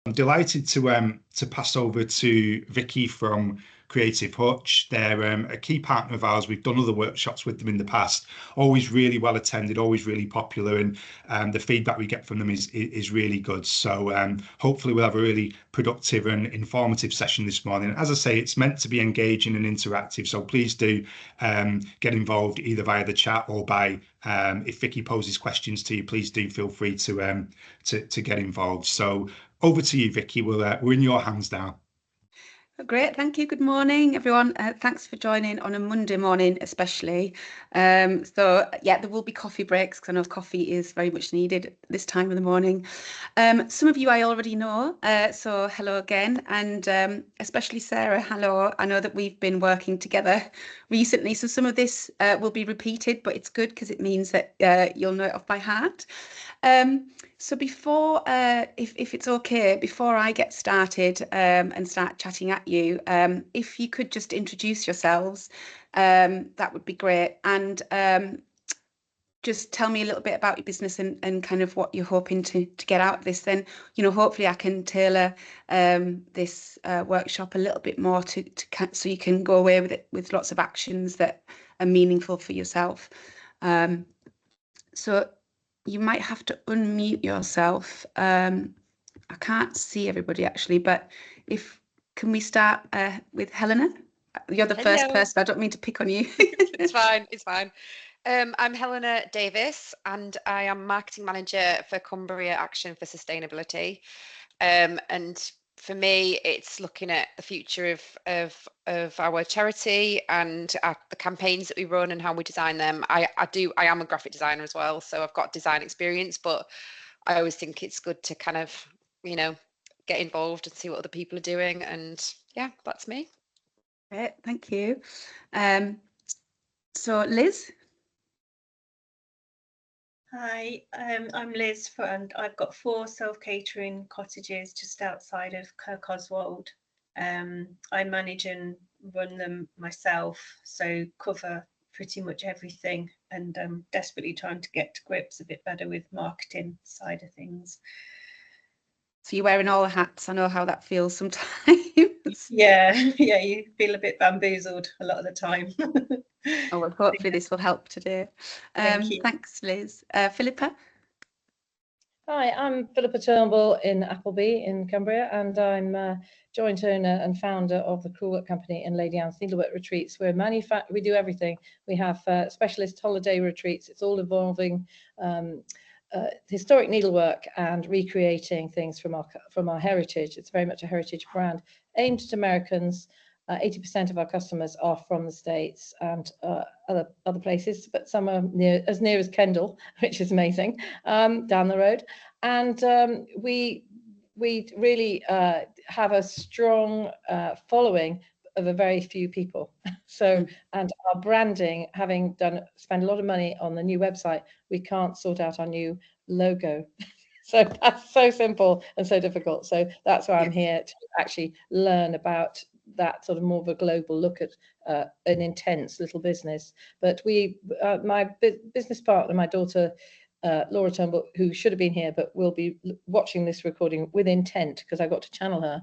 I'm delighted to pass over to Vicky from CreativeHutch. They're a key partner of ours. We've done other workshops with them in the past. Always really well attended, always really popular, and the feedback we get from them is really good. So hopefully we'll have a really productive and informative session this morning. As I say, it's meant to be engaging and interactive, so please do get involved either via the chat or by if Vicky poses questions to you, please do feel free to get involved. So over to you, Vicky. We're in your hands now. Great, thank you. Good morning, everyone. Thanks for joining on a Monday morning, especially. So yeah, there will be coffee breaks because I know coffee is very much needed at this time of the morning. Some of you I already know, so hello again, and especially Sarah, hello. I know that we've been working together recently, so some of this will be repeated, but it's good because it means that you'll know it off by heart. So before, if it's okay, before I get started and start chatting at you, if you could just introduce yourselves, that would be great. And just tell me a little bit about your business and kind of what you're hoping to get out of this. Then, hopefully I can tailor this workshop a little bit more so you can go away with it with lots of actions that are meaningful for yourself. So you might have to unmute yourself. I can't see everybody actually, but can we start with Helena? You're the first person. I don't mean to pick on you. It's fine. It's fine. I'm Helena Davis, and I am marketing manager for Cumbria Action for Sustainability. And for me, it's looking at the future of our charity and the campaigns that we run and how we design them. I am a graphic designer as well, so I've got design experience, but I always think it's good to kind of, get involved and see what other people are doing. And yeah, that's me. Great, thank you. So Liz. Hi, I'm Liz, and I've got 4 self-catering cottages just outside of Kirkoswald. I manage and run them myself, so cover pretty much everything, and I'm desperately trying to get to grips a bit better with marketing side of things. So you're wearing all the hats. I know how that feels sometimes. Yeah, you feel a bit bamboozled a lot of the time. Oh, well, hopefully this will help today. Thanks, Liz. Philippa? Hi, I'm Philippa Turnbull in Appleby in Cumbria, and I'm joint owner and founder of the Crewwork Company and Lady Anne's Needlework Retreats. We do everything. We have specialist holiday retreats. It's all involving historic needlework and recreating things from our heritage. It's very much a heritage brand aimed at Americans. 80% of our customers are from the States and other places, but some are as near as Kendal, which is amazing, down the road. And we really have a strong following of a very few people. So, and our branding, having spent a lot of money on the new website, we can't sort out our new logo. So that's so simple and so difficult. So that's why I'm here to actually learn about that sort of more of a global look at an intense little business. But my business partner, my daughter, Laura Turnbull, who should have been here, but will be watching this recording with intent because I got to channel her.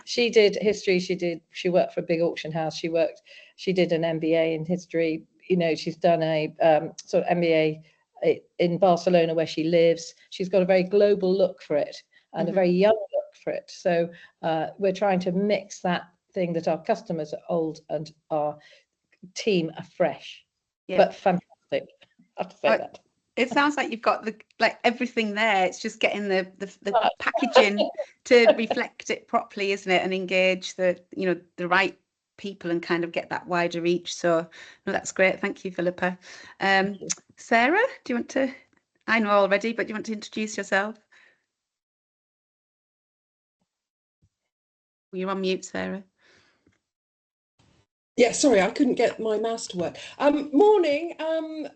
She did history. She worked for a big auction house. She did an MBA in history. She's done a sort of MBA in Barcelona where she lives. She's got a very global look for it and a very young look for it. So we're trying to mix that thing that our customers are old and our team are fresh, but fantastic. I have to say that. It sounds like you've got everything there. It's just getting the packaging to reflect it properly, isn't it? And engage the right people and kind of get that wider reach. So no, that's great. Thank you, Philippa. Sarah, do you want to? I know already, but do you want to introduce yourself? You're on mute, Sarah. Yeah, sorry, I couldn't get my mouse to work. Morning,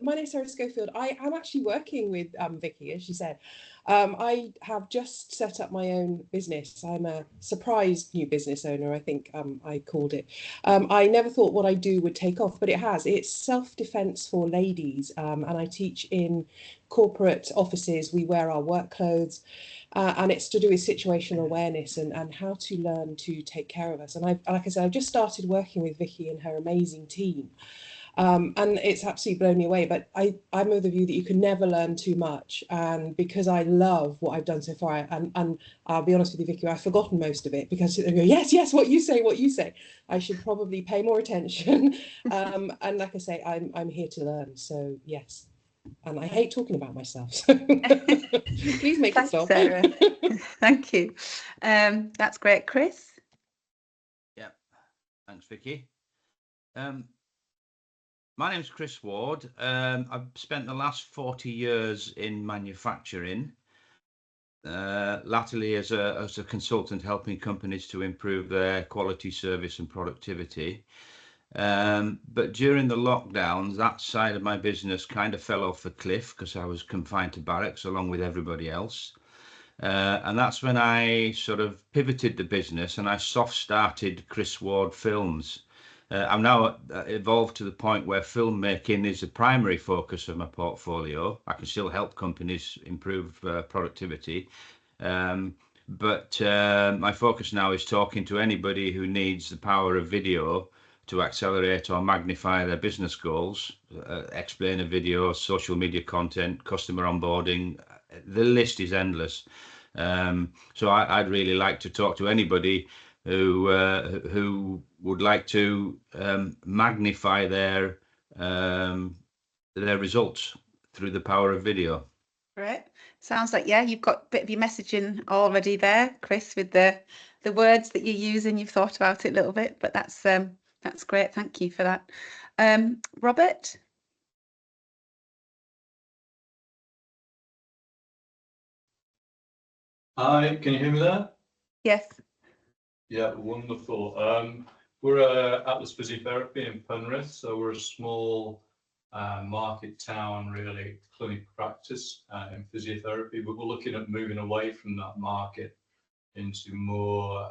my name's Sarah Schofield. I am actually working with Vicky, as she said. I have just set up my own business. I'm a surprise new business owner, I think I called it. I never thought what I do would take off, but it has. It's self-defense for ladies, and I teach in corporate offices. We wear our work clothes, and it's to do with situational awareness and how to learn to take care of us. And like I said, I've just started working with Vicky and her amazing team. And it's absolutely blown me away. But I'm of the view that you can never learn too much. And because I love what I've done so far, and I'll be honest with you, Vicky, I've forgotten most of it because they go, yes, yes, what you say, what you say. I should probably pay more attention. And like I say, I'm here to learn. So yes. And I hate talking about myself. So please make it stop. Sarah. Thank you. That's great. Chris? Yeah, thanks, Vicky. My name's Chris Ward. I've spent the last 40 years in manufacturing, latterly as a consultant helping companies to improve their quality, service and productivity. But during the lockdowns, that side of my business kind of fell off the cliff because I was confined to barracks along with everybody else. And that's when I sort of pivoted the business and I soft started Chris Ward Films. I'm now evolved to the point where filmmaking is the primary focus of my portfolio. I can still help companies improve productivity. But my focus now is talking to anybody who needs the power of video to accelerate or magnify their business goals, explain a video, social media content, customer onboarding. The list is endless. So I'd really like to talk to anybody who would like to magnify their results through the power of video. Great. Sounds like, yeah, you've got a bit of your messaging already there, Chris, with the words that you use, and you've thought about it a little bit, but that's great. Thank you for that. Robert? Hi, can you hear me there? Yes. Yeah, wonderful. We're Atlas Physiotherapy in Penrith, so we're a small market town, really, clinic practice in physiotherapy, but we're looking at moving away from that market into more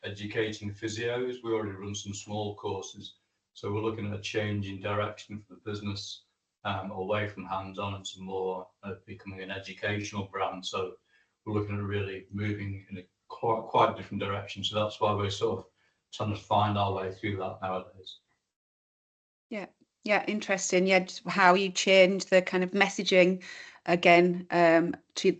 educating physios. We already run some small courses, so we're looking at a change in direction for the business, away from hands-on and to more becoming an educational brand. So we're looking at really moving in a quite different direction. So that's why we're sort of trying to find our way through that nowadays. Yeah, interesting. Yeah, just how you change the kind of messaging again to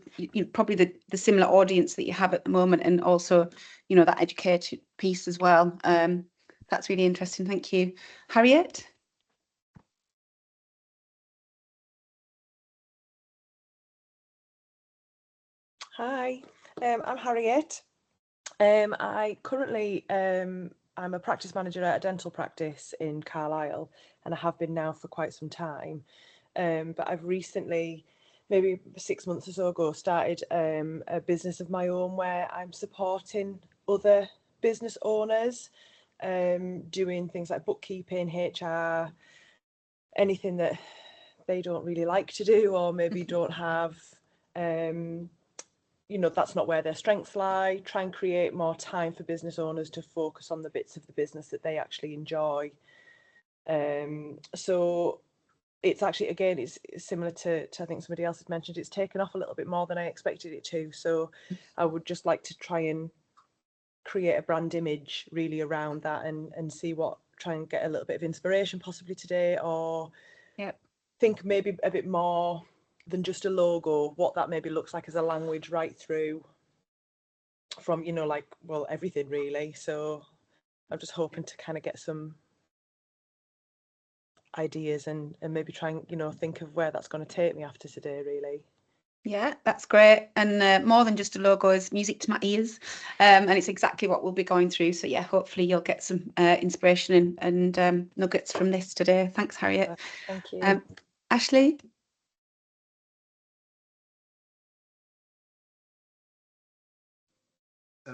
probably the similar audience that you have at the moment, and also that educated piece as well. That's really interesting. Thank you. Harriet? Hi, I'm Harriet. I currently I'm a practice manager at a dental practice in Carlisle, and I have been now for quite some time. But I've recently, maybe 6 months or so ago, started a business of my own where I'm supporting other business owners, doing things like bookkeeping, HR, anything that they don't really like to do or maybe don't have. That's not where their strengths lie. Try and create more time for business owners to focus on the bits of the business that they actually enjoy. So it's actually, again, it's similar to I think somebody else had mentioned, it's taken off a little bit more than I expected it to. So I would just like to try and create a brand image really around that and try and get a little bit of inspiration possibly today, or think maybe a bit more than just a logo, what that maybe looks like as a language right through from, everything really. So I'm just hoping to kind of get some ideas and maybe try and, think of where that's going to take me after today, really. Yeah, that's great. And more than just a logo is music to my ears. And it's exactly what we'll be going through. So yeah, hopefully you'll get some inspiration and nuggets from this today. Thanks, Harriet. Thank you. Ashley?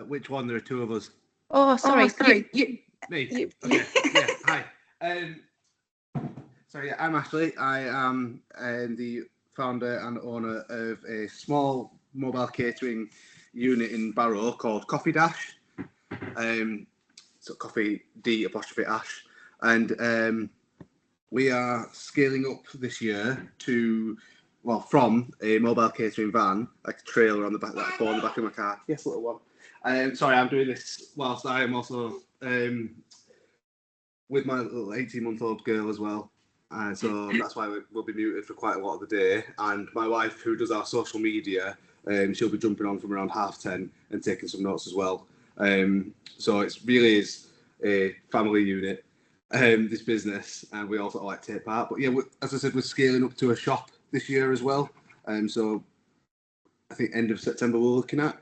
Which one? There are two of us. Oh, sorry. Me. Okay. Yeah. Hi. I'm Ashley. I am the founder and owner of a small mobile catering unit in Barrow called Coffee Dash. So Coffee D apostrophe Ash, and we are scaling up this year to, well, from a mobile catering van, like a trailer on the back, that I bought on the back of my car. Yes, little one. Sorry, I'm doing this whilst I am also with my little 18-month-old girl as well. So that's why we'll be muted for quite a lot of the day. And my wife, who does our social media, she'll be jumping on from around 10:30 and taking some notes as well. So it really is a family unit, this business, and we also like to take part. But yeah, as I said, we're scaling up to a shop this year as well. So I think end of September we're looking at.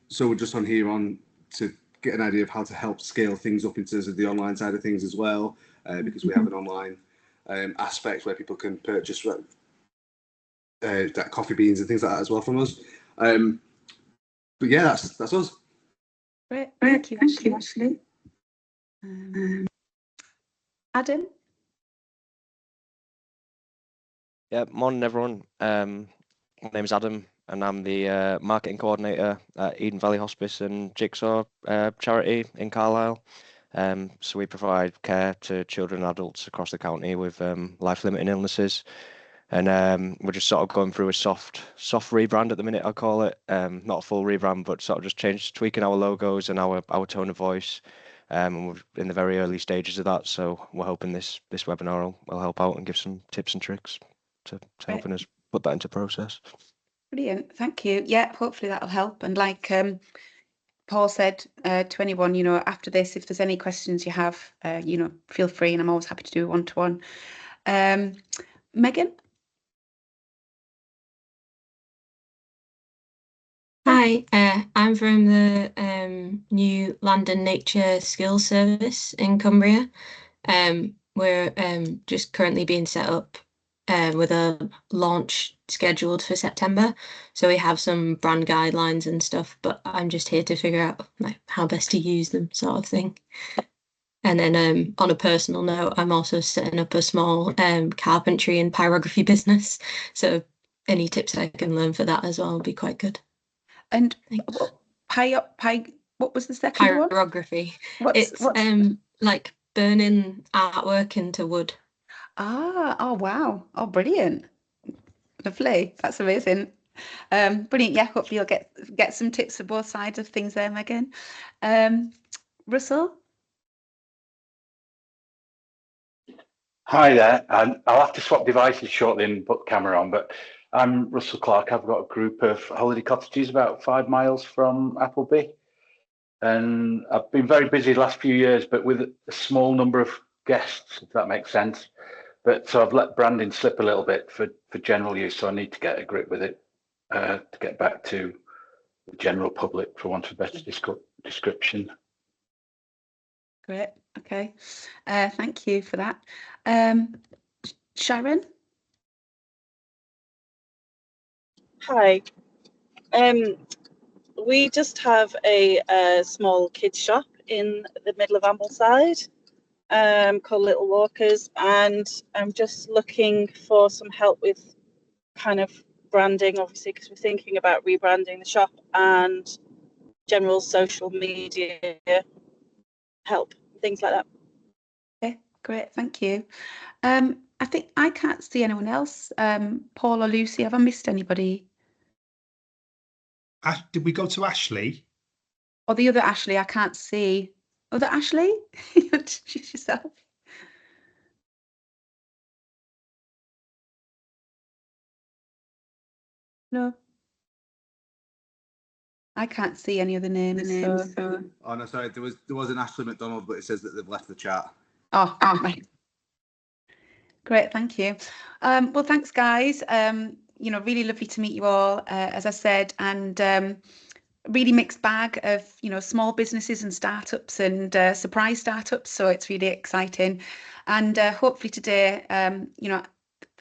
So we're just on here to get an idea of how to help scale things up in terms of the online side of things as well, because we have an online aspect where people can purchase that coffee beans and things like that as well from us. But yeah, that's us. Great, thank you, Ashley. Adam? Yeah, morning everyone. My name is Adam and I'm the marketing coordinator at Eden Valley Hospice and Jigsaw charity in Carlisle. So we provide care to children and adults across the county with life-limiting illnesses. And we're just sort of going through a soft rebrand at the minute, I'll call it. Not a full rebrand, but sort of just tweaking our logos and our tone of voice. And we're in the very early stages of that. So we're hoping this webinar will help out and give some tips and tricks to helping us put that into process. Brilliant, thank you. Yeah, hopefully that'll help. And like Paul said to anyone, after this, if there's any questions you have, feel free, and I'm always happy to do a one-to-one. Megan? Hi, I'm from the new Land and Nature Skills Service in Cumbria. We're just currently being set up with a launch scheduled for September. So we have some brand guidelines and stuff, but I'm just here to figure out how best to use them, sort of thing. And then on a personal note, I'm also setting up a small carpentry and pyrography business. So any tips I can learn for that as well would be quite good. And what was the second one? Pyrography. What's like burning artwork into wood. Oh wow. Oh, brilliant. Lovely. That's amazing. Brilliant. Yeah, hopefully you'll get some tips for both sides of things there, Megan. Russell? Hi there. I'll have to swap devices shortly and put the camera on, but I'm Russell Clark. I've got a group of holiday cottages about 5 miles from Appleby. And I've been very busy the last few years, but with a small number of guests, if that makes sense. But so I've let branding slip a little bit for general use, so I need to get a grip with it to get back to the general public, for want of a better description. Great. Okay. Thank you for that. Sharon? Hi. We just have a small kids shop in the middle of Ambleside called Little Walkers, and I'm just looking for some help with kind of branding, obviously, because we're thinking about rebranding the shop, and general social media help, things like that. Okay, great, thank you. I think I can't see anyone else. Paul or Lucy, have I missed anybody? Did we go to Ashley? Or the other Ashley, I can't see. Other Ashley? Introduce yourself. No. I can't see any other names. So. Oh no, sorry, there was an Ashley McDonald, but it says that they've left the chat. Oh, right. Great, thank you. Well, thanks, guys. Really lovely to meet you all, as I said, and really mixed bag of small businesses and startups and surprise startups. So it's really exciting, and hopefully today,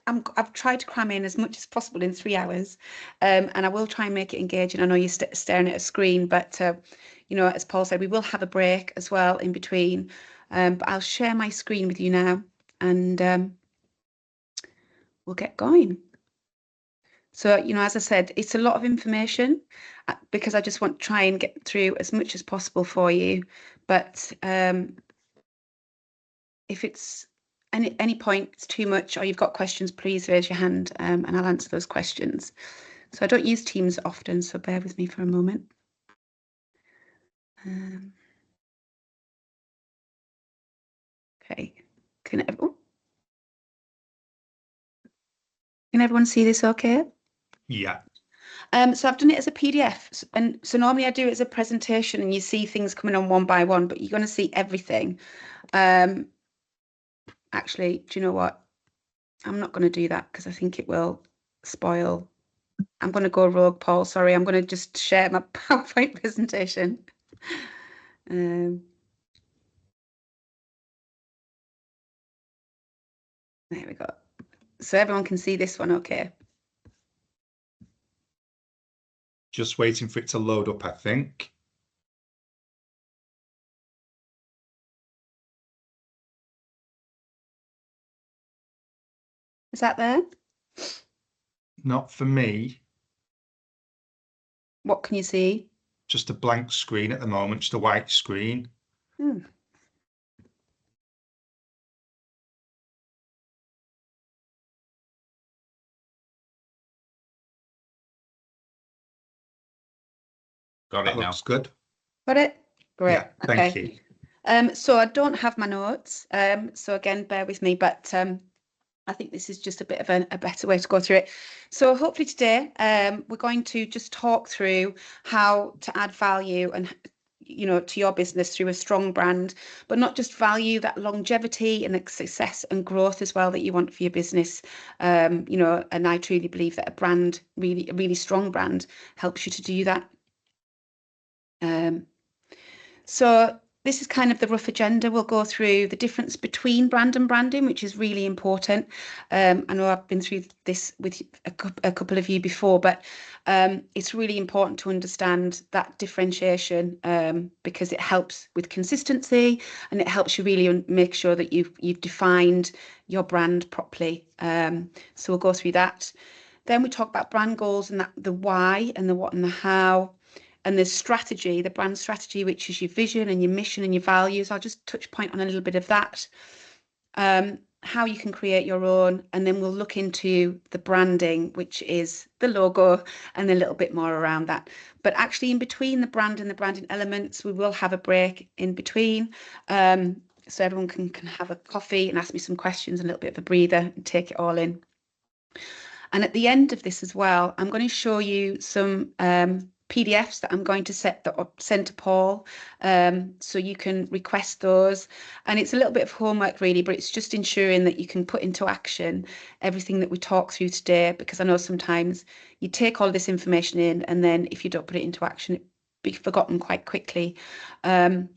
I've tried to cram in as much as possible in 3 hours, and I will try and make it engaging. I know you're staring at a screen, but as Paul said, we will have a break as well in between. But I'll share my screen with you now, and we'll get going. So, you know, as I said, it's a lot of information because I just want to try and get through as much as possible for you. But if it's any point it's too much or you've got questions, please raise your hand and I'll answer those questions. So I don't use Teams often, so bear with me for a moment. Okay, can everyone see this okay? Yeah. So I've done it as a PDF, and so normally I do it as a presentation and you see things coming on one by one, but you're going to see everything. Actually, do you know what? I'm not going to do that because I think it will spoil. I'm going to go rogue, Paul. Sorry, I'm going to just share my PowerPoint presentation. There we go. So everyone can see this one, okay? Just waiting for it to load up, I think. Is that there? Not for me. What can you see? Just a blank screen at the moment, just a white screen. Got it now. Looks good. Got it? Great. Yeah, thank you. So I don't have my notes. So again, bear with me, but I think this is just a bit of a better way to go through it. So hopefully today we're going to just talk through how to add value and to your business through a strong brand, but not just value, that longevity and success and growth as well that you want for your business. And I truly believe that a really strong brand helps you to do that. So this is kind of the rough agenda. We'll go through the difference between brand and branding, which is really important. I know I've been through this with a couple of you before, but it's really important to understand that differentiation because it helps with consistency and it helps you really make sure that you've defined your brand properly. So we'll go through that. Then we talk about brand goals and the why and the what and the how. And the strategy, the brand strategy, which is your vision and your mission and your values. I'll just touch point on a little bit of that. How you can create your own, and then we'll look into the branding, which is the logo and a little bit more around that. But actually in between the brand and the branding elements, we will have a break in between. So everyone can have a coffee and ask me some questions, a little bit of a breather and take it all in. And at the end of this as well, I'm going to show you some PDFs that I'm going to send to Paul, so you can request those. And it's a little bit of homework really, but it's just ensuring that you can put into action everything that we talk through today, because I know sometimes you take all this information in and then if you don't put it into action, it'll be forgotten quite quickly. And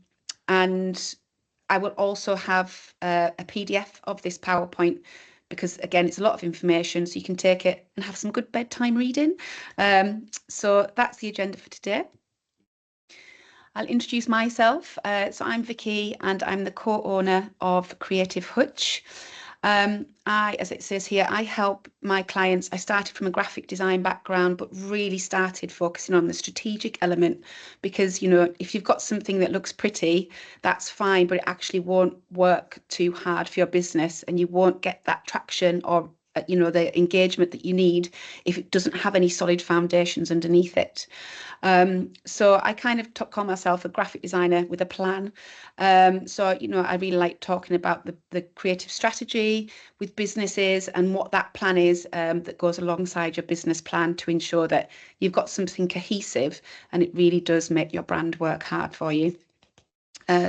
I will also have a PDF of this PowerPoint, because again, it's a lot of information, so you can take it and have some good bedtime reading. So that's the agenda for today. I'll introduce myself. So I'm Vicky and I'm the co-owner of CreativeHutch. As it says here, I help my clients. I started from a graphic design background, but really started focusing on the strategic element, because, if you've got something that looks pretty, that's fine, but it actually won't work too hard for your business and you won't get that traction or the engagement that you need if it doesn't have any solid foundations underneath it. So I kind of call myself a graphic designer with a plan. So I really like talking about the creative strategy with businesses and what that plan is that goes alongside your business plan to ensure that you've got something cohesive and it really does make your brand work hard for you.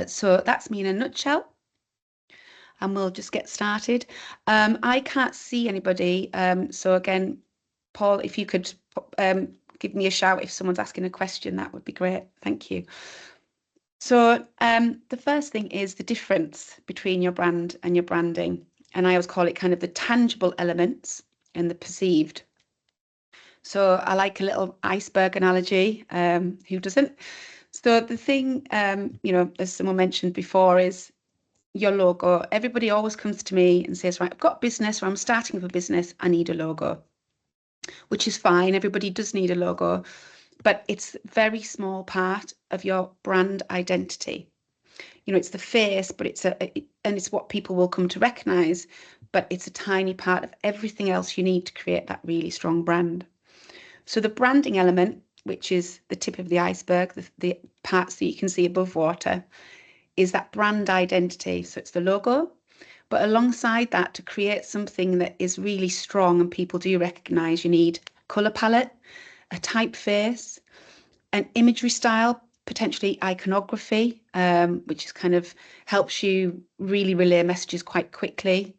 So that's me in a nutshell. And we'll just get started. I can't see anybody. So again, Paul, if you could give me a shout if someone's asking a question, that would be great. Thank you. So the first thing is the difference between your brand and your branding. And I always call it kind of the tangible elements and the perceived. So I like a little iceberg analogy. Who doesn't? So the thing, as someone mentioned before, is your logo. Everybody always comes to me and says, right, I've got a business or I'm starting with a business, I need a logo. which is fine. Everybody does need a logo, but it's a very small part of your brand identity. You know, it's the face, but and it's what people will come to recognize, but it's a tiny part of everything else you need to create that really strong brand. So the branding element, which is the tip of the iceberg, the parts that you can see above water, is that brand identity. So it's the logo, but alongside that, to create something that is really strong and people do recognize, you need a color palette, a typeface, an imagery style, potentially iconography, which is kind of helps you really relay messages quite quickly,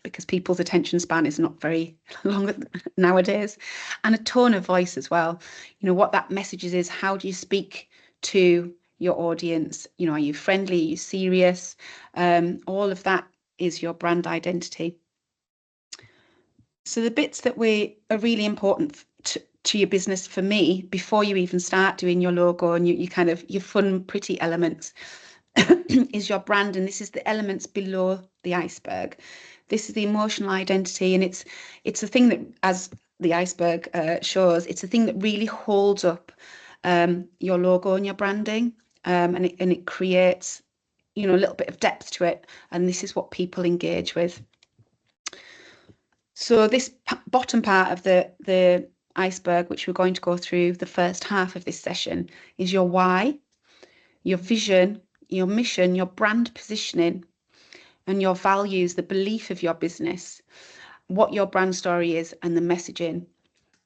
because people's attention span is not very long nowadays, and a tone of voice as well. You know, what that message is how do you speak to your audience? You know, are you friendly? Are you serious? All of that is your brand identity. So the bits that are really important to your business for me, before you even start doing your logo and you kind of your fun, pretty elements, is your brand. And this is the elements below the iceberg. This is the emotional identity, and it's the thing that, as the iceberg shows, it's the thing that really holds up your logo and your branding, and it creates, you know, a little bit of depth to it. And this is what people engage with. So this bottom part of the iceberg, which we're going to go through the first half of this session, is your why, your vision, your mission, your brand positioning, and your values, the belief of your business, what your brand story is, and the messaging.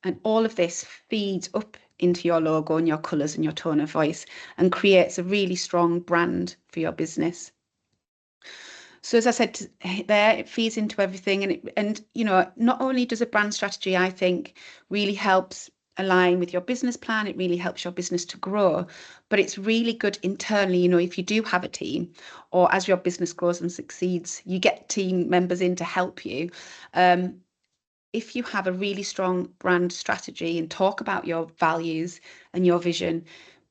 And all of this feeds up into your logo and your colours and your tone of voice and creates a really strong brand for your business. So as I said there, it feeds into everything, and you know, not only does a brand strategy, I think, really helps align with your business plan, it really helps your business to grow, but it's really good internally. You know, if you do have a team, or as your business grows and succeeds, you get team members in to help you. If you have a really strong brand strategy and talk about your values and your vision,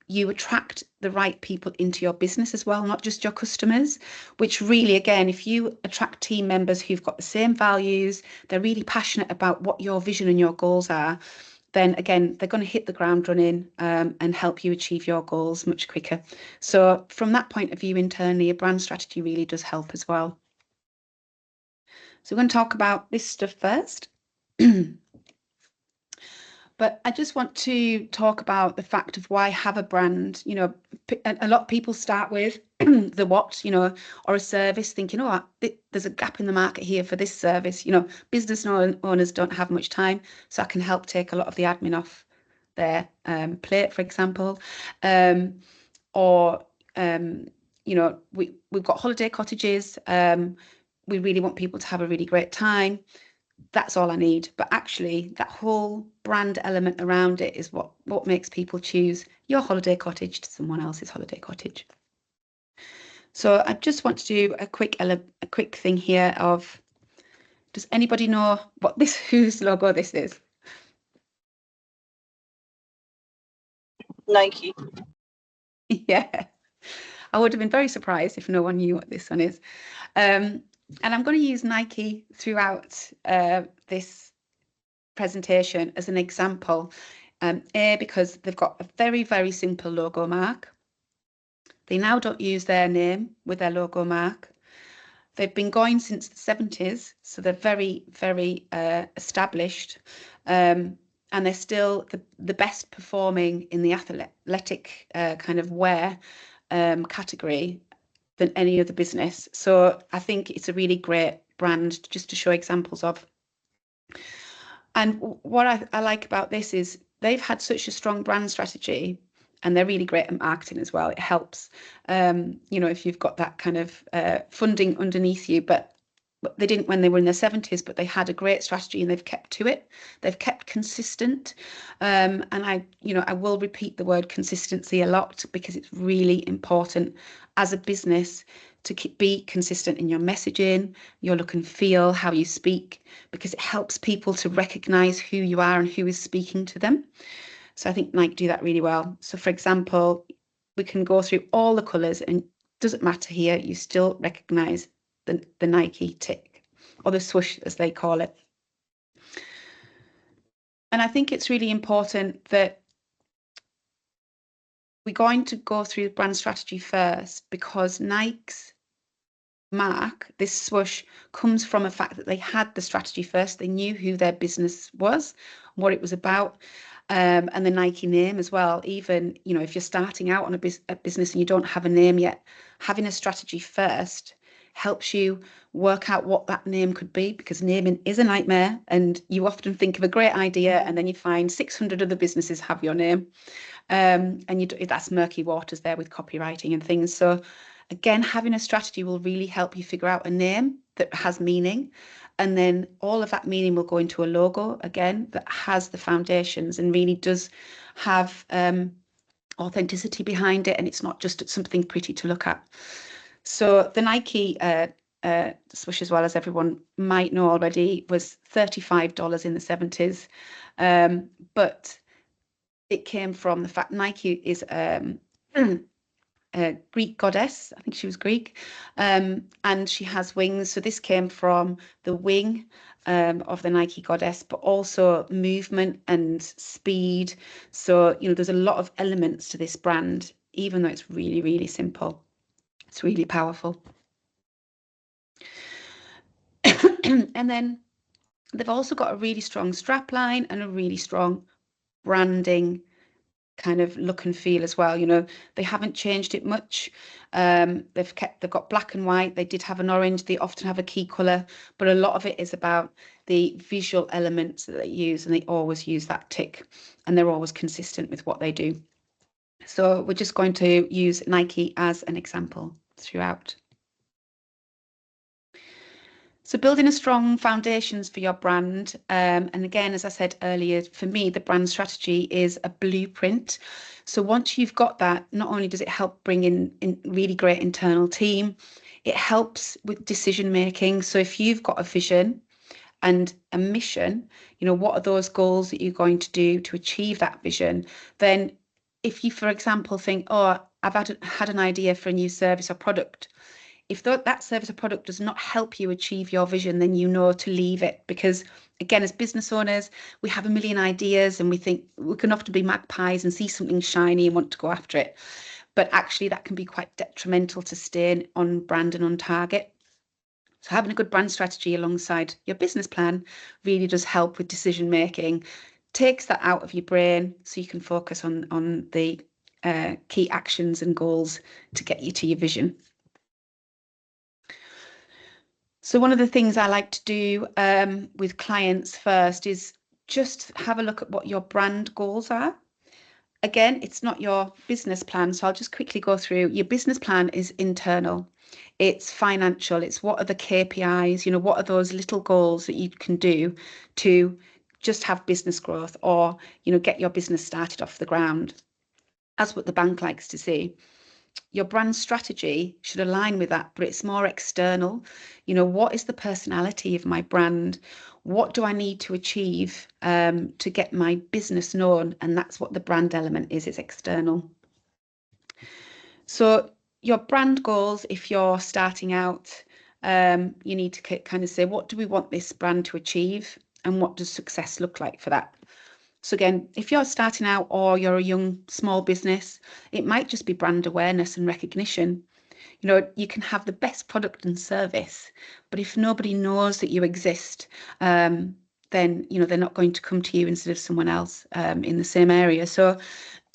you attract the right people into your business as well, not just your customers, which really, again, if you attract team members who've got the same values, they're really passionate about what your vision and your goals are, then again, they're going to hit the ground running and help you achieve your goals much quicker. So from that point of view, internally, a brand strategy really does help as well. So we're going to talk about this stuff first. But I just want to talk about the fact of why have a brand. You know, a lot of people start with the what, you know, or a service, thinking, oh, there's a gap in the market here for this service. You know, business owners don't have much time, so I can help take a lot of the admin off their plate, for example. You know, we've got holiday cottages. We really want people to have a really great time. That's all I need. But actually, that whole brand element around it is what makes people choose your holiday cottage to someone else's holiday cottage. So I just want to do a quick thing here of, does anybody know what whose logo this is? Nike. Yeah, I would have been very surprised if no one knew what this one is. And I'm going to use Nike throughout this presentation as an example, because they've got a very, very simple logo mark. They now don't use their name with their logo mark. They've been going since the 70s, so they're very, very established, and they're still the best performing in the athletic kind of wear category than any other business. So I think it's a really great brand just to show examples of. And what I like about this is they've had such a strong brand strategy, and they're really great at marketing as well. It helps, you know, if you've got that kind of funding underneath you, but they didn't when they were in their 70s, but they had a great strategy and they've kept to it. They've kept consistent. And I will repeat the word consistency a lot, because it's really important as a business to be consistent in your messaging, your look and feel, how you speak, because it helps people to recognize who you are and who is speaking to them. So I think Nike do that really well. So for example, we can go through all the colors, and it doesn't matter here, you still recognize the Nike tick, or the swoosh as they call it. And I think it's really important that we're going to go through the brand strategy first, because Nike's mark, this swoosh, comes from a fact that they had the strategy first. They knew who their business was, what it was about, and the Nike name as well. Even, you know, if you're starting out on a business and you don't have a name yet, having a strategy first helps you work out what that name could be, because naming is a nightmare, and you often think of a great idea and then you find 600 other businesses have your name, and that's murky waters there with copywriting and things. So again, having a strategy will really help you figure out a name that has meaning, and then all of that meaning will go into a logo again that has the foundations and really does have authenticity behind it, and it's not just something pretty to look at. So the Nike swoosh, as well as everyone might know already, was $35 in the 70s, but it came from the fact Nike is a Greek goddess. I think she was Greek, and she has wings. So this came from the wing of the Nike goddess, but also movement and speed. So, you know, there's a lot of elements to this brand, even though it's really, really simple. It's really powerful. And then they've also got a really strong strap line and a really strong branding kind of look and feel as well. You know, they haven't changed it much. They've got black and white. They did have an orange. They often have a key color, but a lot of it is about the visual elements that they use, and they always use that tick, and they're always consistent with what they do. So we're just going to use Nike as an example throughout. So building a strong foundations for your brand. And again, as I said earlier, for me, the brand strategy is a blueprint. So once you've got that, not only does it help bring in really great internal team, it helps with decision making. So if you've got a vision and a mission, you know, what are those goals that you're going to do to achieve that vision? Then if you, for example, think, oh, I've had an idea for a new service or product, if that service or product does not help you achieve your vision, then you know to leave it. Because again, as business owners, we have a million ideas and we think we can often be magpies and see something shiny and want to go after it. But actually that can be quite detrimental to staying on brand and on target. So having a good brand strategy alongside your business plan really does help with decision making, takes that out of your brain so you can focus on the key actions and goals to get you to your vision. So one of the things I like to do with clients first is just have a look at what your brand goals are. Again, it's not your business plan, so I'll just quickly go through. Your business plan is internal. It's financial. It's what are the KPIs, you know, what are those little goals that you can do to just have business growth or, you know, get your business started off the ground. That's what the bank likes to see. Your brand strategy should align with that, but it's more external. You know, what is the personality of my brand? What do I need to achieve to get my business known? And that's what the brand element is, it's external. So your brand goals, if you're starting out, you need to kind of say, what do we want this brand to achieve? And what does success look like for that? So again, if you're starting out or you're a young, small business, it might just be brand awareness and recognition. You know, you can have the best product and service, but if nobody knows that you exist, then, you know, they're not going to come to you instead of someone else in the same area. So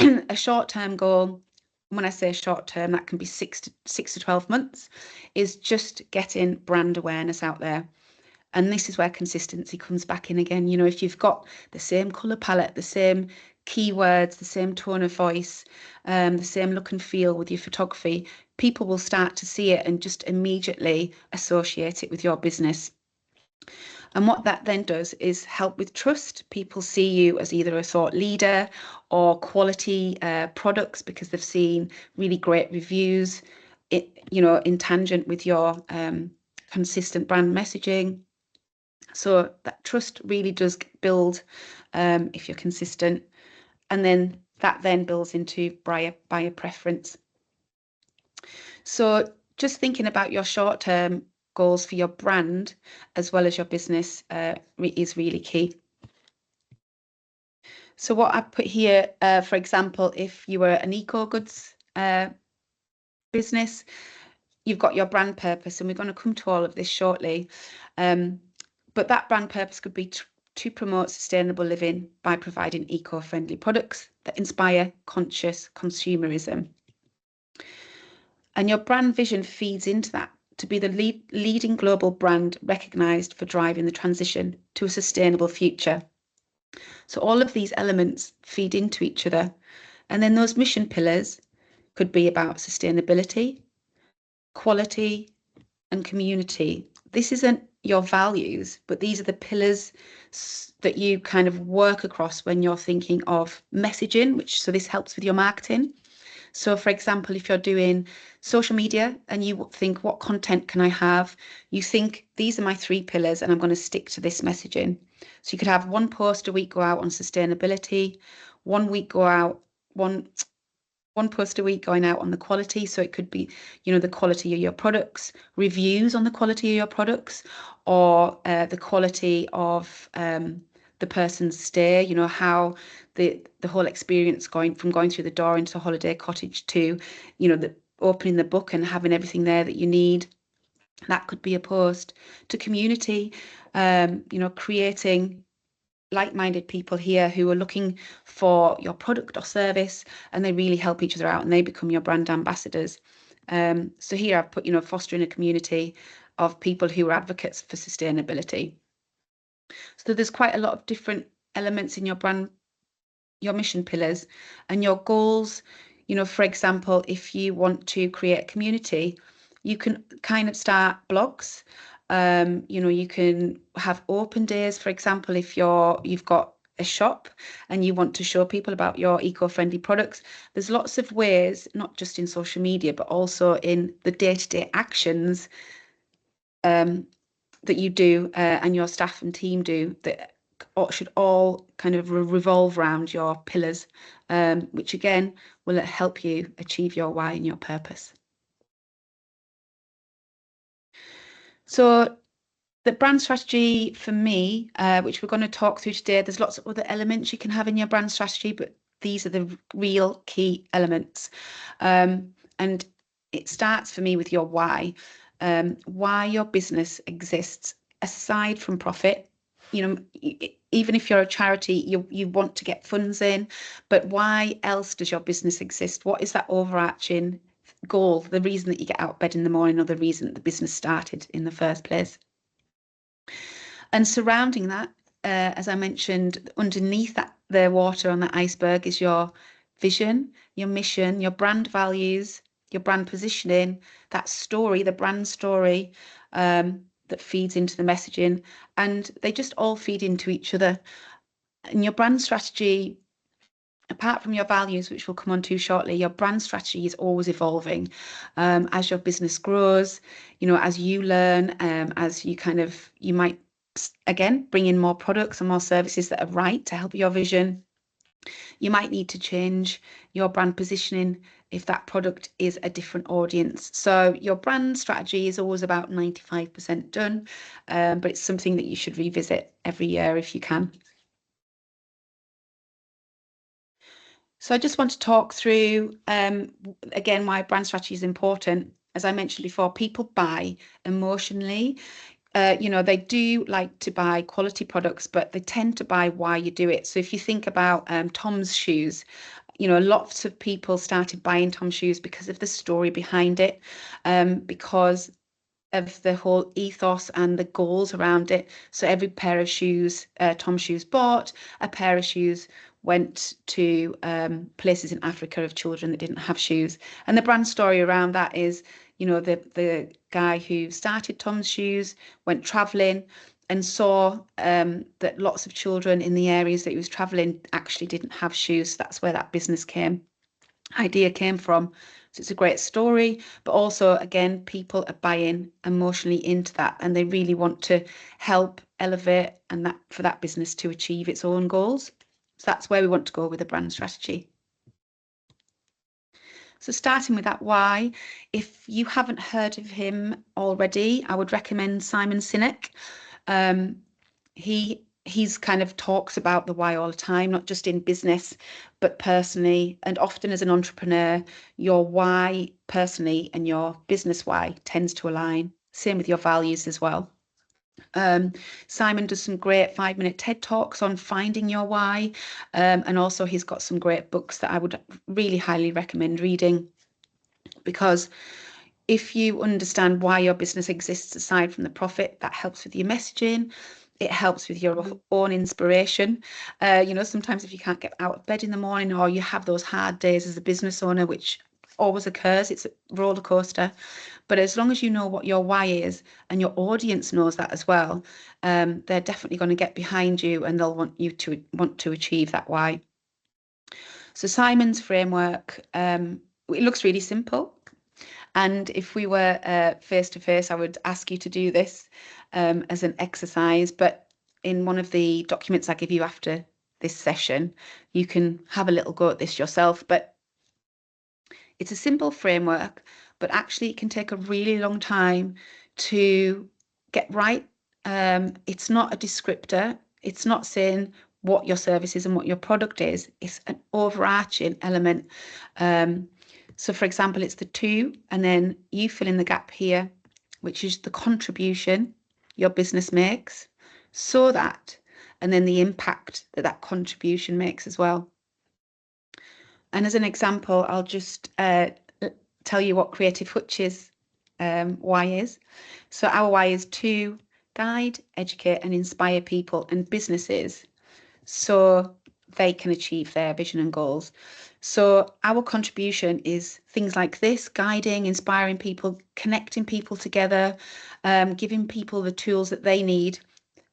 a short-term goal, when I say short-term, that can be 6 to 12 months, is just getting brand awareness out there. And this is where consistency comes back in again. You know, if you've got the same colour palette, the same keywords, the same tone of voice, the same look and feel with your photography, people will start to see it and just immediately associate it with your business. And what that then does is help with trust. People see you as either a thought leader or quality products because they've seen really great reviews, you know, in tangent with your consistent brand messaging. So that trust really does build if you're consistent, and then that then builds into buyer preference. So just thinking about your short-term goals for your brand as well as your business is really key. So what I put here, for example, if you were an eco goods business, you've got your brand purpose, and we're going to come to all of this shortly. But that brand purpose could be to promote sustainable living by providing eco-friendly products that inspire conscious consumerism. And your brand vision feeds into that, to be the leading global brand recognised for driving the transition to a sustainable future. So all of these elements feed into each other. And then those mission pillars could be about sustainability, quality, and community. This isn't your values, but these are the pillars that you kind of work across when you're thinking of messaging, so this helps with your marketing. So for example, if you're doing social media and you think, what content can I have? You think, these are my 3 pillars and I'm going to stick to this messaging. So you could have 1 post a week go out on sustainability, 1 week go out, one post a week going out on the quality. So it could be, the quality of your products, reviews on the quality of your products, or the quality of the person's stay, how the whole experience going through the door into a holiday cottage to, the opening the book and having everything there that you need. That could be a post. To community, creating like-minded people here who are looking for your product or service, and they really help each other out and they become your brand ambassadors. So here I've put, fostering a community of people who are advocates for sustainability. So there's quite a lot of different elements in your brand, your mission pillars, and your goals. For example, if you want to create a community, you can kind of start blogs. You can have open days, for example, if you've got a shop and you want to show people about your eco-friendly products. There's lots of ways, not just in social media, but also in the day-to-day actions that you do and your staff and team do, that should all kind of revolve around your pillars, which again will help you achieve your why and your purpose. So the brand strategy for me, which we're going to talk through today, there's lots of other elements you can have in your brand strategy, but these are the real key elements. And it starts for me with your why your business exists aside from profit. Even if you're a charity, you want to get funds in, but why else does your business exist? What is that overarching goal, the reason that you get out of bed in the morning, or the reason that the business started in the first place? And surrounding that, as I mentioned, underneath that, the water on that iceberg, is your vision, your mission, your brand values, your brand positioning, that story, the brand story that feeds into the messaging, and they just all feed into each other. And your brand strategy, apart from your values, which we'll come on to shortly, your brand strategy is always evolving as your business grows, as you learn, as you might, again, bring in more products and more services that are right to help your vision. You might need to change your brand positioning if that product is a different audience. So your brand strategy is always about 95% done, but it's something that you should revisit every year if you can. So I just want to talk through, again, why brand strategy is important. As I mentioned before, people buy emotionally. They do like to buy quality products, but they tend to buy why you do it. So if you think about Tom's shoes, lots of people started buying Tom's shoes because of the story behind it, because of the whole ethos and the goals around it. So every pair of shoes Tom Shoes bought, a pair of shoes went to places in Africa of children that didn't have shoes. And the brand story around that is, the guy who started Tom's Shoes went traveling and saw that lots of children in the areas that he was traveling actually didn't have shoes. So that's where that business idea came from. So it's a great story, but also, again, people are buying emotionally into that, and they really want to help elevate and that for that business to achieve its own goals. So that's where we want to go with the brand strategy. So starting with that why, if you haven't heard of him already, I would recommend Simon Sinek. He he's kind of talks about the why all the time, not just in business, but personally. And often as an entrepreneur, your why personally and your business why tends to align. Same with your values as well. Simon does some great 5-minute TED Talks on finding your why. And also he's got some great books that I would really highly recommend reading, because if you understand why your business exists aside from the profit, that helps with your messaging. It helps with your own inspiration. Sometimes if you can't get out of bed in the morning, or you have those hard days as a business owner, which always occurs, it's a roller coaster. But as long as you know what your why is, and your audience knows that as well, they're definitely going to get behind you, and they'll want to achieve that why. So Simon's framework, it looks really simple. And if we were face to face, I would ask you to do this as an exercise. But in one of the documents I give you after this session, you can have a little go at this yourself. But it's a simple framework, but actually it can take a really long time to get right. It's not a descriptor. It's not saying what your service is and what your product is. It's an overarching element. So for example, it's the to, and then you fill in the gap here, which is the contribution your business makes, so that, and then the impact that that contribution makes as well. And as an example, I'll just tell you what CreativeHutch's why is. So our why is to guide, educate, and inspire people and businesses so they can achieve their vision and goals. So our contribution is things like this: guiding, inspiring people, connecting people together, giving people the tools that they need,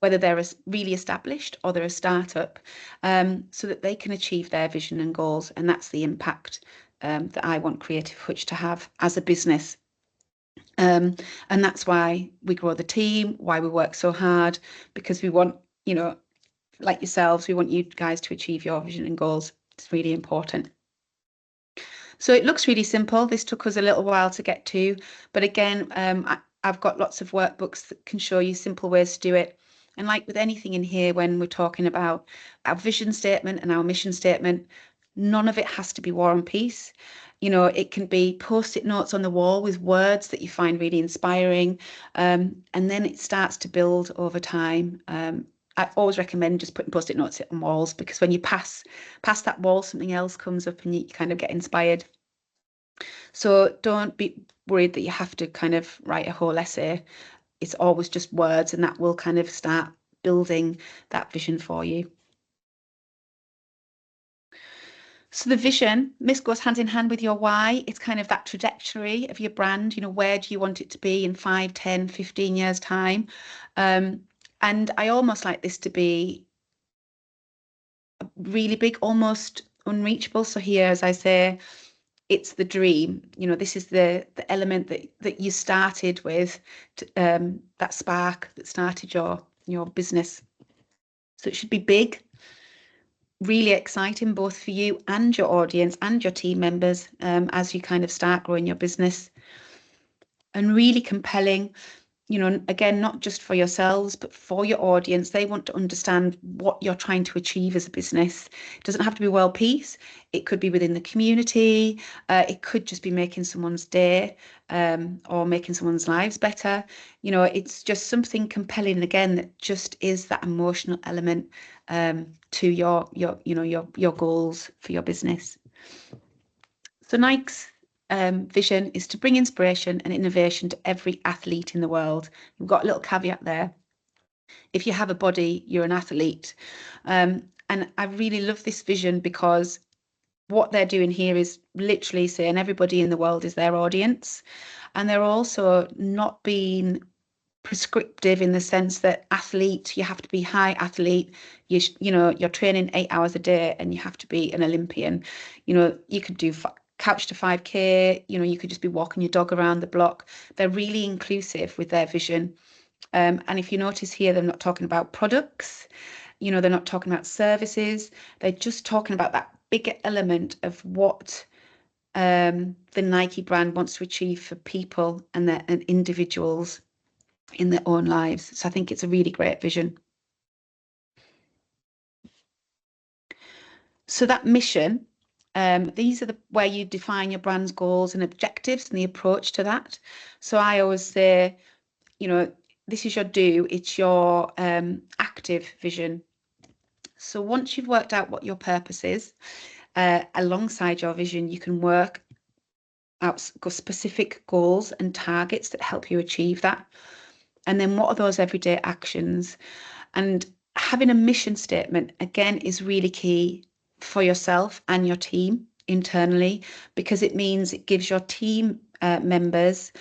whether they're really established or they're a startup, so that they can achieve their vision and goals. And that's the impact that I want CreativeHutch to have as a business. And that's why we grow the team, why we work so hard, because we want, like yourselves, we want you guys to achieve your vision and goals. It's really important. So it looks really simple. This took us a little while to get to, but again, I've got lots of workbooks that can show you simple ways to do it. And like with anything in here, when we're talking about our vision statement and our mission statement, none of it has to be War and Peace. It can be post-it notes on the wall with words that you find really inspiring, and then it starts to build over time. I always recommend just putting post-it notes on walls, because when you pass that wall, something else comes up and you kind of get inspired. So don't be worried that you have to kind of write a whole essay. It's always just words, and that will kind of start building that vision for you. So the vision, this goes hand in hand with your why. It's kind of that trajectory of your brand. Where do you want it to be in 5, 10, 15 years time? And I almost like this to be really big, almost unreachable. So here, as I say, it's the dream. This is the element that you started with, that spark that started your business. So it should be big, really exciting, both for you and your audience and your team members, as you kind of start growing your business, and really compelling. Again, not just for yourselves, but for your audience. They want to understand what you're trying to achieve as a business. It doesn't have to be world peace. It could be within the community. It could just be making someone's day, or making someone's lives better. It's just something compelling, again, that just is that emotional element to your goals for your business. So Nike's vision is to bring inspiration and innovation to every athlete in the world. We've got a little caveat there. If you have a body, you're an athlete. And I really love this vision, because what they're doing here is literally saying everybody in the world is their audience. And they're also not being prescriptive in the sense that athlete, you have to be high athlete. You're training 8 hours a day and you have to be an Olympian. You could do couch to 5K, you could just be walking your dog around the block. They're really inclusive with their vision. And if you notice here, they're not talking about products, they're not talking about services. They're just talking about that bigger element of what the Nike brand wants to achieve for people and individuals in their own lives. So I think it's a really great vision. So that mission, these are where you define your brand's goals and objectives and the approach to that. So I always say, you know, this is your do, it's your active vision. So once you've worked out what your purpose is, alongside your vision, you can work out specific goals and targets that help you achieve that. And then what are those everyday actions? And having a mission statement, again, is really key for yourself and your team internally, because it means it gives your team members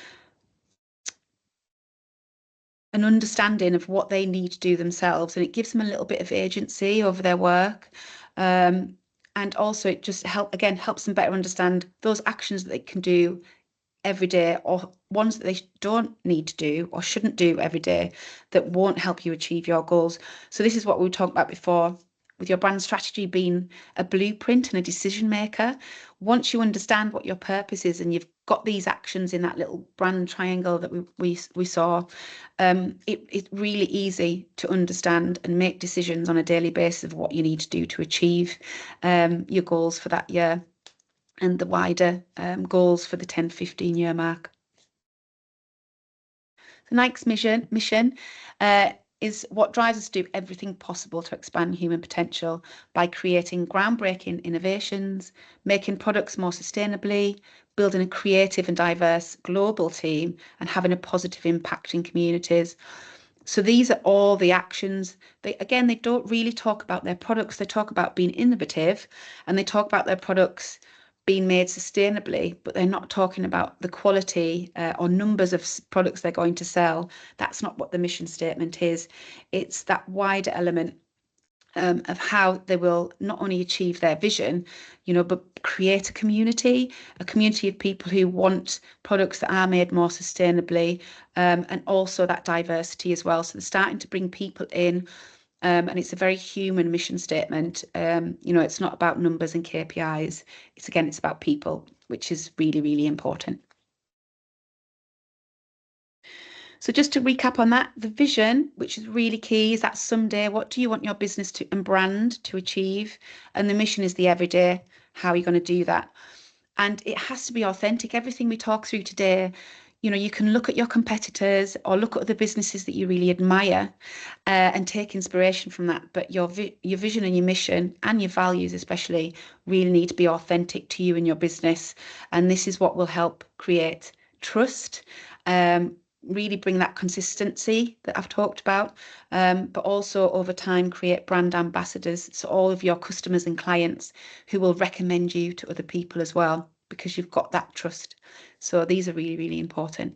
an understanding of what they need to do themselves, and it gives them a little bit of agency over their work. And also it just helps them better understand those actions that they can do every day, or ones that they don't need to do or shouldn't do every day that won't help you achieve your goals. So this is what we talked about before, with your brand strategy being a blueprint and a decision maker. Once you understand what your purpose is and you've got these actions in that little brand triangle that we saw, it's really easy to understand and make decisions on a daily basis of what you need to do to achieve your goals for that year and the wider goals for the 10-15 year mark. The Nike's mission is what drives us to do everything possible to expand human potential by creating groundbreaking innovations, making products more sustainably, building a creative and diverse global team, and having a positive impact in communities. So these are all the actions. They don't really talk about their products. They talk about being innovative, and they talk about their products being made sustainably, but they're not talking about the quality or numbers of products they're going to sell. That's not what the mission statement is. It's that wider element of how they will not only achieve their vision, but create a community of people who want products that are made more sustainably, and also that diversity as well. So they're starting to bring people in. And it's a very human mission statement. It's not about numbers and KPIs. It's about people, which is really, really important. So just to recap on that, the vision, which is really key, is that someday, what do you want your business and brand to achieve? And the mission is the everyday. How are you going to do that? And it has to be authentic. Everything we talk through today, you can look at your competitors or look at the businesses that you really admire and take inspiration from that. But your vision and your mission and your values especially really need to be authentic to you and your business. And this is what will help create trust, really bring that consistency that I've talked about, but also over time create brand ambassadors. So all of your customers and clients who will recommend you to other people as well, because you've got that trust. So these are really, really important.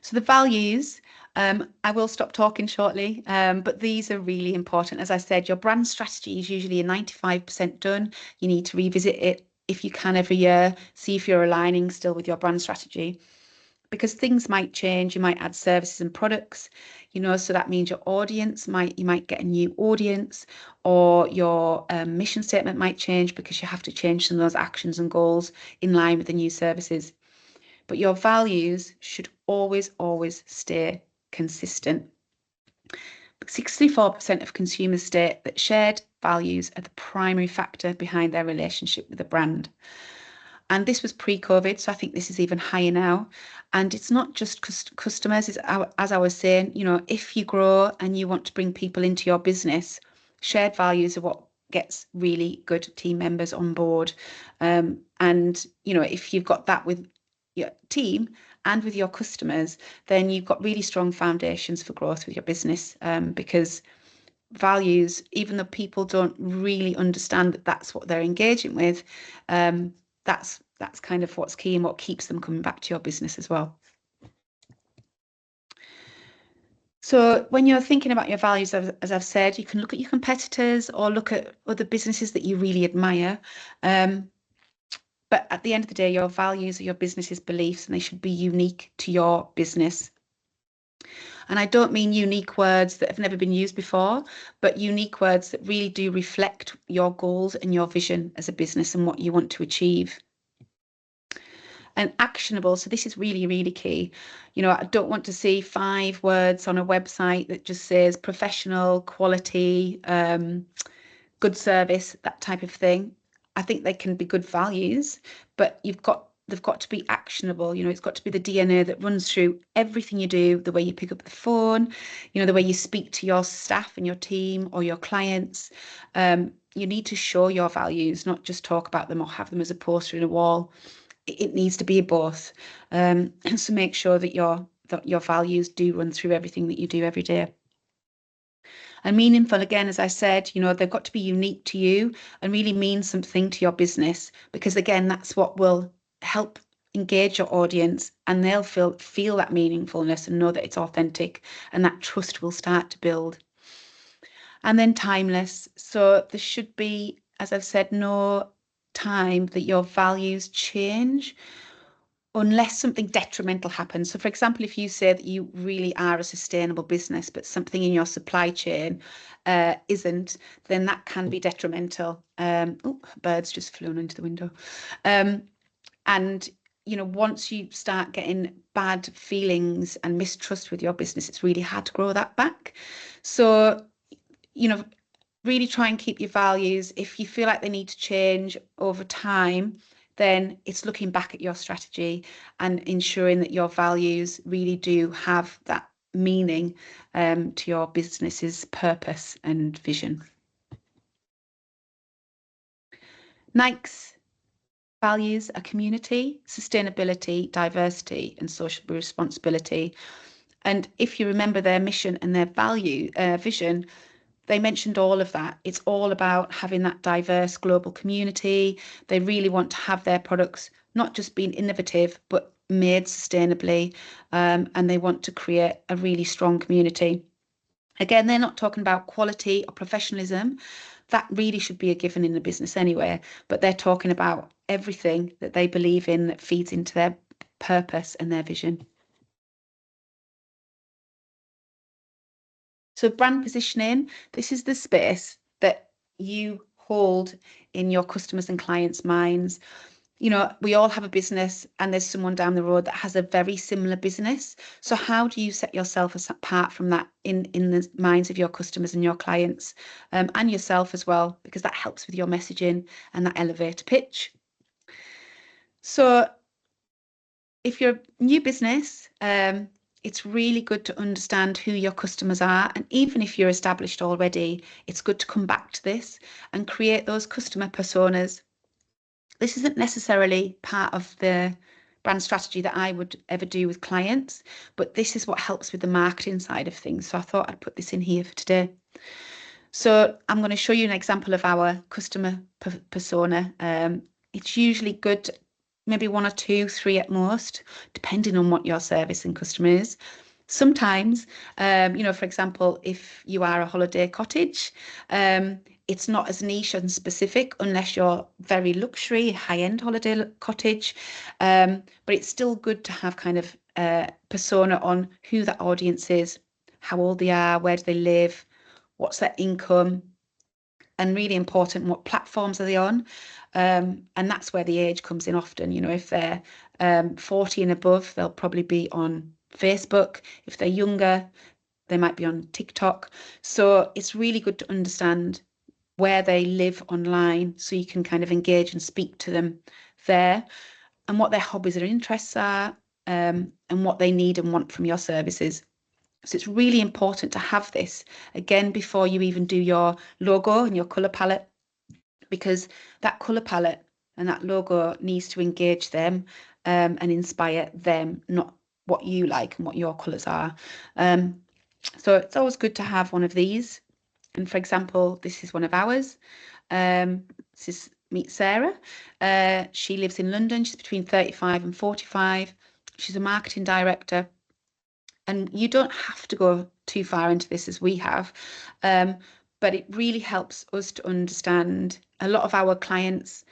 So the values, I will stop talking shortly, but these are really important. As I said, your brand strategy is usually a 95% done. You need to revisit it if you can every year, see if you're aligning still with your brand strategy, because things might change. You might add services and products, so that means your audience you might get a new audience, or your mission statement might change because you have to change some of those actions and goals in line with the new services. But your values should always, always stay consistent. 64% of consumers state that shared values are the primary factor behind their relationship with the brand. And this was pre-COVID, so I think this is even higher now. And it's not just customers, as I was saying, if you grow and you want to bring people into your business, shared values are what gets really good team members on board. And, if you've got that with your team and with your customers, then you've got really strong foundations for growth with your business, because values, even though people don't really understand that that's what they're engaging with, that's kind of what's key and what keeps them coming back to your business as well. So when you're thinking about your values, as I've said, you can look at your competitors or look at other businesses that you really admire. But at the end of the day, your values are your business's beliefs, and they should be unique to your business. And I don't mean unique words that have never been used before, but unique words that really do reflect your goals and your vision as a business and what you want to achieve. And actionable. So this is really, really key. I don't want to see 5 words on a website that just says professional, quality, good service, that type of thing. I think they can be good values, but they've got to be actionable. You know, it's got to be the DNA that runs through everything you do, the way you pick up the phone, you know, the way you speak to your staff and your team or your clients. You need to show your values, not just talk about them or have them as a poster in a wall. It needs to be both. So make sure that your values do run through everything that you do every day. And meaningful, again, as I said, you know, they've got to be unique to you and really mean something to your business, because again, that's what will help engage your audience, and they'll feel that meaningfulness and know that it's authentic, and that trust will start to build. And then timeless. So there should be, as I've said, no time that your values change unless something detrimental happens. So for example, if you say that you really are a sustainable business, but something in your supply chain isn't, then that can be detrimental. Oh, birds just flew into the window. And you know, once you start getting bad feelings and mistrust with your business, it's really hard to grow that back. So, you know, really try and keep your values. If you feel like they need to change over time, then it's looking back at your strategy and ensuring that your values really do have that meaning to your business's purpose and vision. Nike's values are community, sustainability, diversity, and social responsibility. And if you remember their mission and their vision, they mentioned all of that. It's all about having that diverse global community. They really want to have their products not just being innovative, but made sustainably. And they want to create a really strong community. Again, they're not talking about quality or professionalism. That really should be a given in the business anyway. But they're talking about everything that they believe in that feeds into their purpose and their vision. So brand positioning, this is the space that you hold in your customers' and clients' minds. You know, we all have a business and there's someone down the road that has a very similar business. So how do you set yourself apart from that in the minds of your customers and your clients, and yourself as well, because that helps with your messaging and that elevator pitch. So if you're a new business, it's really good to understand who your customers are. And even if you're established already, it's good to come back to this and create those customer personas. This isn't necessarily part of the brand strategy that I would ever do with clients, but this is what helps with the marketing side of things. So I thought I'd put this in here for today. So I'm going to show you an example of our customer persona. It's usually good, maybe 1 or 2, 3 at most, depending on what your service and customer is. Sometimes, you know, for example, if you are a holiday cottage, it's not as niche and specific unless you're very luxury, high-end holiday cottage. But it's still good to have kind of persona on who that audience is, how old they are, where do they live, what's their income, and really important, what platforms are they on? And that's where the age comes in often. You know, if they're 40 and above, they'll probably be on Facebook. If they're younger, they might be on TikTok. So it's really good to understand where they live online so you can kind of engage and speak to them there, and what their hobbies or interests are, and what they need and want from your services. So it's really important to have this, again, before you even do your logo and your colour palette, because that colour palette and that logo needs to engage them and inspire them, not what you like and what your colours are. So it's always good to have one of these. And for example, this is one of ours. This is meet Sarah. She lives in London. She's between 35 and 45. She's a marketing director. And you don't have to go too far into this as we have, but it really helps us to understand a lot of our clients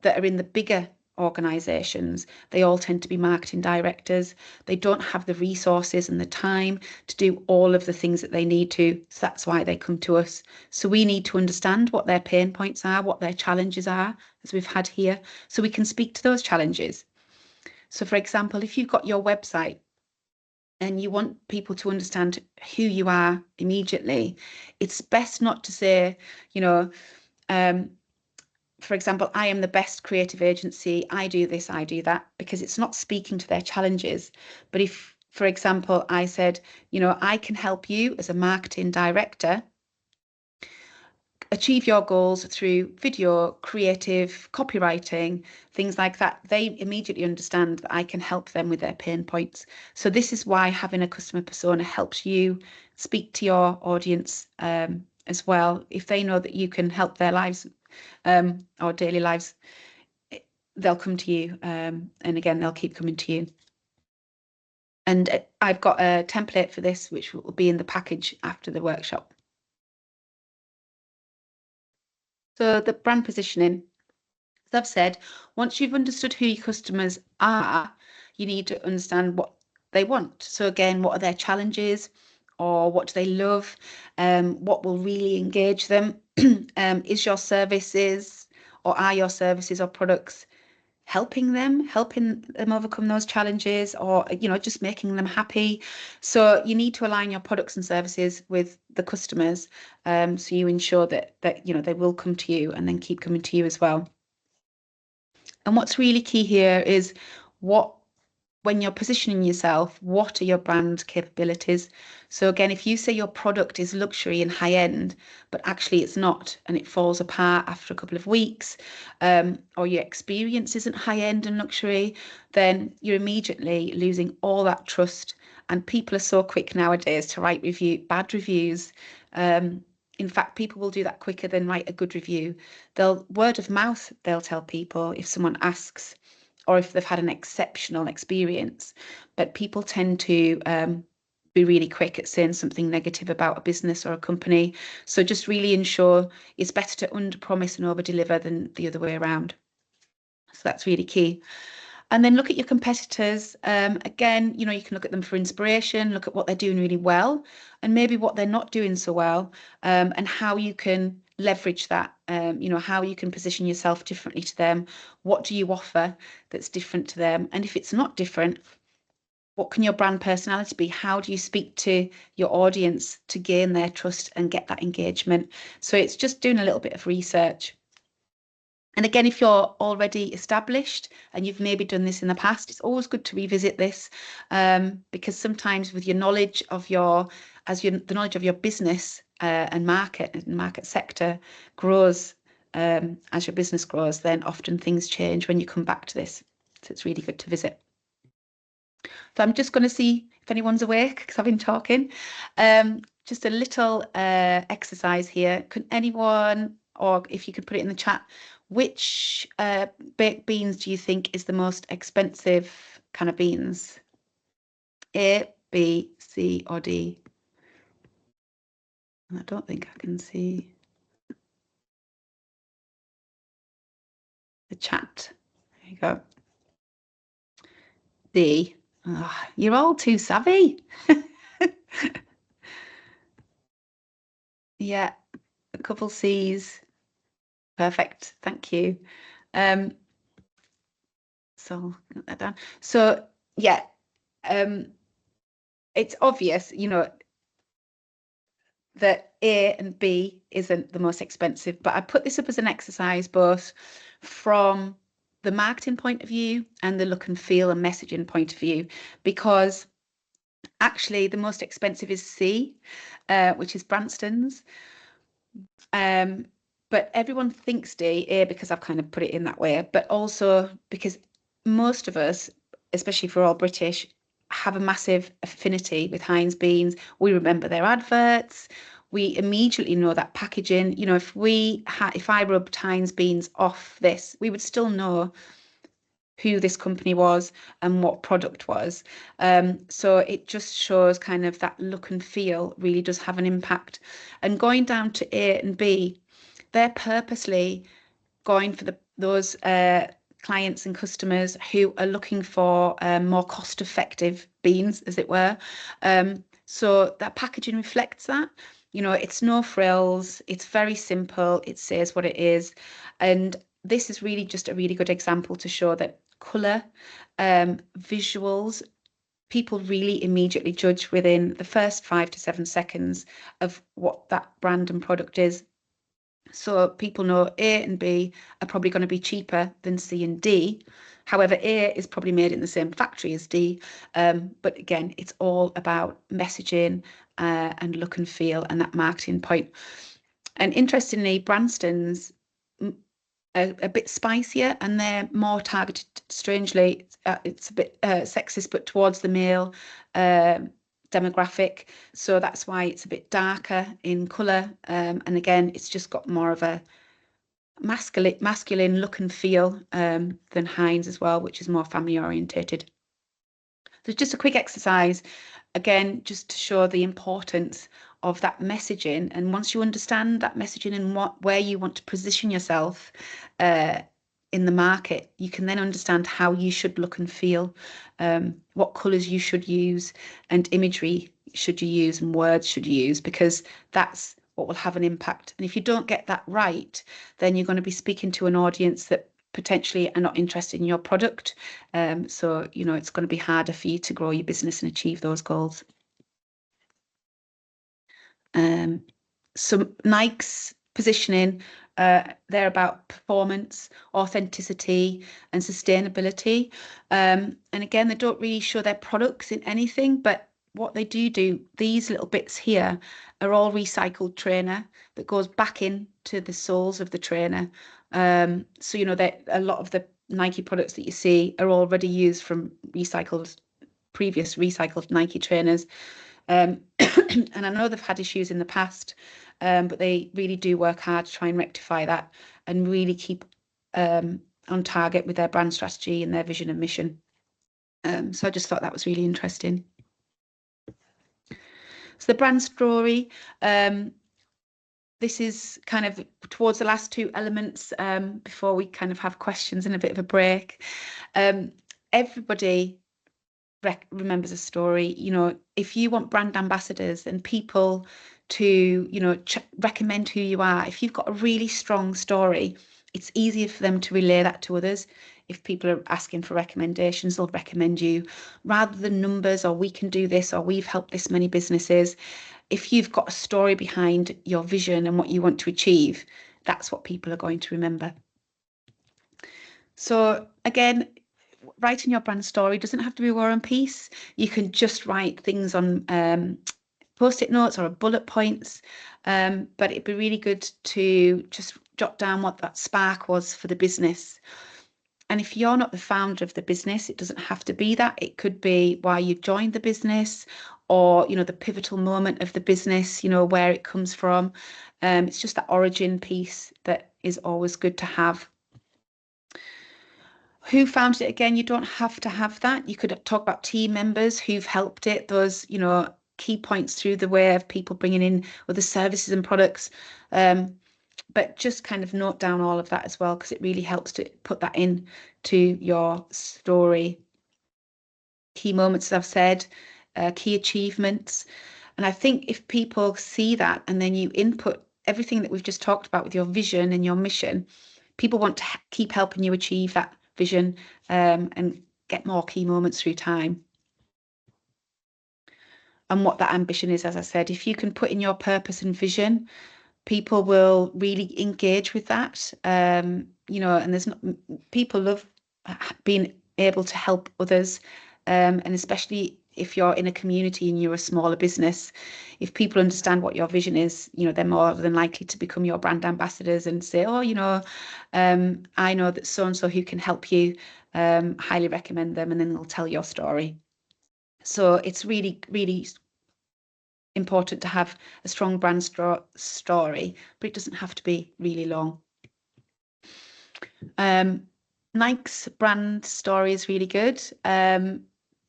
that are in the bigger organisations. They all tend to be marketing directors. They don't have the resources and the time to do all of the things that they need to. So that's why they come to us. So we need to understand what their pain points are, what their challenges are, as we've had here, so we can speak to those challenges. So for example, if you've got your website and you want people to understand who you are immediately, it's best not to say, you know, For example, I am the best creative agency, I do this, I do that, because it's not speaking to their challenges. But if, for example, I said, I can help you as a marketing director achieve your goals through video, creative, copywriting, things like that, they immediately understand that I can help them with their pain points. So this is why having a customer persona helps you speak to your audience as well. If they know that you can help their lives or daily lives, they'll come to you, and again, they'll keep coming to you. And I've got a template for this, which will be in the package after the workshop. So the brand positioning, as I've said, once you've understood who your customers are, you need to understand what they want. So again, what are their challenges, or what do they love? What will really engage them? Is your services, or are your services or products helping them overcome those challenges, or just making them happy? So you need to align your products and services with the customers, so you ensure that they will come to you and then keep coming to you as well. And what's really key here is when you're positioning yourself, what are your brand capabilities? So again, if you say your product is luxury and high end, but actually it's not, and it falls apart after a couple of weeks, or your experience isn't high end and luxury, then you're immediately losing all that trust. And people are so quick nowadays to write bad reviews. In fact, people will do that quicker than write a good review. Word of mouth, they'll tell people if someone asks, or if they've had an exceptional experience. But people tend to be really quick at saying something negative about a business or a company. So just really ensure it's better to under-promise and over-deliver than the other way around. So that's really key. And then look at your competitors. Again, you can look at them for inspiration, look at what they're doing really well, and maybe what they're not doing so well, and how you can leverage that, how you can position yourself differently to them. What do you offer that's different to them? And if it's not different, what can your brand personality be? How do you speak to your audience to gain their trust and get that engagement? So it's just doing a little bit of research. And again, if you're already established and you've maybe done this in the past, it's always good to revisit this, because sometimes with your knowledge of the knowledge of your business and market sector grows, as your business grows, then often things change when you come back to this. So it's really good to visit. So I'm just going to see if anyone's awake because I've been talking. Just a little exercise here. Could anyone, or if you could put it in the chat, which baked beans do you think is the most expensive kind of beans? A, B, C, or D? I don't think I can see the chat. There you go. D. Oh, you're all too savvy. Yeah, a couple C's. Perfect. Thank you. So note that down. So yeah, it's obvious, that A and B isn't the most expensive, but I put this up as an exercise both from the marketing point of view and the look and feel and messaging point of view, because actually the most expensive is C, which is Branston's. But everyone thinks D, A, because I've kind of put it in that way, but also because most of us, especially if we're all British, have a massive affinity with Heinz beans. We remember their adverts. We immediately know that packaging. If I rubbed Heinz beans off this, we would still know who this company was and what product was. So it just shows kind of that look and feel really does have an impact. And going down to A and B, they're purposely going for those clients and customers who are looking for more cost-effective beans, as it were. So that packaging reflects that. It's no frills, it's very simple, it says what it is. And this is really just a really good example to show that colour, visuals, people really immediately judge within the first 5 to 7 seconds of what that brand and product is. So people know A and B are probably going to be cheaper than C and D. However, A is probably made in the same factory as D. But again, it's all about messaging and look and feel and that marketing point. And interestingly, Branston's a bit spicier and they're more targeted, strangely, it's a bit sexist, but towards the male demographic. So that's why it's a bit darker in colour. And again, it's just got more of a masculine look and feel than Heinz as well, which is more family orientated. So just a quick exercise, again, just to show the importance of that messaging. And once you understand that messaging and where you want to position yourself in the market, you can then understand how you should look and feel, what colours you should use, and imagery should you use, and words should you use, because that's what will have an impact. And if you don't get that right, then you're going to be speaking to an audience that potentially are not interested in your product. So, you know, it's going to be harder for you to grow your business and achieve those goals. So Nike's positioning, they're about performance, authenticity, and sustainability. And again, they don't really show their products in anything, but what they do, these little bits here are all recycled trainer that goes back into the soles of the trainer. So, you know, that a lot of the Nike products that you see are already used from previous recycled Nike trainers. And I know they've had issues in the past, but they really do work hard to try and rectify that and really keep on target with their brand strategy and their vision and mission. So I just thought that was really interesting. So the brand story, this is kind of towards the last two elements before we kind of have questions and a bit of a break. Everybody remembers a story. You know, if you want brand ambassadors and people to, you know, recommend who you are, if you've got a really strong story, it's easier for them to relay that to others. If people are asking for recommendations, they'll recommend you rather than numbers, or we can do this, or we've helped this many businesses. If you've got a story behind your vision and what you want to achieve, that's what people are going to remember. So again, writing your brand story doesn't have to be War and Peace. You can just write things on post-it notes or bullet points, but it'd be really good to just jot down what that spark was for the business. And if you're not the founder of the business, it doesn't have to be that. It could be why you joined the business, or, you know, the pivotal moment of the business, you know, where it comes from. It's just that origin piece that is always good to have. Who founded it? Again, you don't have to have that. You could talk about team members who've helped it, those, you know, key points through the way of people bringing in other services and products. But just kind of note down all of that as well, because it really helps to put that in to your story. Key moments, as I've said, key achievements. And I think if people see that and then you input everything that we've just talked about with your vision and your mission, people want to keep helping you achieve that vision and get more key moments through time. And what that ambition is, as I said, if you can put in your purpose and vision, people will really engage with that. You know, and people love being able to help others, and especially if you're in a community and you're a smaller business, if people understand what your vision is, you know, they're more than likely to become your brand ambassadors and say, oh, you know, I know that so-and-so who can help you, highly recommend them, and then they'll tell your story. So it's really, really important to have a strong brand story, but it doesn't have to be really long. Nike's brand story is really good.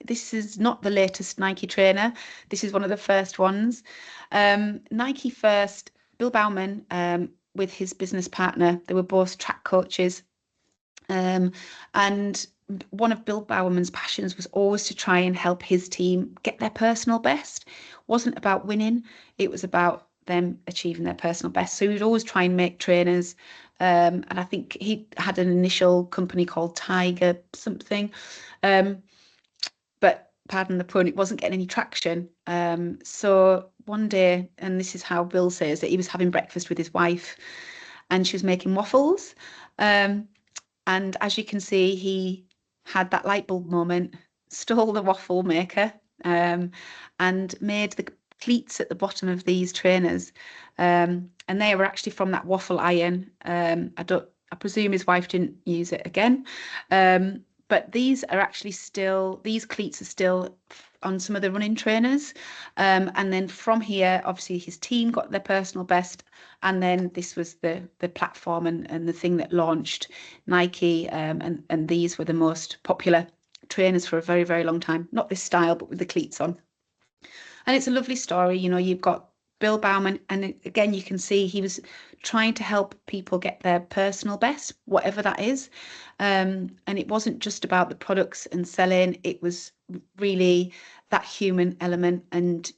This is not the latest Nike trainer. This is one of the first ones. Nike first, Bill Bauman with his business partner, they were both track coaches. And one of Bill Bowerman's passions was always to try and help his team get their personal best. It wasn't about winning, it was about them achieving their personal best. So he would always try and make trainers. And I think he had an initial company called Tiger something. But pardon the pun, it wasn't getting any traction. So one day, and this is how Bill says that he was having breakfast with his wife, and she was making waffles. And as you can see, he had that light bulb moment, stole the waffle maker, and made the cleats at the bottom of these trainers. And they were actually from that waffle iron. I presume his wife didn't use it again. But these are actually still, these cleats are still on some of the running trainers. And then from here, obviously his team got their personal best. And then this was the platform and the thing that launched Nike. And these were the most popular trainers for a very, very long time. Not this style, but with the cleats on. And it's a lovely story. You know, you've got Bill Bauman, and again, you can see he was trying to help people get their personal best, whatever that is. And it wasn't just about the products and selling, it was really that human element. And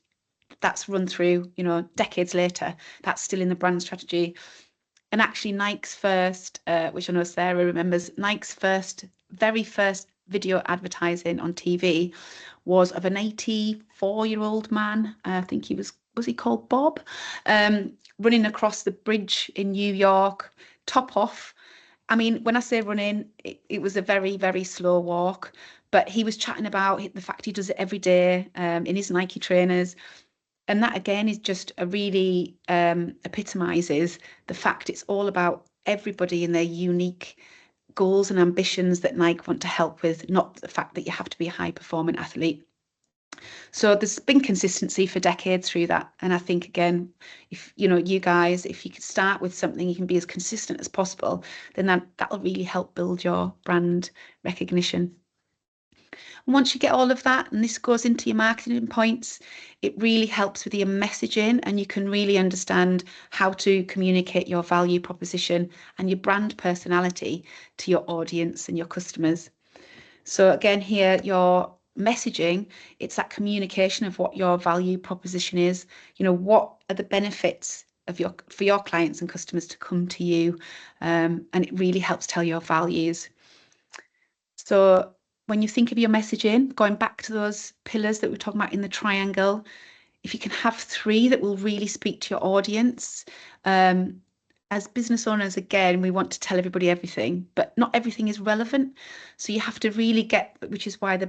that's run through, you know, decades later, that's still in the brand strategy. And actually Nike's first, which I know Sarah remembers, Nike's very first video advertising on TV was of an 84-year-old man. I think he was he called Bob, running across the bridge in New York, top off. I mean, when I say running, it was a very, very slow walk, but he was chatting about the fact he does it every day in his Nike trainers. And that again is just a really epitomizes the fact it's all about everybody and their unique goals and ambitions that Nike want to help with, not the fact that you have to be a high performing athlete. So there's been consistency for decades through that. And I think, again, if you know, you guys, if you could start with something, you can be as consistent as possible, then that'll really help build your brand recognition. And once you get all of that, and this goes into your marketing points, it really helps with your messaging, and you can really understand how to communicate your value proposition and your brand personality to your audience and your customers. So again, here, your messaging, it's that communication of what your value proposition is. You know, what are the benefits of for your clients and customers to come to you, and it really helps tell your values. So when you think of your messaging, going back to those pillars that we're talking about in the triangle, if you can have 3 that will really speak to your audience. As business owners, again, we want to tell everybody everything, but not everything is relevant. So you have to really get, which is why the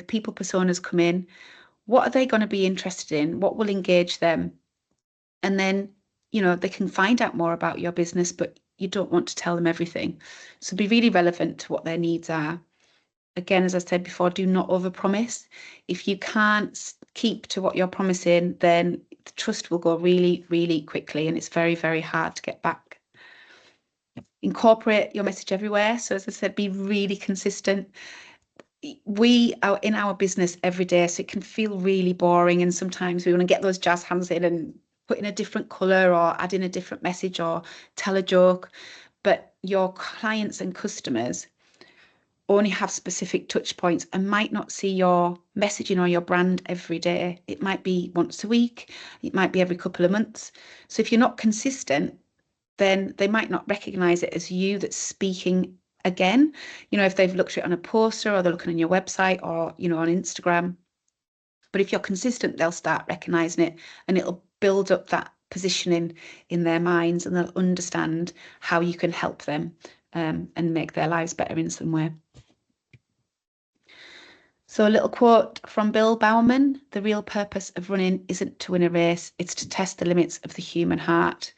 people personas come in. What are they going to be interested in? What will engage them? And then, you know, they can find out more about your business, but you don't want to tell them everything. So be really relevant to what their needs are. Again, as I said before, do not overpromise. If you can't keep to what you're promising, then the trust will go really, really quickly, and it's very, very hard to get back. Incorporate your message everywhere. So as I said, be really consistent. We are in our business every day, so it can feel really boring, and sometimes we want to get those jazz hands in and put in a different colour or add in a different message or tell a joke. But your clients and customers only have specific touch points and might not see your messaging or your brand every day. It might be once a week, it might be every couple of months. So if you're not consistent, then they might not recognize it as you that's speaking again. You know, if they've looked at it on a poster or they're looking on your website or, you know, on Instagram. But if you're consistent, they'll start recognizing it, and it'll build up that positioning in their minds, and they'll understand how you can help them and make their lives better in some way. So a little quote from Bill Bowerman: "The real purpose of running isn't to win a race, it's to test the limits of the human heart."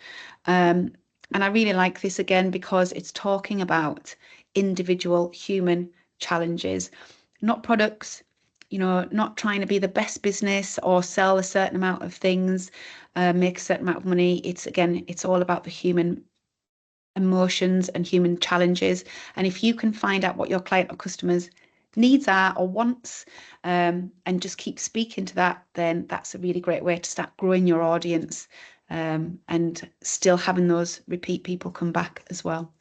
And I really like this again because it's talking about individual human challenges, not products, you know, not trying to be the best business or sell a certain amount of things, make a certain amount of money. It's all about the human emotions and human challenges. And if you can find out what your client or customers' needs are or wants, and just keep speaking to that, then that's a really great way to start growing your audience, and still having those repeat people come back as well.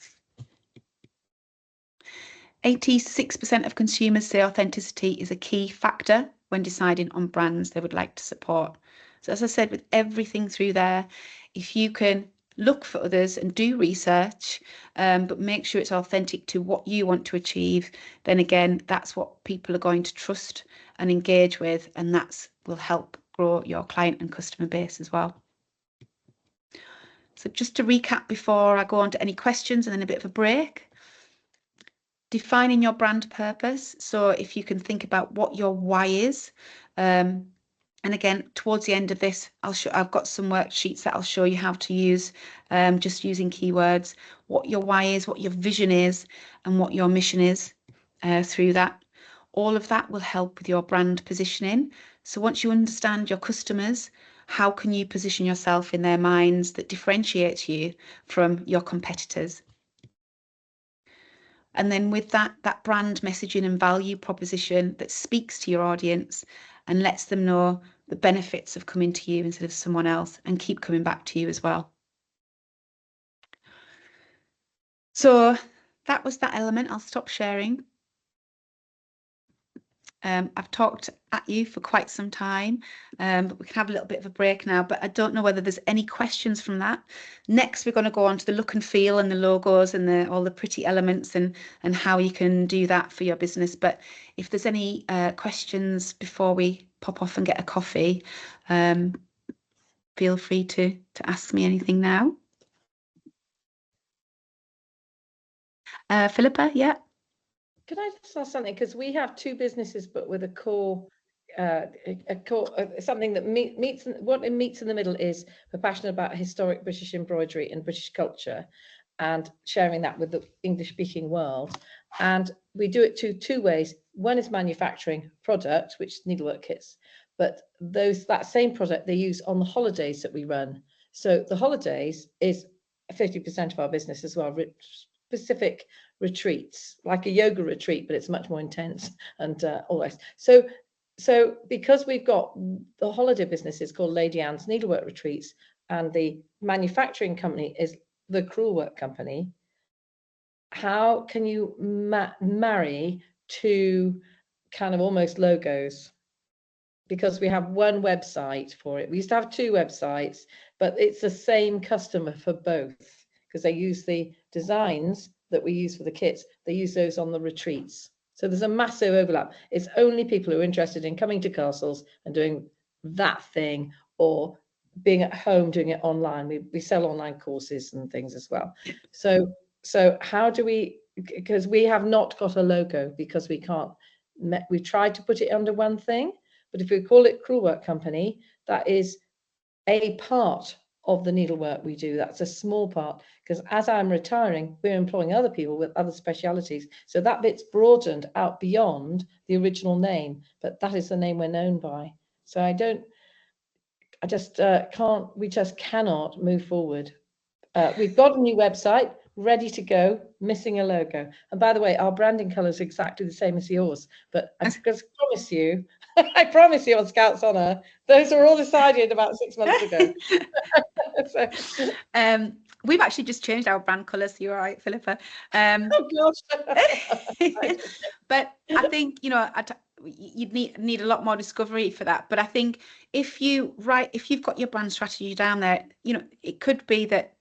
86% of consumers say authenticity is a key factor when deciding on brands they would like to support. So as I said, with everything through there, if you can look for others and do research, but make sure it's authentic to what you want to achieve, then again, that's what people are going to trust and engage with, and that will help grow your client and customer base as well. So So just to recap before I go on to any questions and then a bit of a break. Defining your brand purpose. So if you can think about what your why is, and again, towards the end of this, I've got some worksheets that I'll show you how to use, just using keywords, what your why is, what your vision is, and what your mission is through that. All of that will help with your brand positioning. So once you understand your customers, how can you position yourself in their minds that differentiates you from your competitors? And then with that brand messaging and value proposition that speaks to your audience and lets them know the benefits of coming to you instead of someone else and keep coming back to you as well. So that was that element. I'll stop sharing. I've talked at you for quite some time, but we can have a little bit of a break now, but I don't know whether there's any questions from that. Next, we're going to go on to the look and feel and the logos and all the pretty elements and how you can do that for your business. But if there's any questions before we pop off and get a coffee, feel free to ask me anything now. Philippa, yeah? Can I just ask something? Because we have two businesses, but with a core, something that meets what it meets in the middle is we're passionate about historic British embroidery and British culture, and sharing that with the English-speaking world. And we do it two ways. One is manufacturing product, which is needlework kits, but that same product they use on the holidays that we run. So the holidays is 50% of our business as well. Specific retreats, like a yoga retreat, but it's much more intense and all that. So because we've got the holiday business is called Lady Anne's Needlework Retreats, and the manufacturing company is the Crewel Work Company, how can you marry two kind of almost logos? Because we have one website for it. We used to have two websites, but it's the same customer for both, because they use the designs that we use for the kits, they use those on the retreats. So there's a massive overlap. It's only people who are interested in coming to castles and doing that thing, or being at home doing it online. We sell online courses and things as well. So how do we, because we have not got a logo, because we can't, we tried to put it under one thing, but if we call it Crewel Work Company, that is a part of the needlework we do. That's a small part, because as I'm retiring, we're employing other people with other specialities. So that bit's broadened out beyond the original name, but that is the name we're known by. So we just cannot move forward. We've got a new website ready to go, missing a logo. And by the way, our branding colour is exactly the same as yours, but I just promise you, I promise you on Scouts Honour, those were all decided about 6 months ago. We've actually just changed our brand colours, so you're right, Philippa. Oh gosh. But I think, you know, you'd need a lot more discovery for that. But I think if you've got your brand strategy down there, you know, it could be that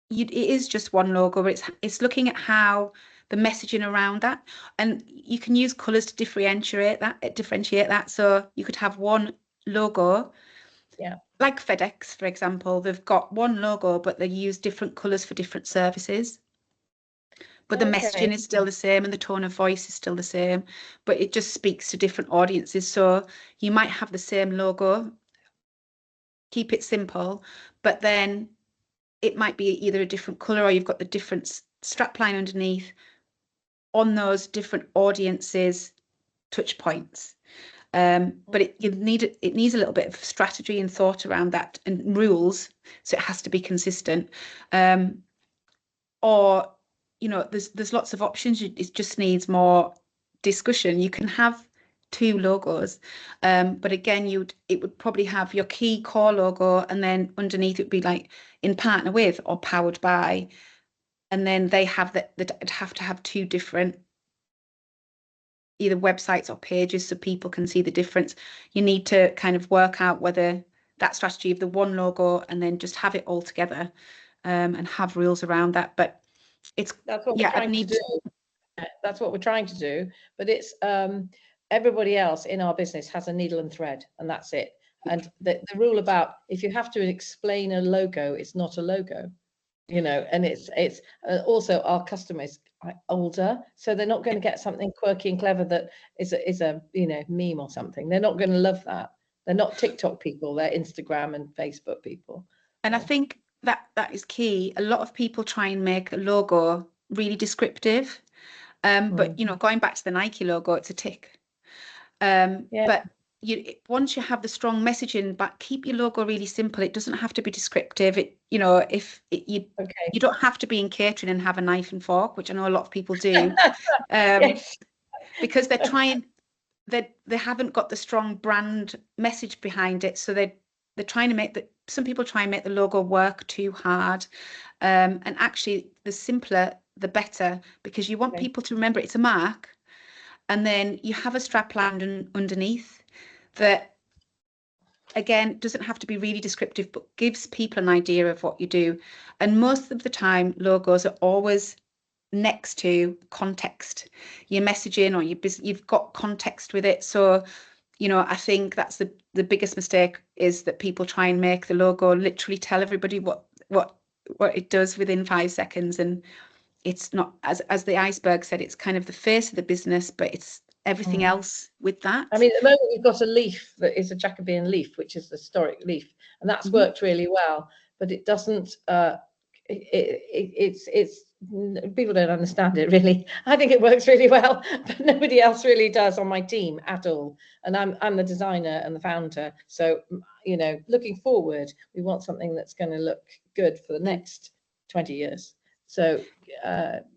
it is just one logo, but it's looking at how the messaging around that, and you can use colours to differentiate that. So you could have one logo, yeah, like FedEx, for example. They've got one logo, but they use different colours for different services. But the messaging is still the same and the tone of voice is still the same, but it just speaks to different audiences. So you might have the same logo, keep it simple, but then it might be either a different colour or you've got the different strapline underneath on those different audiences' touch points. But it needs a little bit of strategy and thought around that, and rules, so it has to be consistent. Or, you know, there's lots of options. It just needs more discussion. You can have two logos, but again, it would probably have your key core logo, and then underneath it would be like in partner with or powered by, and then they have they'd have to have two different either websites or pages so people can see the difference. You need to kind of work out whether that strategy of the one logo and then just have it all together, and have rules around that. But that's what we're trying to do. That's what we're trying to do. But it's everybody else in our business has a needle and thread, and that's it. And the rule about if you have to explain a logo, it's not a logo. you know, and it's also our customer is older, so they're not going to get something quirky and clever that is a you know, meme or something. They're not going to love that. They're not TikTok people, they're Instagram and Facebook people. And I think that is key. A lot of people try and make a logo really descriptive, but you know, going back to the Nike logo, it's a tick. But once you have the strong messaging, but keep your logo really simple. It doesn't have to be descriptive. You know, you don't have to be in catering and have a knife and fork, which I know a lot of people do, because they haven't got the strong brand message behind it. So they're trying to make some people try and make the logo work too hard, and actually the simpler the better, because you want people to remember it's a mark. And then you have a strapline underneath that, again, doesn't have to be really descriptive, but gives people an idea of what you do. And most of the time, logos are always next to context, your messaging, or you've got context with it. So, you know, I think that's the biggest mistake, is that people try and make the logo literally tell everybody what it does within 5 seconds. And it's not, as the iceberg said, it's kind of the face of the business, but it's everything else with that. I mean, at the moment we've got a leaf that is a Jacobean leaf, which is the historic leaf, and that's worked really well. But it doesn't. It's people don't understand it really. I think it works really well, but nobody else really does on my team at all. And I'm the designer and the founder, so you know, looking forward, we want something that's going to look good for the next 20 years. So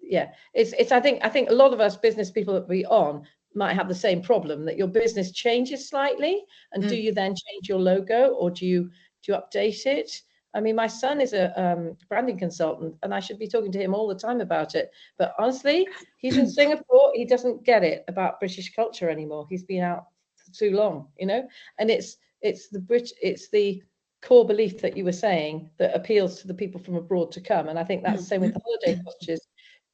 yeah, it's I think a lot of us business people that we on might have the same problem, that your business changes slightly, and do you then change your logo, or do you update it? I mean, my son is a branding consultant, and I should be talking to him all the time about it. But honestly, he's in Singapore. He doesn't get it about British culture anymore. He's been out for too long, you know. And it's the core belief that you were saying that appeals to the people from abroad to come. And I think that's the same with the holiday cottages.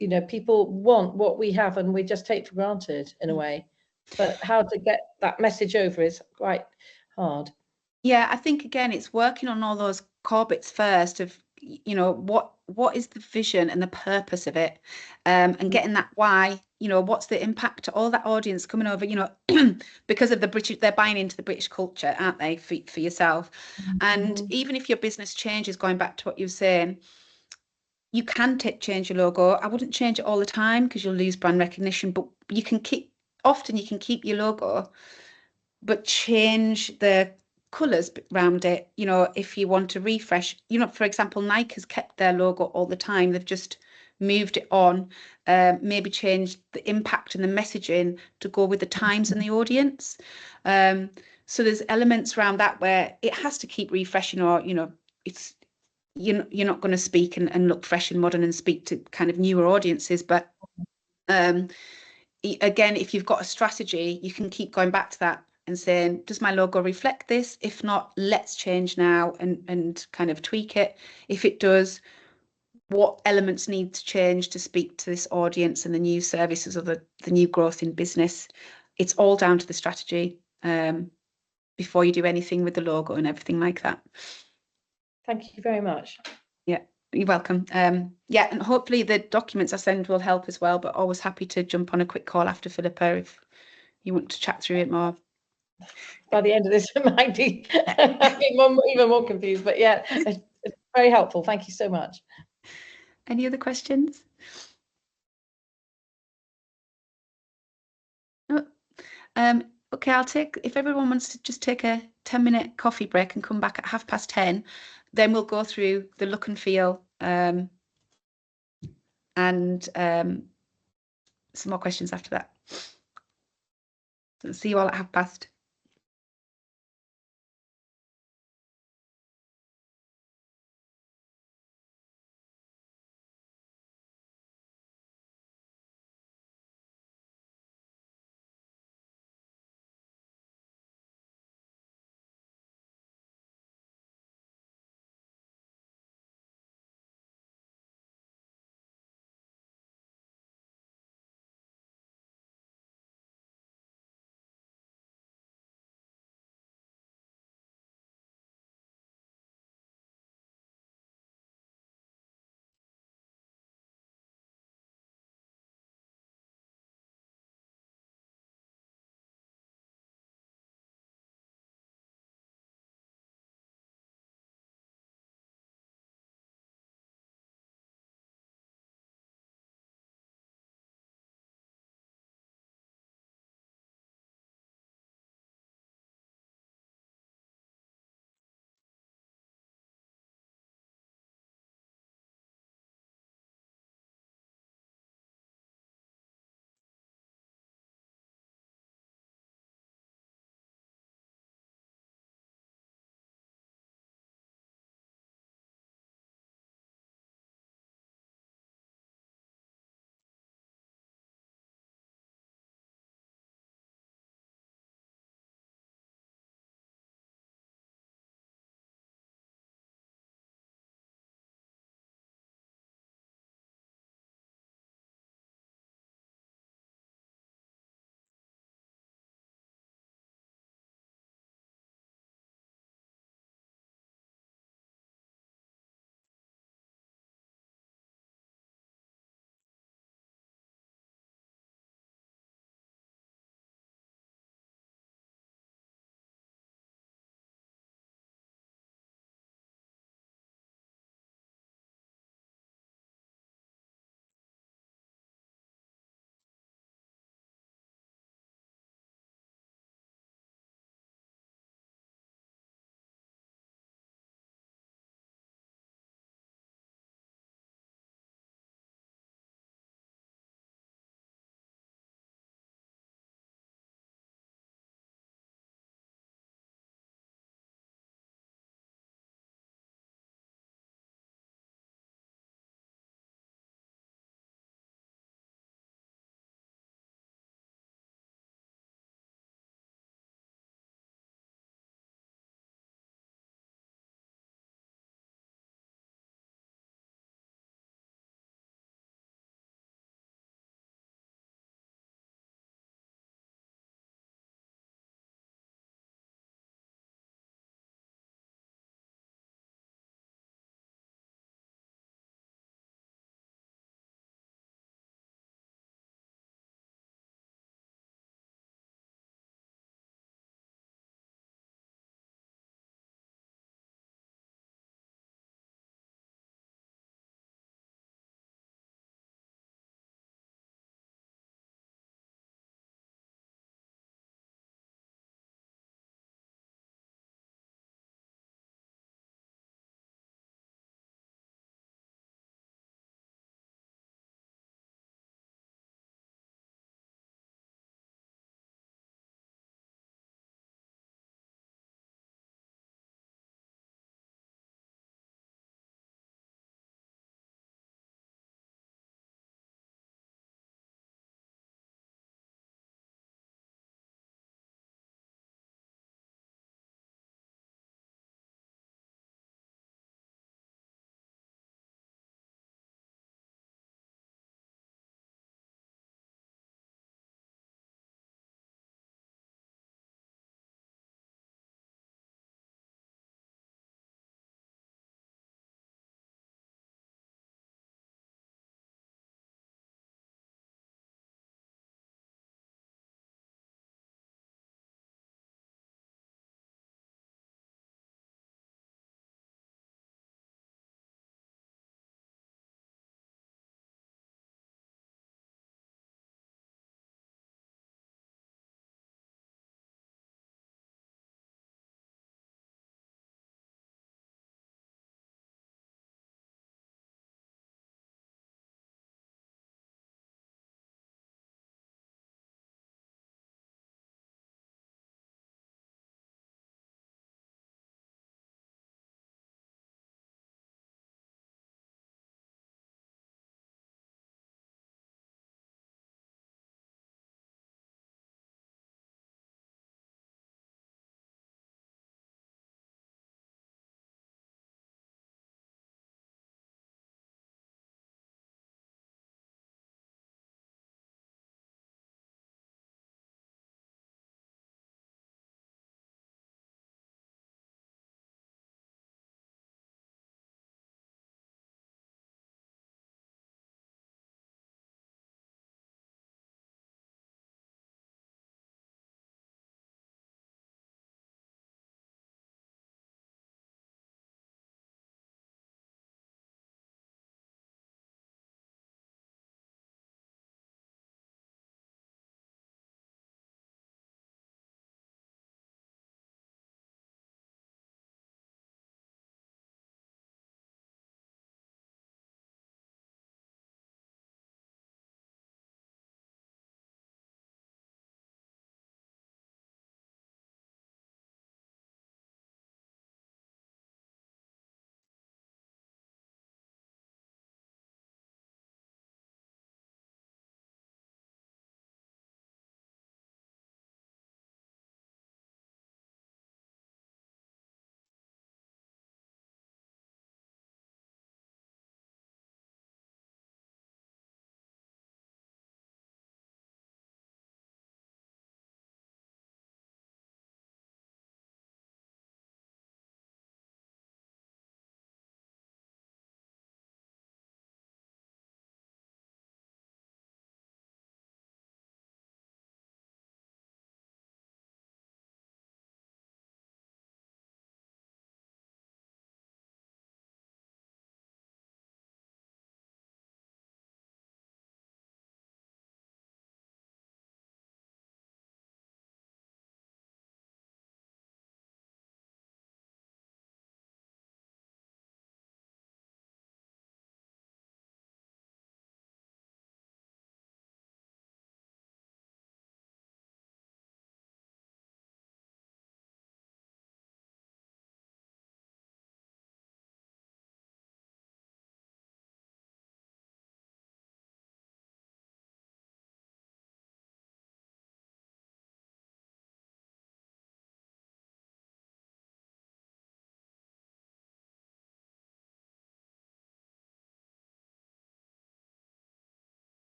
You know, people want what we have, and we just take for granted in a way. But how to get that message over is quite hard. Yeah, I think again, it's working on all those core bits first of, you know, what is the vision and the purpose of it, and getting that why, you know, what's the impact to all that audience coming over, you know, because of the British, they're buying into the British culture, aren't they, for yourself? And even if your business changes, going back to what you were saying, you can change your logo. I wouldn't change it all the time because you'll lose brand recognition, but you can keep your logo, but change the colours around it. You know, if you want to refresh, you know, for example, Nike has kept their logo all the time. They've just moved it on, maybe changed the impact and the messaging to go with the times and the audience. So there's elements around that where it has to keep refreshing, or, you know, it's, you're not going to speak and look fresh and modern and speak to kind of newer audiences. But again, if you've got a strategy, you can keep going back to that and saying, does my logo reflect this? If not, let's change now and kind of tweak it. If it does, what elements need to change to speak to this audience and the new services or the new growth in business? It's all down to the strategy before you do anything with the logo and everything like that. Thank you very much. Yeah, you're welcome. Yeah, and hopefully the documents I send will help as well, but always happy to jump on a quick call after Philippa if you want to chat through it more. By the end of this, it might be even more confused, but yeah, it's very helpful. Thank you so much. Any other questions? Oh, okay, if everyone wants to just take a 10-minute coffee break and come back at 10:30, then we'll go through the look and feel and some more questions after that. So see you all at 10:30.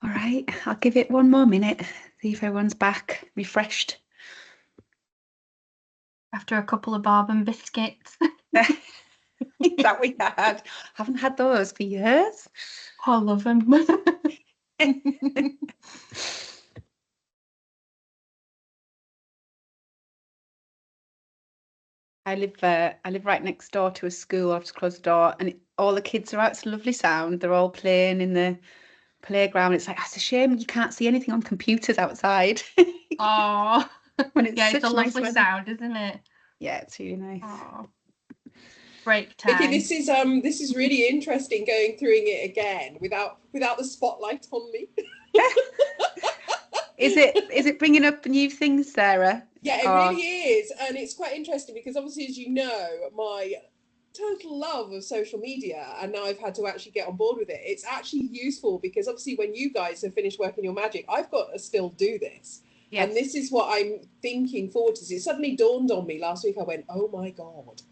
All right, I'll give it one more minute, see if everyone's back, refreshed. After a couple of bourbon biscuits. Is that we had? Haven't had those for years. I love them. I live right next door to a school. I've just closed the door, and all the kids are out. It's a lovely sound. They're all playing in the playground. It's like, it's a shame you can't see anything on computers outside. Oh, when it's yeah, such it's a nice lovely weather. sound, isn't it? Yeah, it's really nice. Oh. Break time. Vicky, this is really interesting going through it again without the spotlight on me. Is it bringing up new things, Sarah? Yeah, it really is, and it's quite interesting because obviously, as you know, my total love of social media, and now I've had to actually get on board with it. It's actually useful because obviously when you guys have finished working your magic, I've got to still do this. Yes. And this is what I'm thinking forward to. It suddenly dawned on me last week. I went, oh my God,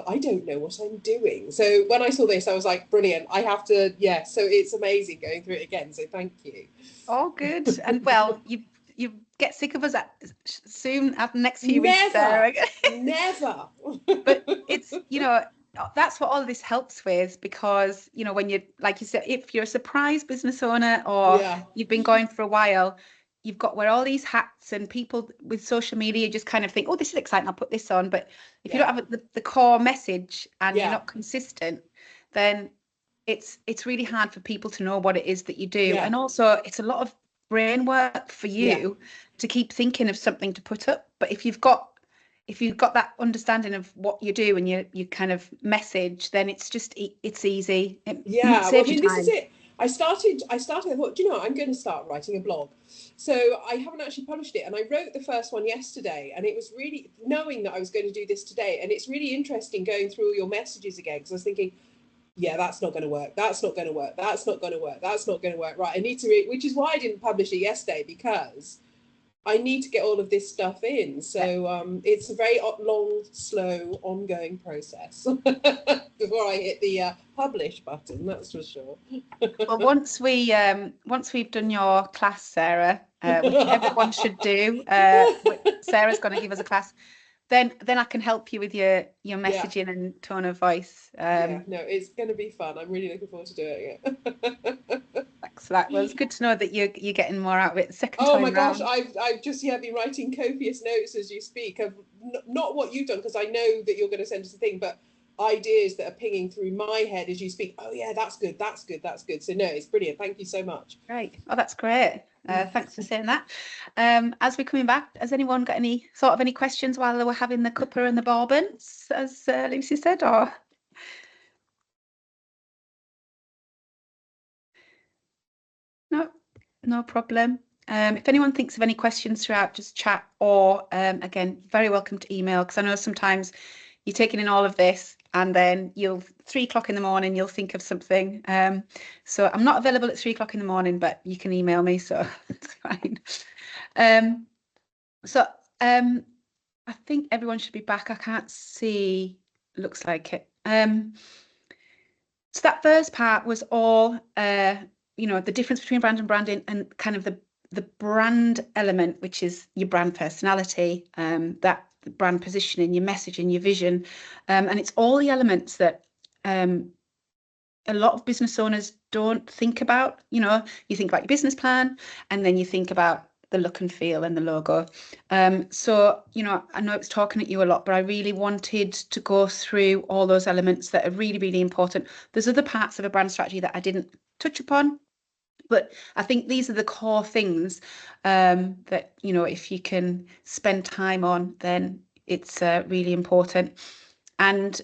I don't know what I'm doing. So when I saw this, I was like, brilliant. I have to, yeah. So it's amazing going through it again. So thank you. Oh, good. And well, you get sick of us soon after the next few weeks, Sarah. Never. But it's, that's what all this helps with, because, when you, like you said, if you're a surprise business owner or you've been going for a while, you've got wear all these hats, and people with social media just kind of think, oh, this is exciting, I'll put this on. But if you don't have the core message and you're not consistent, then it's really hard for people to know what it is that you do. And also it's a lot of brain work for you to keep thinking of something to put up. But if you've got that understanding of what you do and you kind of message, then it's easy. Well, I mean, this is it. I started, I thought, do you know what? I'm going to start writing a blog. So I haven't actually published it. And I wrote the first one yesterday, and it was really knowing that I was going to do this today. And it's really interesting going through all your messages again, because I was thinking, yeah, that's not going to work. That's not going to work. That's not going to work. That's not going to work. Right. I need to read, which is why I didn't publish it yesterday, because I need to get all of this stuff in. So it's a very long, slow, ongoing process before I hit the publish button. That's for sure. Well, once we've done your class, Sarah, which everyone should do, Sarah's going to give us a class. Then I can help you with your messaging and tone of voice. No, it's going to be fun. I'm really looking forward to doing it. Thanks for that. Well, it's good to know that you're getting more out of it the second time Oh my gosh, round. I've just been writing copious notes as you speak of not what you've done, because I know that you're going to send us a thing, but ideas that are pinging through my head as you speak. Oh yeah, that's good. So no, it's brilliant. Thank you so much. Great. Oh, that's great. Thanks for saying that. As we're coming back, has anyone got any questions while they were having the cuppa and the bourbons, as Lucy said, or? No problem. If anyone thinks of any questions throughout, just chat, or again, very welcome to email, because I know sometimes you're taking in all of this and then 3 o'clock in the morning, you'll think of something. So I'm not available at 3 o'clock in the morning, but you can email me, so it's fine. I think everyone should be back. I can't see, looks like it. So that first part was all, the difference between brand and branding, and kind of the brand element, which is your brand personality, that brand positioning, your messaging, your vision, and it's all the elements that a lot of business owners don't think about. You think about your business plan, and then you think about the look and feel and the logo. So I know it's talking at you a lot, but I really wanted to go through all those elements that are really, really important. There's other parts of a brand strategy that I didn't touch upon, but I think these are the core things that, if you can spend time on, then it's really important. And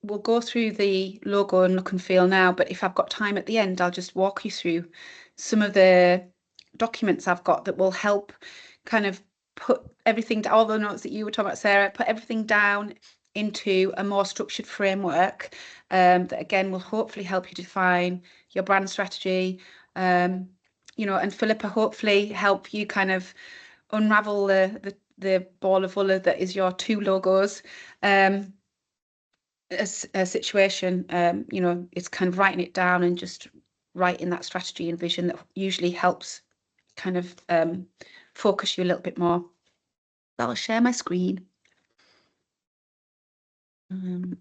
we'll go through the logo and look and feel now, but if I've got time at the end, I'll just walk you through some of the documents I've got that will help kind of put everything, all the notes that you were talking about, Sarah, put everything down into a more structured framework that again will hopefully help you define your brand strategy, and Philippa hopefully help you kind of unravel the ball of wool that is your 2 logos. A situation, it's kind of writing it down and just writing that strategy and vision that usually helps kind of focus you a little bit more. I'll share my screen. Can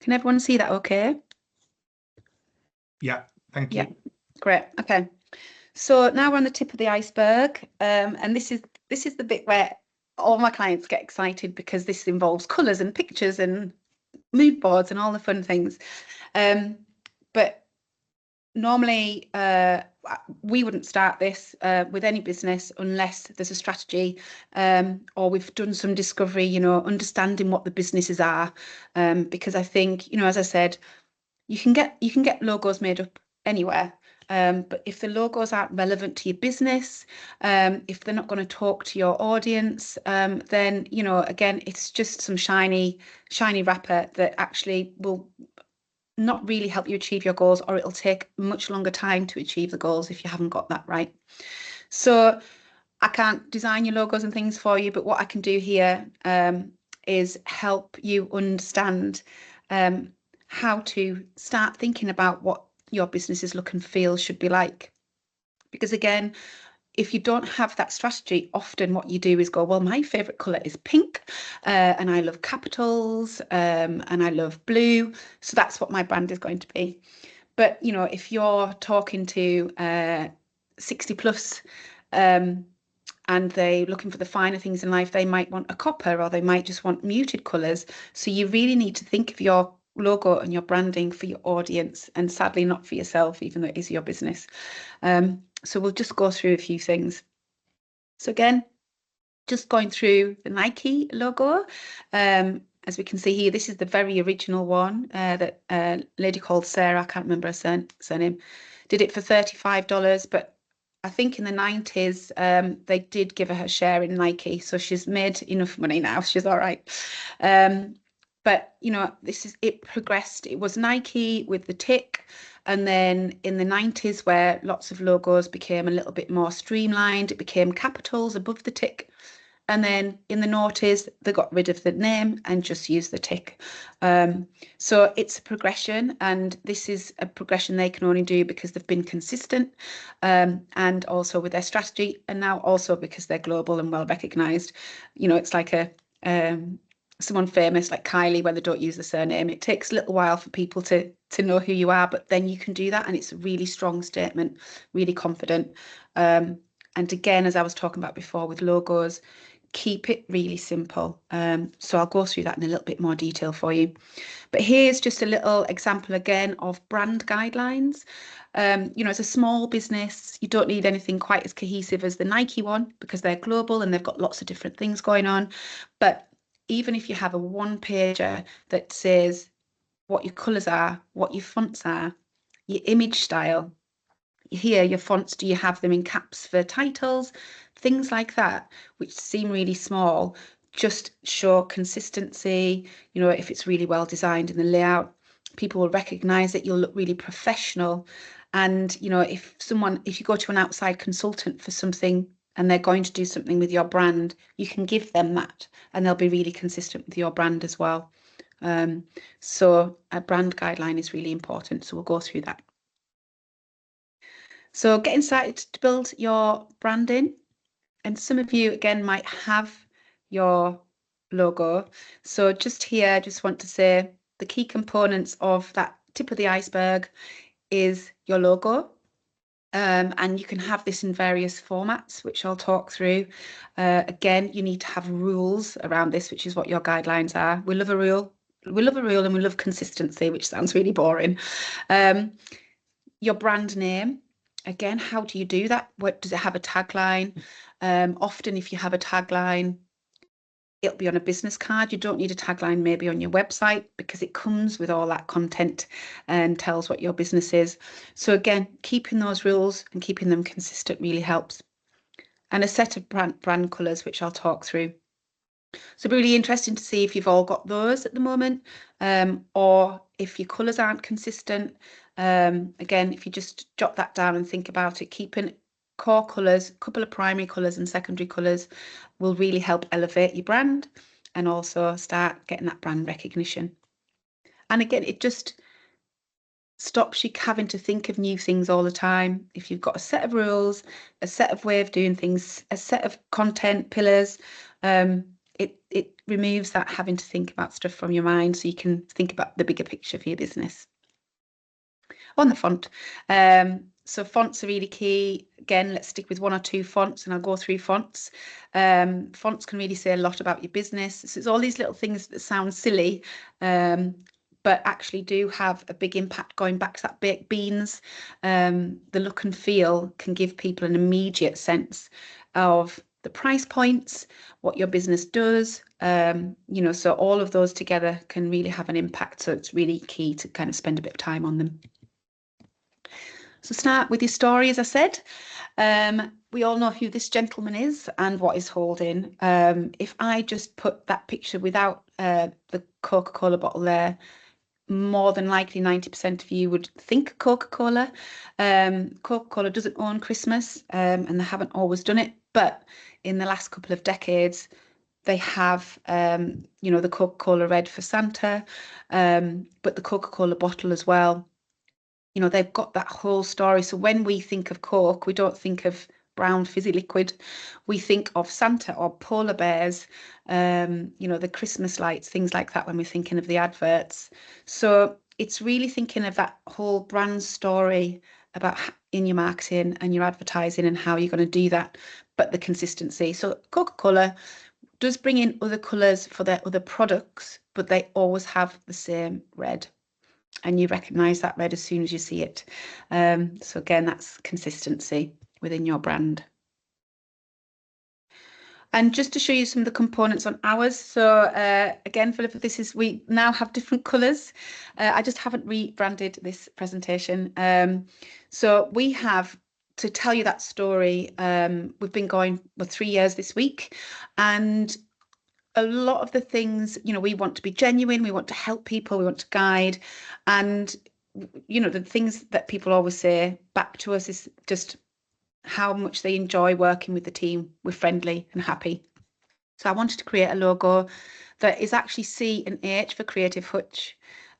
everyone see that okay? Yeah, thank you. Yeah, great. Okay. So now we're on the tip of the iceberg, and this is the bit where all my clients get excited, because this involves colours and pictures and mood boards and all the fun things. But normally we wouldn't start this with any business unless there's a strategy, or we've done some discovery, you know, understanding what the businesses are, because I think, you know, as I said, you can get logos made up anywhere. But if the logos aren't relevant to your business, if they're not going to talk to your audience, then, you know, again, it's just some shiny wrapper that actually will not really help you achieve your goals, or it'll take much longer time to achieve the goals if you haven't got that right. So I can't design your logos and things for you, but what I can do here is help you understand how to start thinking about what your business's look and feel should be like. Because again, if you don't have that strategy, often what you do is go, well, my favorite color is pink, and I love capitals, and I love blue, so that's what my brand is going to be. But, you know, if you're talking to 60 plus, and they're looking for the finer things in life, they might want a copper, or they might just want muted colors. So you really need to think of your logo and your branding for your audience, and sadly not for yourself, even though it is your business. So we'll just go through a few things. So again, just going through the Nike logo. As we can see here, this is the very original one that a lady called Sarah, I can't remember her surname, did it for $35. But I think in the 90s, they did give her her share in Nike. So she's made enough money now. She's all right. But, you know, it progressed. It was Nike with the tick. And then in the 90s, where lots of logos became a little bit more streamlined, it became capitals above the tick. And then in the noughties, they got rid of the name and just used the tick. So it's a progression, and this is a progression they can only do because they've been consistent, and also with their strategy, and now also because they're global and well recognized. You know, it's like someone famous like Kylie, when they don't use the surname. It takes a little while for people to know who you are, but then you can do that, and it's a really strong statement, really confident. And again, as I was talking about before with logos, keep it really simple. So I'll go through that in a little bit more detail for you. But here's just a little example again of brand guidelines. You know, as a small business, you don't need anything quite as cohesive as the Nike one, because they're global and they've got lots of different things going on. But even if you have a one-pager that says what your colours are, what your fonts are, your image style, here your fonts, do you have them in caps for titles, things like that, which seem really small, just show consistency. You know, if it's really well designed in the layout, people will recognize that you'll look really professional. And, you know, if you go to an outside consultant for something and they're going to do something with your brand, you can give them that and they'll be really consistent with your brand as well. So a brand guideline is really important. So we'll go through that. So getting started to build your branding, and some of you again might have your logo. So just here, I just want to say the key components of that tip of the iceberg is your logo. And you can have this in various formats, which I'll talk through. Again, you need to have rules around this, which is what your guidelines are. We love a rule. We love a rule and we love consistency, which sounds really boring. Your brand name. Again, how do you do that? Does it have a tagline? Often if you have a tagline, it'll be on a business card. You don't need a tagline maybe on your website, because it comes with all that content and tells what your business is. So again, keeping those rules and keeping them consistent really helps. And a set of brand colours, which I'll talk through. So really interesting to see if you've all got those at the moment, or if your colours aren't consistent. Again, if you just jot that down and think about it, keeping core colours, a couple of primary colours and secondary colours will really help elevate your brand and also start getting that brand recognition. And again, it just stops you having to think of new things all the time. If you've got a set of rules, a set of way of doing things, a set of content pillars, it removes that having to think about stuff from your mind, so you can think about the bigger picture for your business. On the font, so fonts are really key. Again, let's stick with 1 or 2 fonts, and I'll go through fonts. Fonts can really say a lot about your business. So it's all these little things that sound silly, but actually do have a big impact. Going back to that baked beans, the look and feel can give people an immediate sense of the price points, what your business does, you know, so all of those together can really have an impact. So it's really key to kind of spend a bit of time on them. So start with your story, as I said. We all know who this gentleman is and what he's holding. If I just put that picture without the Coca-Cola bottle there, more than likely 90% of you would think Coca-Cola. Coca-Cola doesn't own Christmas, and they haven't always done it, but in the last couple of decades, they have, you know, the Coca-Cola red for Santa, but the Coca-Cola bottle as well. You know, they've got that whole story. So when we think of Coke, we don't think of brown fizzy liquid. We think of Santa or polar bears, you know, the Christmas lights, things like that when we're thinking of the adverts. So it's really thinking of that whole brand story about in your marketing and your advertising and how you're going to do that, but the consistency. So Coca-Cola does bring in other colours for their other products, but they always have the same red. And you recognise that red as soon as you see it. So again, that's consistency within your brand. And just to show you some of the components on ours. So again, Philippa, we now have different colours. I just haven't rebranded this presentation. So we have, to tell you that story, we've been going for 3 years this week, and a lot of the things, you know, we want to be genuine, we want to help people, we want to guide. And, you know, the things that people always say back to us is just how much they enjoy working with the team. We're friendly and happy. So I wanted to create a logo that is actually C and H for CreativeHutch.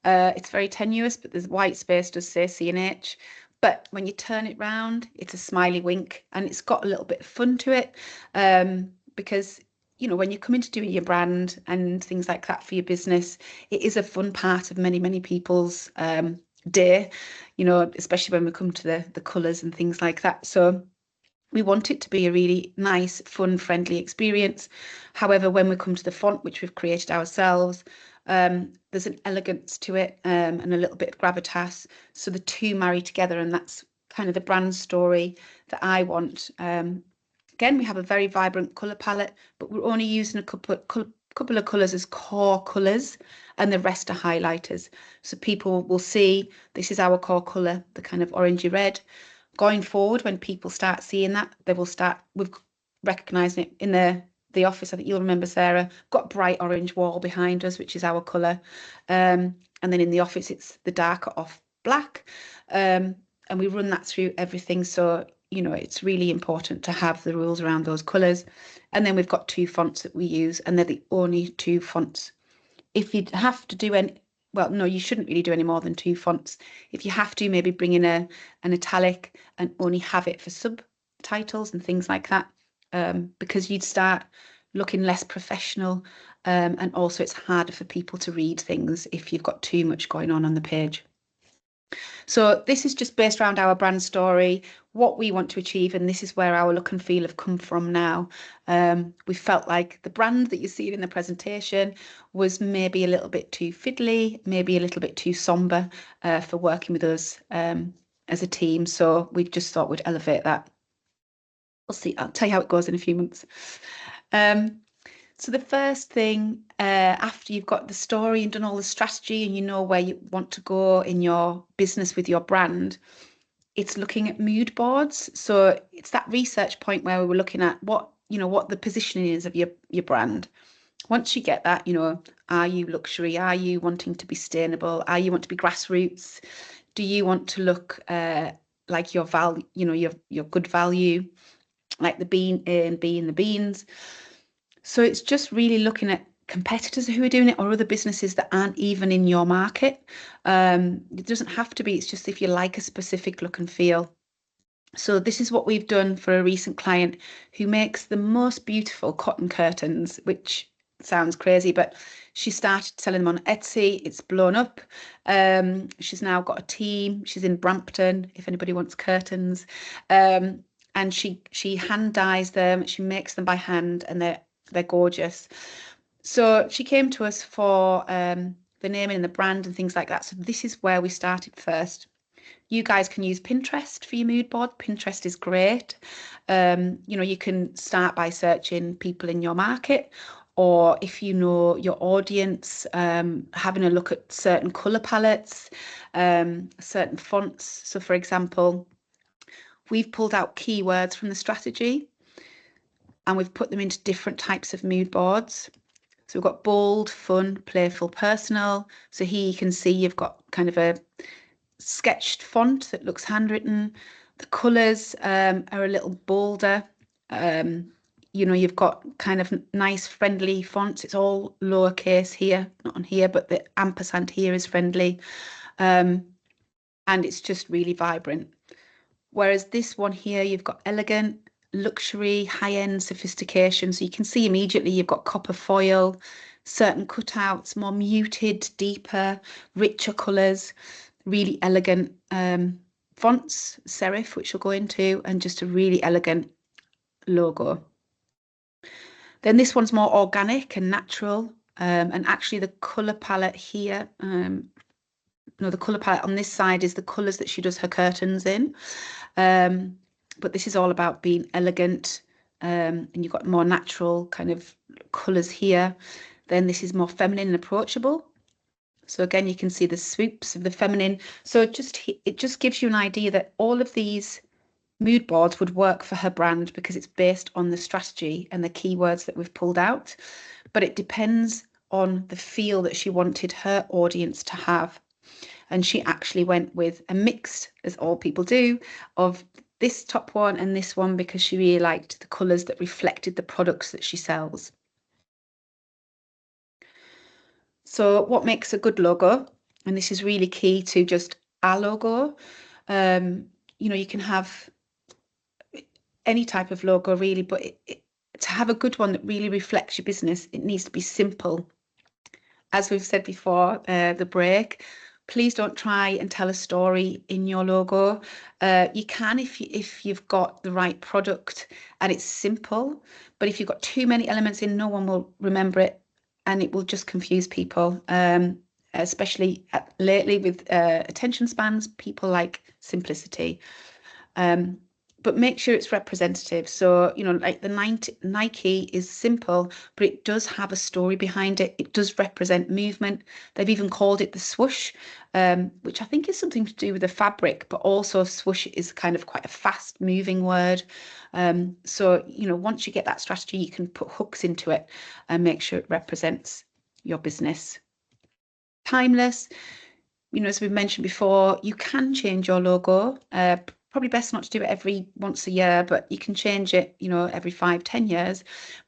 It's very tenuous, but there's white space does say C and H. But when you turn it round, it's a smiley wink, and it's got a little bit of fun to it, because, you know, when you come into doing your brand and things like that for your business, it is a fun part of many, many people's day, you know, especially when we come to the colours and things like that. So we want it to be a really nice, fun, friendly experience. However, when we come to the font, which we've created ourselves, there's an elegance to it, and a little bit of gravitas. So the two marry together, and that's kind of the brand story that I want. Again, we have a very vibrant colour palette, but we're only using a couple of colours as core colours, and the rest are highlighters. So people will see this is our core colour, the kind of orangey red. Going forward, when people start seeing that, they will start with recognising it. In the office, I think you'll remember, Sarah, got bright orange wall behind us, which is our colour. And then in the office, it's the darker off black. And we run that through everything. So, you know, it's really important to have the rules around those colours. And then we've got 2 fonts that we use, and they're the only 2 fonts. If you have to do any, well, no, you shouldn't really do any more than 2 fonts. If you have to, maybe bring in an italic and only have it for subtitles and things like that, because you'd start looking less professional, and also it's harder for people to read things if you've got too much going on the page. So this is just based around our brand story, what we want to achieve, and this is where our look and feel have come from now. We felt like the brand that you see in the presentation was maybe a little bit too fiddly, maybe a little bit too somber for working with us as a team. So we just thought we'd elevate that. We'll see. I'll tell you how it goes in a few months. So the first thing, after you've got the story and done all the strategy and you know where you want to go in your business with your brand, it's looking at mood boards. So it's that research point where we were looking at what the positioning is of your brand. Once you get that, you know, are you luxury? Are you wanting to be sustainable? Are you want to be grassroots? Do you want to look like your value, you know, your good value, like the bean A and B in the beans? So it's just really looking at competitors who are doing it or other businesses that aren't even in your market. It doesn't have to be, it's just if you like a specific look and feel. So this is what we've done for a recent client who makes the most beautiful cotton curtains, which sounds crazy, but she started selling them on Etsy. It's blown up. She's now got a team. She's in Brampton, if anybody wants curtains. And she hand dyes them. She makes them by hand, and they're gorgeous. So she came to us for the naming and the brand and things like that. So this is where we started first. You guys can use Pinterest for your mood board. Pinterest is great. You can start by searching people in your market, or if you know your audience, having a look at certain color palettes, certain fonts. So for example, we've pulled out keywords from the strategy and we've put them into different types of mood boards. So we've got bold, fun, playful, personal. So here you can see you've got kind of a sketched font that looks handwritten. The colours are a little bolder. You've got kind of nice friendly fonts. It's all lowercase here, not on here, but the ampersand here is friendly. And it's just really vibrant. Whereas this one here, you've got elegant, luxury, high-end sophistication. So you can see immediately you've got copper foil, certain cutouts, more muted, deeper, richer colours, really elegant fonts, serif, which we'll go into, and just a really elegant logo. Then this one's more organic and natural, and actually the colour palette here, the colour palette on this side is the colours that she does her curtains in. But this is all about being elegant, and you've got more natural kind of colours here. Then this is more feminine and approachable. So again, you can see the swoops of the feminine. So it just gives you an idea that all of these mood boards would work for her brand because it's based on the strategy and the keywords that we've pulled out. But it depends on the feel that she wanted her audience to have. And she actually went with a mix, as all people do, of this top one and this one because she really liked the colours that reflected the products that she sells. So what makes a good logo, and this is really key to just our logo, you can have any type of logo really, but to have a good one that really reflects your business, it needs to be simple. As we've said before, the break, please don't try and tell a story in your logo. You can if you've got the right product and it's simple, but if you've got too many elements in, no one will remember it and it will just confuse people, especially lately with attention spans. People like simplicity. But make sure it's representative. So, like the Nike is simple, but it does have a story behind it. It does represent movement. They've even called it the swoosh, which I think is something to do with the fabric, but also swoosh is kind of quite a fast moving word. So, once you get that strategy, you can put hooks into it and make sure it represents your business. Timeless. As we've mentioned before, you can change your logo. Probably best not to do it once a year, but you can change it, every 5-10 years,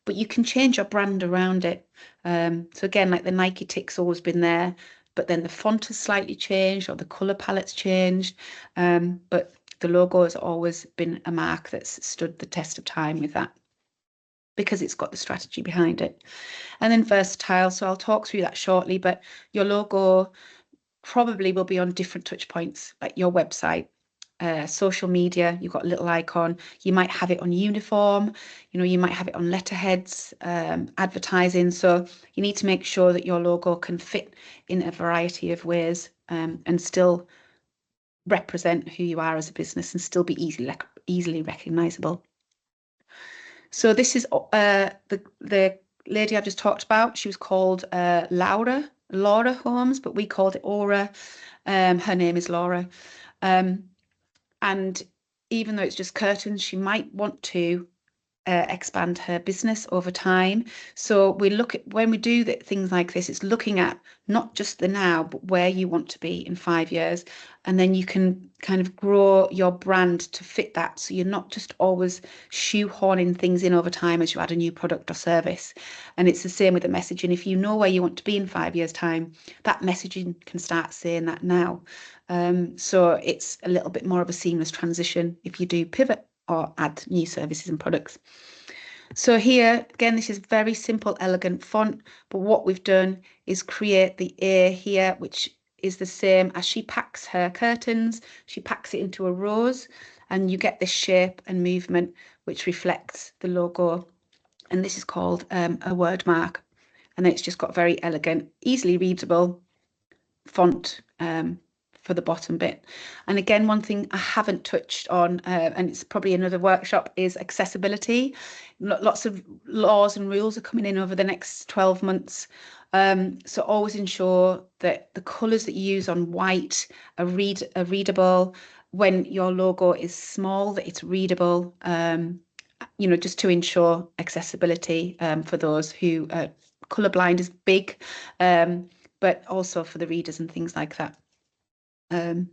but you can change your brand around it. So again, like the Nike tick's always been there, but then the font has slightly changed or the color palette's changed. But the logo has always been a mark that's stood the test of time with that because it's got the strategy behind it. And then versatile. So I'll talk through that shortly, but your logo probably will be on different touch points, like your website. Social media, you've got a little icon. You might have it on uniform, you might have it on letterheads, advertising. So you need to make sure that your logo can fit in a variety of ways, and still represent who you are as a business and still be easily recognizable. So this is the lady I've just talked about. She was called Laura Holmes, but we called it Aura. Her name is Laura. And even though it's just curtains, she might want to expand her business over time. So we look at, when we do things like this, it's looking at not just the now, but where you want to be in 5 years. And then you can kind of grow your brand to fit that. So you're not just always shoehorning things in over time as you add a new product or service. And it's the same with the messaging. If you know where you want to be in 5 years' time, that messaging can start saying that now. So it's a little bit more of a seamless transition if you do pivot or add new services and products. So here, again, this is very simple, elegant font, but what we've done is create the A here, which is the same as she packs her curtains. She packs it into a rose, and you get this shape and movement, which reflects the logo. And this is called a word mark. And then it's just got very elegant, easily readable font for the bottom bit. And again, one thing I haven't touched on, and it's probably another workshop, is accessibility. Lots of laws and rules are coming in over the next 12 months. So always ensure that the colours that you use on white are readable. When your logo is small, that it's readable, you know, just to ensure accessibility for those who colourblind is big, but also for the readers and things like that. So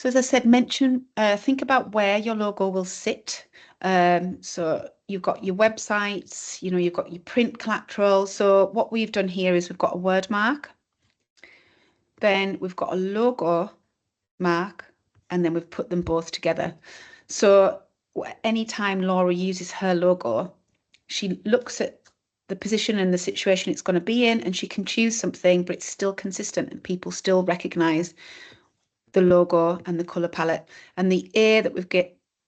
as I said, think about where your logo will sit. So you've got your websites, you know, you've got your print collateral. So what we've done here is we've got a word mark, then we've got a logo mark, and then we've put them both together. So anytime Laura uses her logo, she looks at the position and the situation it's going to be in, and she can choose something, but it's still consistent and people still recognize the logo and the color palette. And the A that we've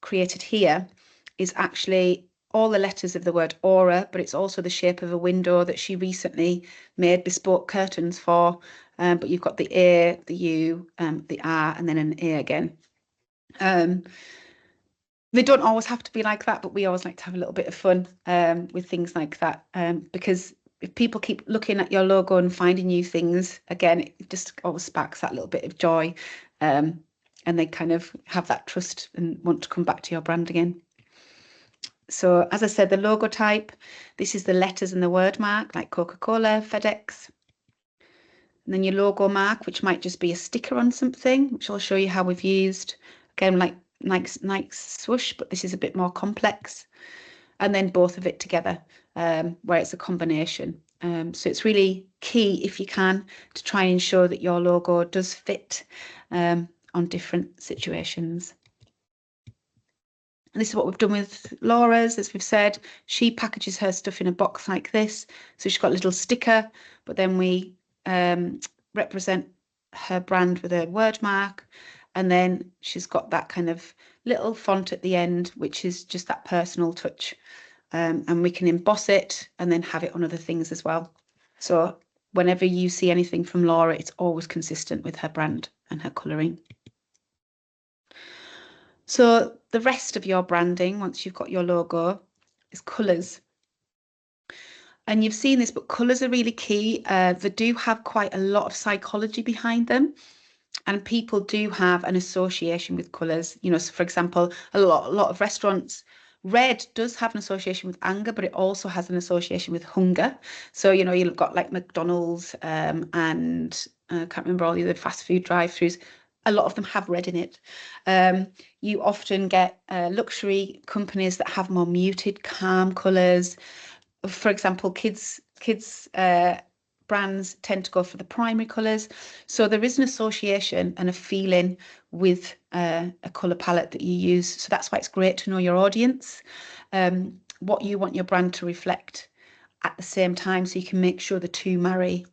created here is actually all the letters of the word aura, but it's also the shape of a window that she recently made bespoke curtains for. But you've got the A, the U, the R, and then an A again. They don't always have to be like that, but we always like to have a little bit of fun with things like that, because if people keep looking at your logo and finding new things, again, it just always sparks that little bit of joy, and they kind of have that trust and want to come back to your brand again. So as I said, the logo type, this is the letters and the word mark, like Coca-Cola, FedEx. And then your logo mark, which might just be a sticker on something, which I'll show you how we've used. Again, like Nike's swoosh, but this is a bit more complex. And then both of it together, where it's a combination. So it's really key, if you can, to try and ensure that your logo does fit on different situations. And this is what we've done with Laura's. As we've said, she packages her stuff in a box like this. So she's got a little sticker, but then we represent her brand with a word mark. And then she's got that kind of little font at the end, which is just that personal touch. And we can emboss it and then have it on other things as well. So whenever you see anything from Laura, it's always consistent with her brand and her colouring. So the rest of your branding, once you've got your logo, is colours. And you've seen this, but colours are really key. They do have quite a lot of psychology behind them. And people do have an association with colours. You know, so for example, a lot of restaurants, red does have an association with anger, but it also has an association with hunger. So, you know, you've got like McDonald's and I can't remember all the other fast food drive-thrus. A lot of them have red in it. You often get luxury companies that have more muted, calm colours. For example, kids brands tend to go for the primary colours. So there is an association and a feeling with a colour palette that you use. So that's why it's great to know your audience, what you want your brand to reflect at the same time, so you can make sure the two marry.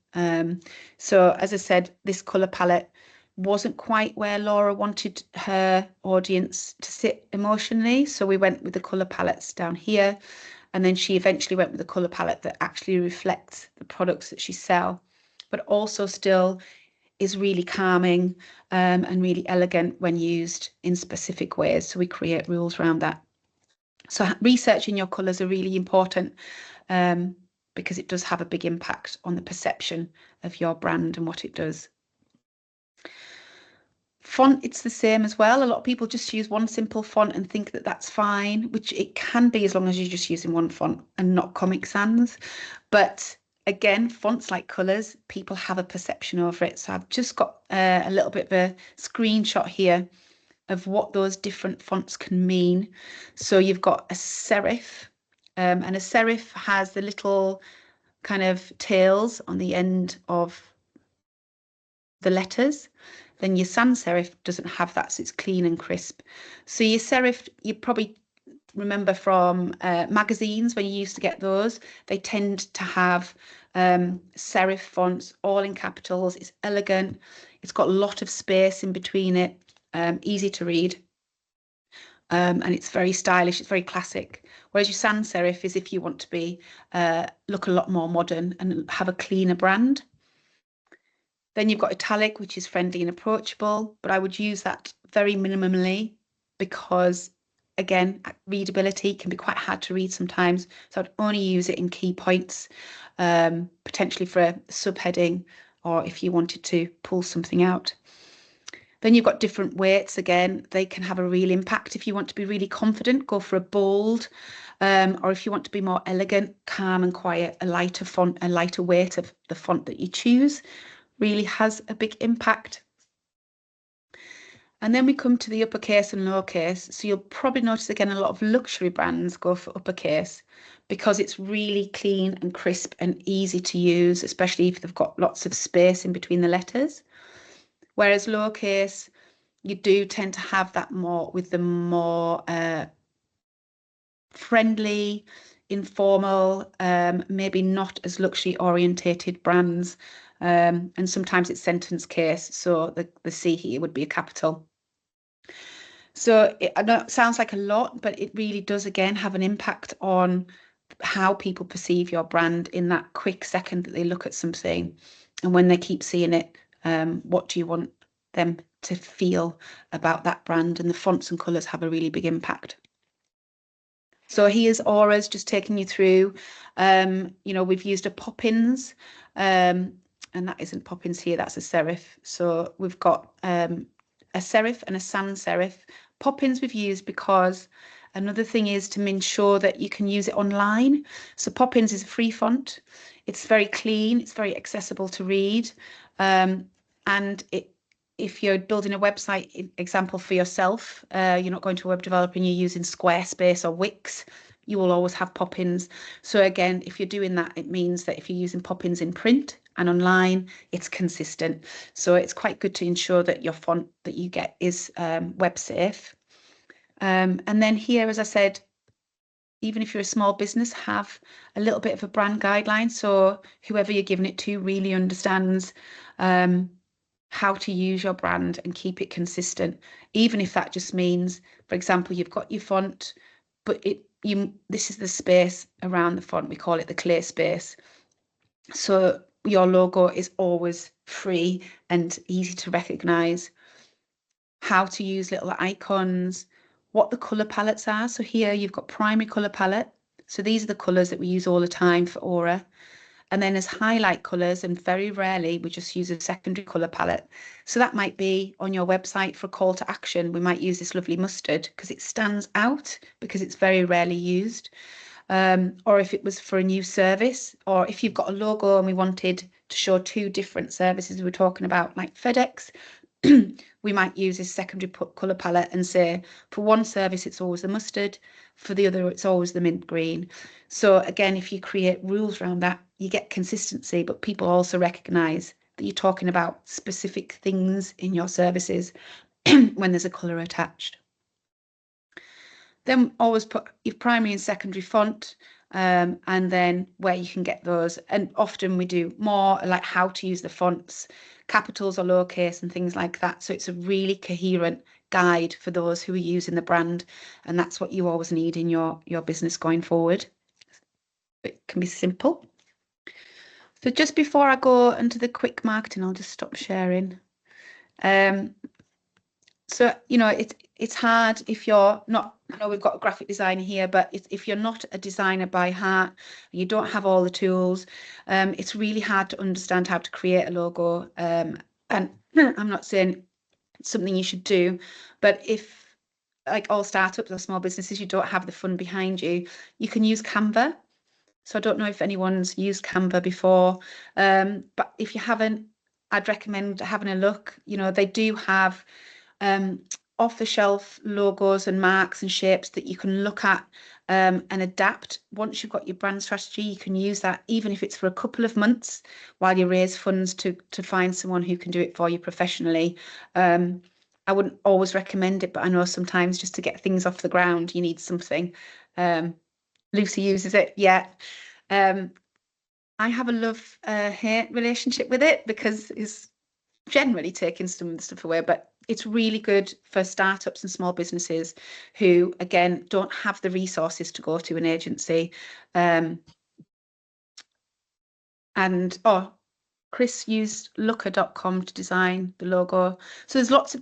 So as I said, this colour palette wasn't quite where Laura wanted her audience to sit emotionally. So we went with the colour palettes down here. And then she eventually went with a colour palette that actually reflects the products that she sells, but also still is really calming and really elegant when used in specific ways. So we create rules around that. So researching your colours are really important because it does have a big impact on the perception of your brand and what it does. Font, it's the same as well. A lot of people just use one simple font and think that that's fine, which it can be as long as you're just using one font and not Comic Sans. But again, fonts like colours, people have a perception over it. So I've just got a little bit of a screenshot here of what those different fonts can mean. So you've got a serif, and a serif has the little kind of tails on the end of the letters. Then your sans serif doesn't have that, so it's clean and crisp. So your serif, you probably remember from magazines when you used to get those, they tend to have serif fonts, all in capitals. It's elegant, it's got a lot of space in between it, easy to read, and it's very stylish, it's very classic. Whereas your sans serif is if you want to be look a lot more modern and have a cleaner brand. Then you've got italic, which is friendly and approachable, but I would use that very minimally because, again, readability can be quite hard to read sometimes. So I'd only use it in key points, potentially for a subheading, or if you wanted to pull something out. Then you've got different weights. Again, they can have a real impact. If you want to be really confident, go for a bold, or if you want to be more elegant, calm and quiet, a lighter font, a lighter weight of the font that you choose really has a big impact. And then we come to the uppercase and lowercase. So you'll probably notice again a lot of luxury brands go for uppercase because it's really clean and crisp and easy to use, especially if they've got lots of space in between the letters. Whereas lowercase, you do tend to have that more with the more friendly, informal, maybe not as luxury orientated brands. And sometimes it's sentence case, so the C here would be a capital. So I know it sounds like a lot, but it really does again have an impact on how people perceive your brand in that quick second that they look at something. And when they keep seeing it, what do you want them to feel about that brand? And the fonts and colours have a really big impact. So here's auras, just taking you through, you know, we've used a Poppins, and that isn't Poppins here, that's a serif. So we've got a serif and a sans serif. Poppins we've used because another thing is to ensure that you can use it online. So Poppins is a free font. It's very clean, it's very accessible to read, and if you're building a website example for yourself, you're not going to a web developer and you're using Squarespace or Wix, you will always have Poppins. So again, if you're doing that, it means that if you're using Poppins in print and online, it's consistent. So it's quite good to ensure that your font that you get is web safe. And then here, as I said, even if you're a small business, have a little bit of a brand guideline. So whoever you're giving it to really understands how to use your brand and keep it consistent, even if that just means, for example, you've got your font, but this is the space around the font. We call it the clear space. So your logo is always free and easy to recognize. How to use little icons, what the color palettes are. So here you've got primary color palette. So these are the colors that we use all the time for aura. And then as highlight colours, and very rarely we just use a secondary colour palette. So that might be on your website for a call to action. We might use this lovely mustard because it stands out because it's very rarely used. Or if it was for a new service, or if you've got a logo and we wanted to show two different services we're talking about, like FedEx, we might use this secondary colour palette and say for one service it's always the mustard, for the other it's always the mint green. So again, if you create rules around that, you get consistency, but people also recognise that you're talking about specific things in your services when there's a colour attached. Then always put your primary and secondary font, and then where you can get those. And often we do more like how to use the fonts, capitals or lowercase and things like that. So it's a really coherent guide for those who are using the brand. And that's what you always need in your business going forward. It can be simple. So just before I go into the quick marketing, I'll just stop sharing. So, you know, it's hard if you're not, I know we've got a graphic designer here, but if you're not a designer by heart, you don't have all the tools, it's really hard to understand how to create a logo. And I'm not saying It's something you should do. But if, like all startups or small businesses, you don't have the fund behind you, you can use Canva. So I don't know if anyone's used Canva before, but if you haven't, I'd recommend having a look. You know, they do have off-the-shelf logos and marks and shapes that you can look at and adapt. Once you've got your brand strategy, you can use that even if it's for a couple of months while you raise funds to find someone who can do it for you professionally. I wouldn't always recommend it, but I know sometimes just to get things off the ground, you need something. Lucy uses it, yeah. I have a love-hate relationship with it because it's generally taking some of the stuff away, but it's really good for startups and small businesses who, again, don't have the resources to go to an agency. Chris used looker.com to design the logo. So there's lots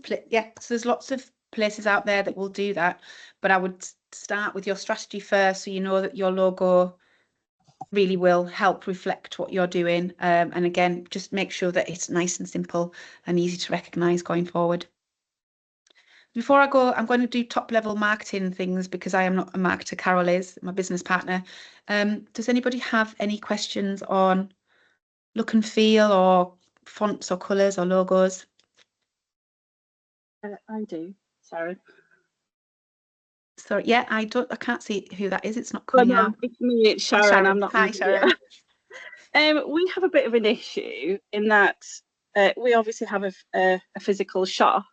of places out there that will do that, but I would start with your strategy first, so you know that your logo really will help reflect what you're doing. And again, just make sure that it's nice and simple and easy to recognize going forward. Before I go, I'm going to do top level marketing things because I am not a marketer. Carol is my business partner. Does anybody have any questions on look and feel or fonts or colours or logos? I do, Sarah. Sorry, yeah, I can't see who that is. It's not coming out. It's me, it's Sharon. Sharon. I'm not. Hi, Sharon. We have a bit of an issue in that we obviously have a physical shop,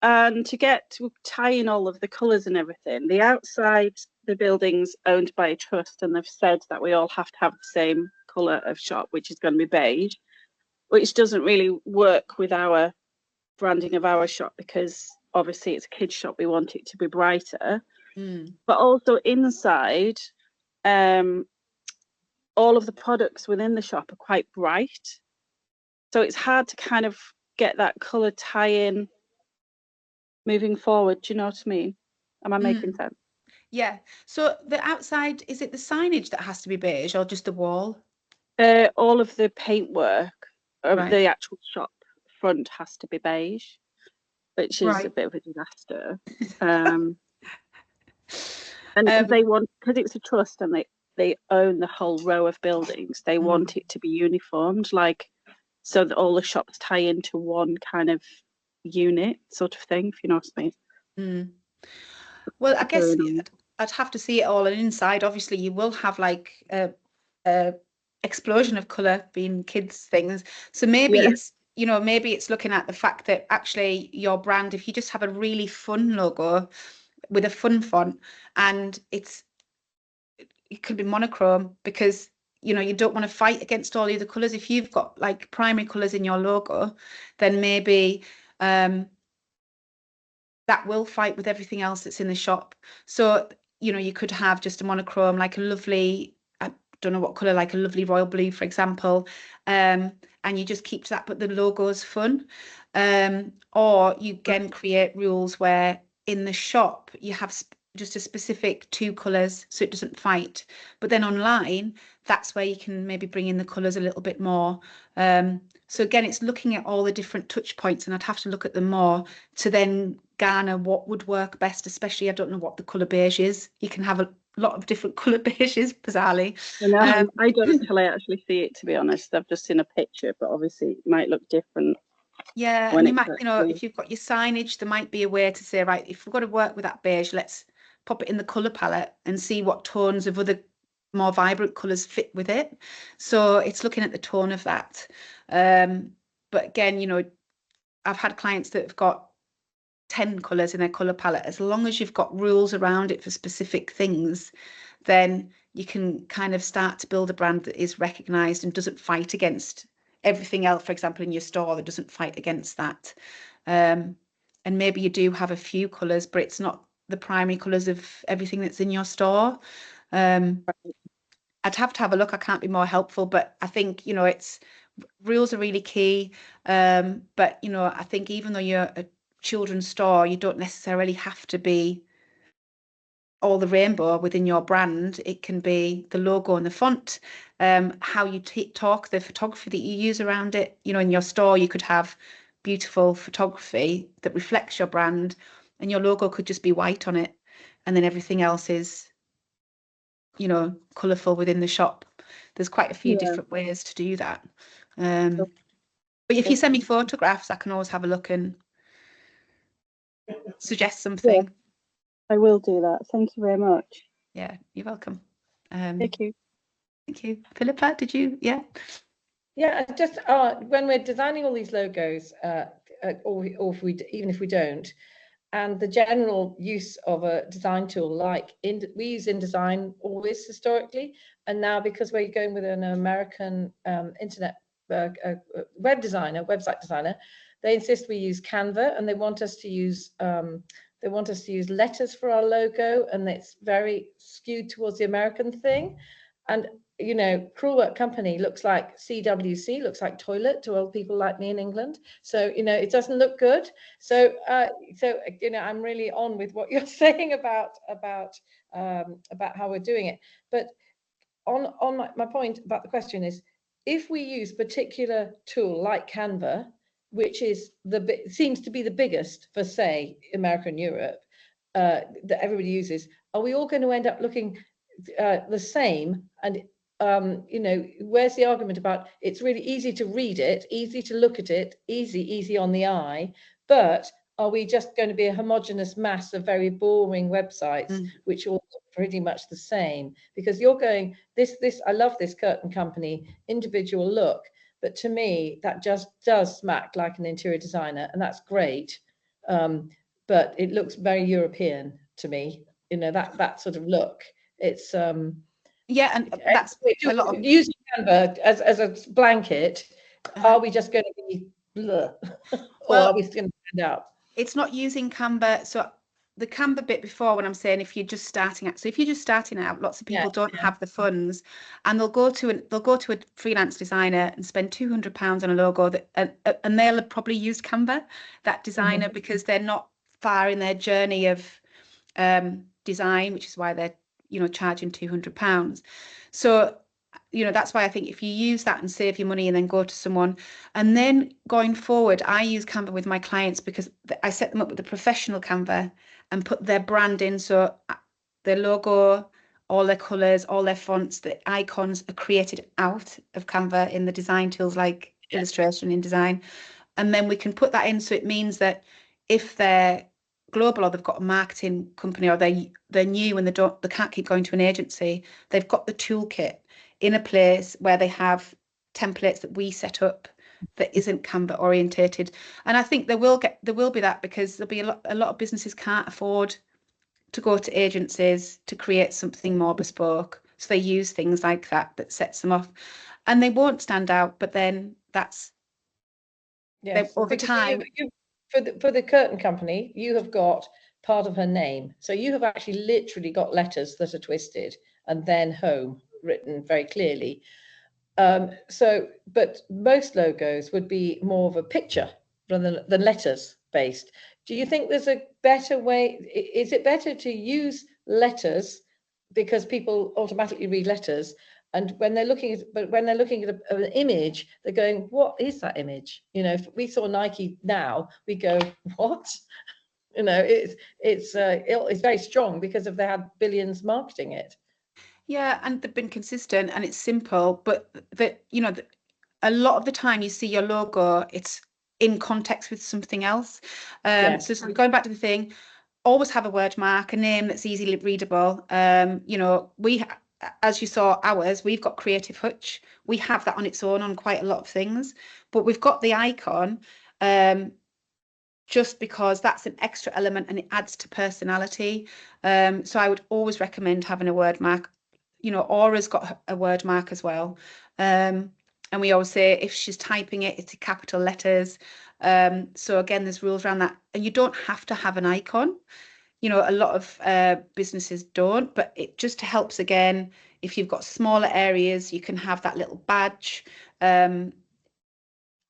and to tie in all of the colours and everything, the outside, the building's owned by a trust, and they've said that we all have to have the same colour of shop, which is going to be beige, which doesn't really work with our branding of our shop because obviously it's a kids shop, we want it to be brighter. But also inside, all of the products within the shop are quite bright, so it's hard to kind of get that colour tie-in moving forward. Do you know what I mean? Am I making sense? Yeah. So the outside, is it the signage that has to be beige or just the wall? All of the paintwork of the actual shop front has to be beige, which is a bit of a disaster. And because it's a trust and they own the whole row of buildings, they want it to be uniformed, like so that all the shops tie into one kind of unit sort of thing, if you know what I mean. Well, I guess I'd have to see it all, and inside obviously you will have like a explosion of colour being kids things, so maybe it's, you know, maybe it's looking at the fact that actually your brand, if you just have a really fun logo with a fun font, and it could be monochrome, because you know you don't want to fight against all the other colours. If you've got like primary colours in your logo, then maybe that will fight with everything else that's in the shop. So, you know, you could have just a monochrome, like a lovely, I don't know what colour, like a lovely royal blue, for example, and you just keep to that, but the logo's fun. Or you can create rules where in the shop you have just a specific 2 colours so it doesn't fight. But then online, that's where you can maybe bring in the colours a little bit more. So again, it's looking at all the different touch points, and I'd have to look at them more to then garner what would work best, especially I don't know what the colour beige is. You can have a lot of different colour beiges, bizarrely. I don't until I actually see it, to be honest. I've just seen a picture, but obviously it might look different. Yeah, and you might, you know, if you've got your signage, there might be a way to say, right, if we've got to work with that beige, let's pop it in the colour palette and see what tones of other more vibrant colours fit with it. So it's looking at the tone of that. But again, you know, I've had clients that have got 10 colours in their colour palette. As long as you've got rules around it for specific things, then you can kind of start to build a brand that is recognised and doesn't fight against everything else, for example, in your store, that doesn't fight against that. And maybe you do have a few colours, but it's not the primary colours of everything that's in your store. I'd have to have a look. I can't be more helpful, but I think, you know, rules are really key. But, you know, I think even though you're a children's store, you don't necessarily have to be all the rainbow within your brand. It can be the logo and the font, how you talk, the photography that you use around it. You know, in your store, you could have beautiful photography that reflects your brand, and your logo could just be white on it, and then everything else is, you know, colourful within the shop. There's quite a few different ways to do that. But if you send me photographs, I can always have a look and suggest something. I will do that. Thank you very much. Yeah, you're welcome. Thank you. Thank you. Philippa, did you? Yeah. Yeah, just when we're designing all these logos, or if we, even if we don't, and the general use of a design tool like we use InDesign always historically, and now because we're going with an American internet web designer, website designer, they insist we use Canva, and they want us to use letters for our logo, and it's very skewed towards the American thing. And you know, Cruel Work Company looks like CWC, looks like toilet to old people like me in England. So, you know, it doesn't look good. So, you know, I'm really on with what you're saying about how we're doing it. But on my point about the question is, if we use particular tool like Canva, which is seems to be the biggest for, say, America and Europe, that everybody uses, are we all going to end up looking the same? And you know, where's the argument about it's really easy to read it, easy to look at it, easy on the eye, but are we just going to be a homogeneous mass of very boring websites which all look pretty much the same? Because you're going, this I love this curtain company individual look, but to me that just does smack like an interior designer, and that's great, but it looks very European to me, you know, that sort of look. It's yeah, and that's a lot of using Canva as a blanket. Are we just going to be bleh, or are we going to stand out? It's not using Canva. So the Canva bit before, when I'm saying if you're just starting out, so if you're just starting out, lots of people don't have the funds, and they'll go to a freelance designer and spend £200 on a logo that, and they'll have probably used Canva, that designer, because they're not far in their journey of design, which is why they're, you know, charging £200. So, you know, that's why I think if you use that and save your money and then go to someone, and then going forward, I use Canva with my clients because I set them up with a professional Canva and put their brand in. So their logo, all their colors, all their fonts, the icons are created out of Canva in the design tools like illustration, InDesign. And then we can put that in. So it means that if they're global, or they've got a marketing company, or they're new and they can't keep going to an agency, they've got the toolkit in a place where they have templates that we set up that isn't Canva orientated. And I think there will be that, because there'll be a lot of businesses can't afford to go to agencies to create something more bespoke, so they use things like that sets them off, and they won't stand out. But then that's over time. For the curtain company, you have got part of her name. So you have actually literally got letters that are twisted and then home written very clearly. But most logos would be more of a picture rather than letters based. Do you think there's a better way? Is it better to use letters because people automatically read letters? And when they're looking at an image, they're going, "What is that image?" You know, if we saw Nike now, we go, "What?" You know, it's very strong because they had billions marketing it. Yeah, and they've been consistent, and it's simple, but you know, a lot of the time you see your logo, it's in context with something else. So going back to the thing, always have a word mark, a name that's easily readable. You know, as you saw ours, we've got CreativeHutch. We have that on its own on quite a lot of things, but we've got the icon just because that's an extra element and it adds to personality. So I would always recommend having a word mark. You know, Aura's got a word mark as well. And we always say if she's typing it, it's in capital letters. So again, there's rules around that. And you don't have to have an icon. You know, a lot of businesses don't, but it just helps. Again, if you've got smaller areas, you can have that little badge.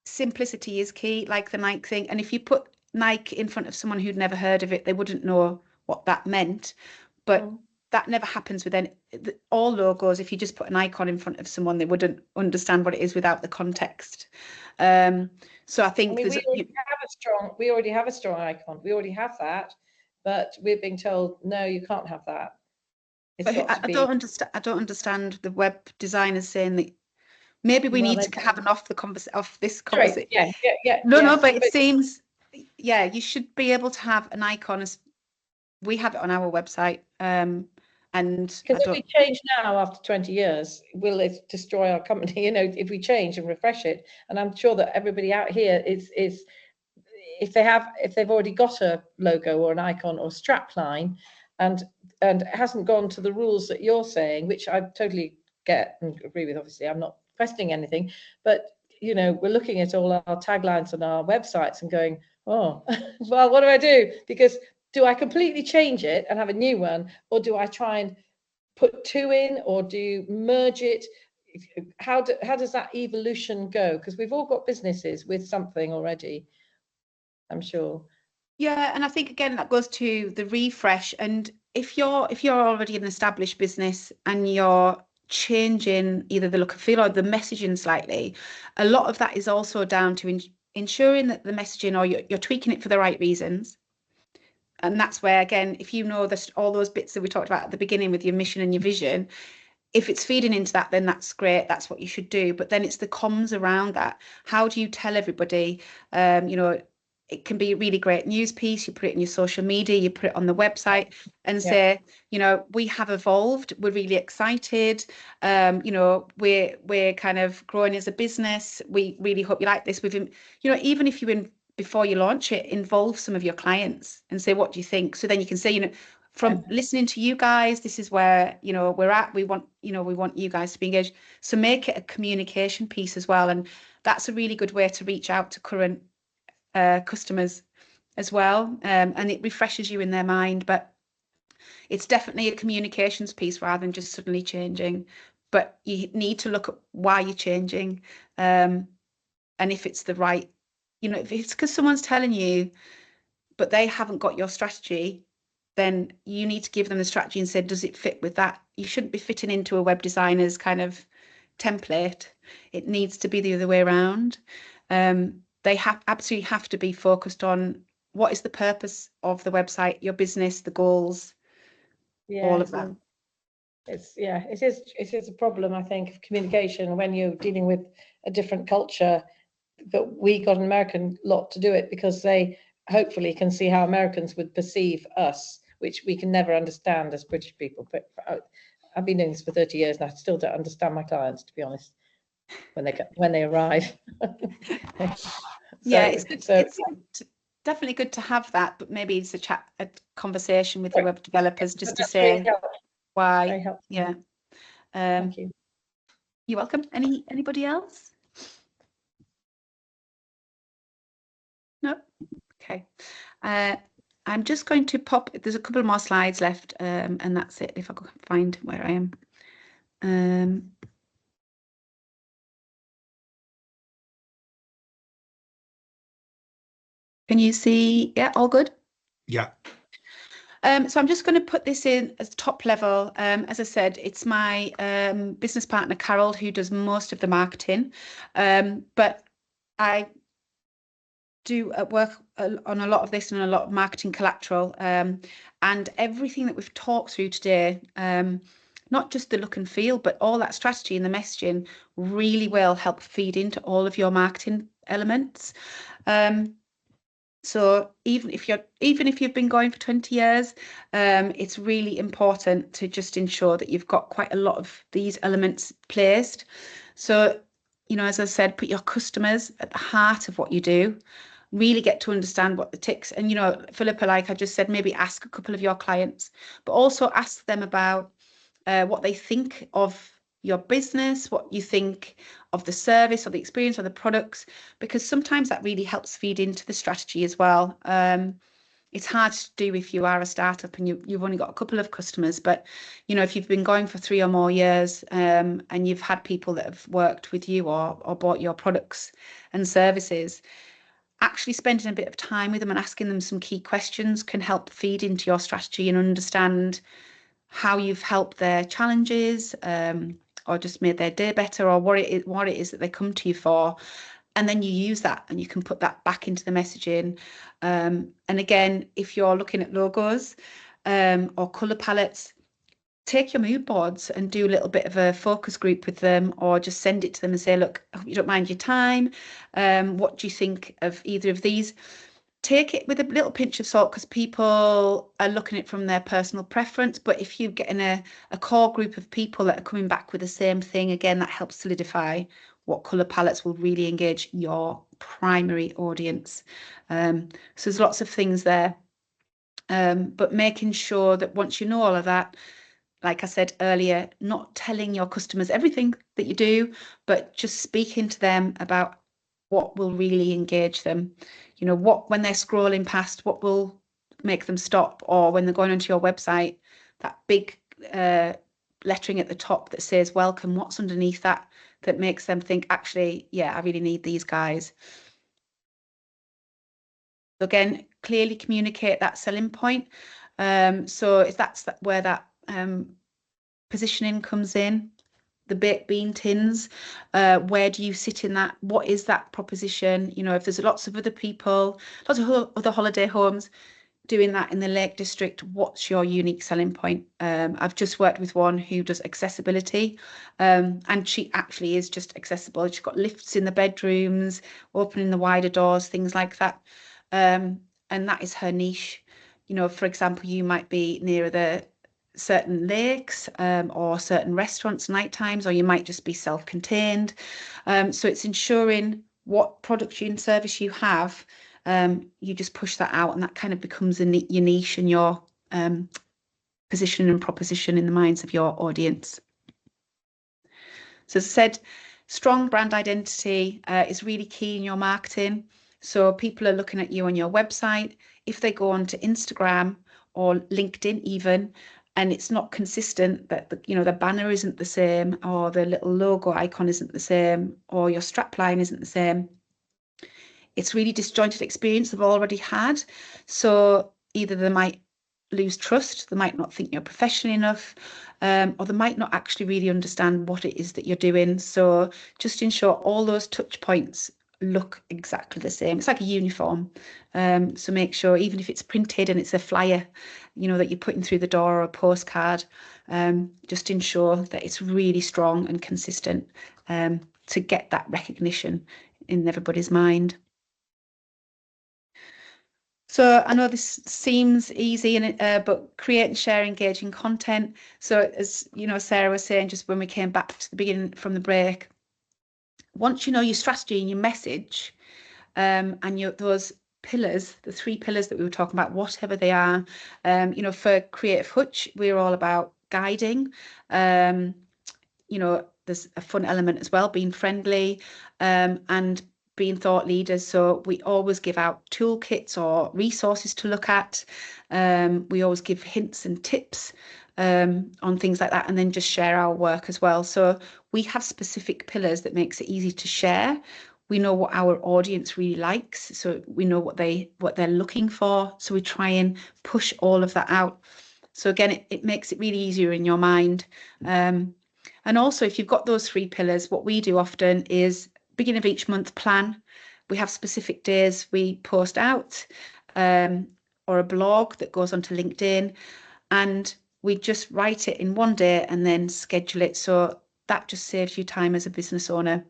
Simplicity is key, like the Nike thing. And if you put Nike in front of someone who'd never heard of it, they wouldn't know what that meant. But that never happens with any all logos. If you just put an icon in front of someone, they wouldn't understand what it is without the context. So I think we already have a strong icon. We already have that, but we're being told no, you can't have that. I don't understand the web designers saying that. Maybe we need to have an off this conversation. Yeah. No, but it seems, you should be able to have an icon as we have it on our website. And because if we change now after 20 years, will it destroy our company? If we change and refresh it, and I'm sure that everybody out here is if they've already got a logo or an icon or strap line, and it hasn't gone to the rules that you're saying, which I totally get and agree with. Obviously, I'm not questioning anything, but we're looking at all our taglines on our websites and going, oh, well, what do I do? Because do I completely change it and have a new one, or do I try and put two in, or do you merge it? How does that evolution go? Because we've all got businesses with something already, I'm sure. Yeah, and I think again that goes to the refresh. And if you're already an established business and you're changing either the look and feel or the messaging slightly, a lot of that is also down to ensuring that the messaging, or you're tweaking it for the right reasons. And that's where, again, if you know that all those bits that we talked about at the beginning with your mission and your vision, if it's feeding into that, then that's great. That's what you should do. But then it's the comms around that. How do you tell everybody? It can be a really great news piece. You put it in your social media, you put it on the website and say, we have evolved. We're really excited. We're kind of growing as a business. We really hope you like this. Even if before you launch it, involve some of your clients and say, what do you think? So then you can say, from listening to you guys, this is where we're at. We want you guys to be engaged. So make it a communication piece as well, and that's a really good way to reach out to current customers as well, and it refreshes you in their mind. But it's definitely a communications piece rather than just suddenly changing. But you need to look at why you're changing, and if it's the right, if it's because someone's telling you, but they haven't got your strategy, then you need to give them the strategy and say, does it fit with that? You shouldn't be fitting into a web designer's kind of template. It needs to be the other way around. They absolutely have to be focused on what is the purpose of the website, your business, the goals, all of that. It is a problem, I think, of communication when you're dealing with a different culture. But we got an American lot to do it because they hopefully can see how Americans would perceive us, which we can never understand as British people. But I've been doing this for 30 years and I still don't understand my clients, to be honest, when they arrive. It's good. It's definitely good to have that, but maybe it's a conversation with your web developers just to say why. Yeah. Thank you. You're welcome. Anybody else? No. Okay. I'm just going to pop. There's a couple more slides left, and that's it. If I can find where I am. Can you see? Yeah, all good? Yeah. So I'm just going to put this in as top level. As I said, it's my business partner, Carol, who does most of the marketing. But I do work on a lot of this and a lot of marketing collateral. And everything that we've talked through today, not just the look and feel, but all that strategy and the messaging really will help feed into all of your marketing elements. So even if you've been going for 20 years, it's really important to just ensure that you've got quite a lot of these elements placed. So, as I said, put your customers at the heart of what you do. Really get to understand what the ticks. And, Philippa, like I just said, maybe ask a couple of your clients, but also ask them about what they think of your business, what you think of the service or the experience or the products, because sometimes that really helps feed into the strategy as well. It's hard to do if you are a startup and you've only got a couple of customers, but if you've been going for 3 or more years and you've had people that have worked with you or bought your products and services, actually spending a bit of time with them and asking them some key questions can help feed into your strategy and understand how you've helped their challenges, or just made their day better, or what it is that they come to you for. And then you use that and you can put that back into the messaging. And again, if you're looking at logos or colour palettes, take your mood boards and do a little bit of a focus group with them, or just send it to them and say, look, I hope you don't mind your time. What do you think of either of these? Take it with a little pinch of salt, because people are looking at it from their personal preference. But if you get in a core group of people that are coming back with the same thing, again, that helps solidify what colour palettes will really engage your primary audience. So there's lots of things there. But making sure that once you know all of that, like I said earlier, not telling your customers everything that you do, but just speaking to them about what will really engage them. You know, what, when they're scrolling past, what will make them stop, or when they're going onto your website, that big lettering at the top that says welcome, what's underneath that that makes them think, actually, yeah, I really need these guys. Again, clearly communicate that selling point. So if that's where that positioning comes in, the baked bean tins, where do you sit in that? What is that proposition? You know, if there's lots of other people, lots of other holiday homes doing that in the Lake District, what's your unique selling point? I've just worked with one who does accessibility, and she actually is just accessible. She's got lifts in the bedrooms, opening the wider doors, things like that. And that is her niche. You know, for example, you might be near the certain lakes or certain restaurants night times, or you might just be self-contained. So it's ensuring what product and service you have, you just push that out, and that kind of becomes your niche and your position and proposition in the minds of your audience. So as I said, strong brand identity is really key in your marketing. So people are looking at you on your website. If they go onto Instagram or LinkedIn even, and it's not consistent, that the banner isn't the same, or the little logo icon isn't the same, or your strapline isn't the same, it's really disjointed experience they've already had. So either they might lose trust, they might not think you're professional enough, or they might not actually really understand what it is that you're doing. So just ensure all those touch points look exactly the same. It's like a uniform. So make sure, even if it's printed and it's a flyer, you know, that you're putting through the door, or a postcard, just ensure that it's really strong and consistent to get that recognition in everybody's mind. So I know this seems easy, but create and share engaging content. So as you know, Sarah was saying just when we came back to the beginning from the break, once you know your strategy and your message, and those pillars, the 3 pillars that we were talking about, whatever they are, you know, for CreativeHutch, we're all about guiding. You know, there's a fun element as well, being friendly, and being thought leaders. So we always give out toolkits or resources to look at. We always give hints and tips on things like that, and then just share our work as well. So we have specific pillars that makes it easy to share. We know what our audience really likes, so we know what they're looking for. So we try and push all of that out. So again, it makes it really easier in your mind. And also, if you've got those 3 pillars, what we do often is beginning of each month plan. We have specific days we post out, or a blog that goes onto LinkedIn, and we just write it in one day and then schedule it. So that just saves you time as a business owner,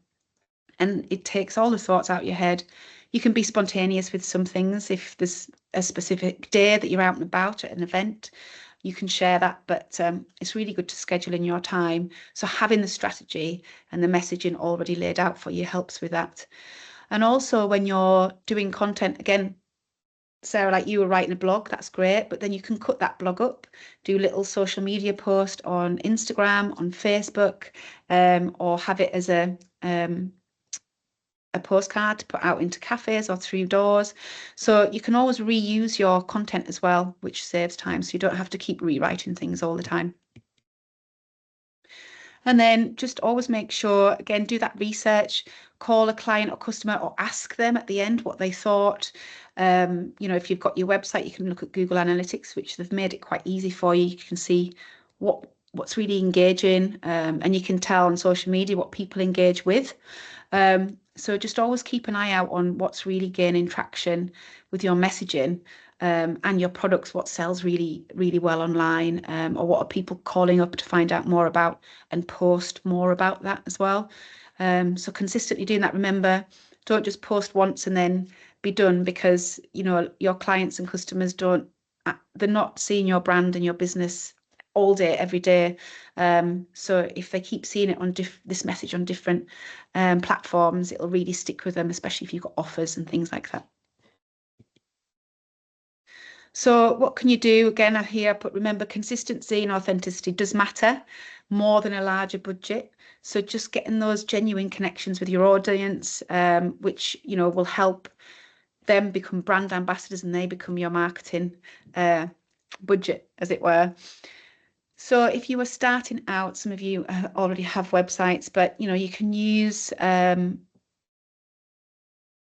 and it takes all the thoughts out of your head. You can be spontaneous with some things. If there's a specific day that you're out and about at an event, you can share that, but it's really good to schedule in your time. So having the strategy and the messaging already laid out for you helps with that. And also when you're doing content, again, Sarah, like you were writing a blog, that's great, but then you can cut that blog up, do a little social media post on Instagram, on Facebook, or have it as a postcard to put out into cafes or through doors. So you can always reuse your content as well, which saves time, so you don't have to keep rewriting things all the time. And then just always make sure, again, do that research, call a client or customer, or ask them at the end what they thought. You know, if you've got your website, you can look at Google Analytics, which they've made it quite easy for you. You can see what's really engaging, and you can tell on social media what people engage with. So just always keep an eye out on what's really gaining traction with your messaging, and your products, what sells really, really well online, or what are people calling up to find out more about, and post more about that as well. So consistently doing that. Remember, don't just post once and then be done, because your clients and customers they're not seeing your brand and your business all day, every day. So if they keep seeing it on this message on different platforms, it'll really stick with them, especially if you've got offers and things like that. So what can you do? Again, but remember, consistency and authenticity does matter more than a larger budget. So just getting those genuine connections with your audience, which will help them become brand ambassadors, and they become your marketing budget, as it were. So if you were starting out, some of you already have websites, but you can use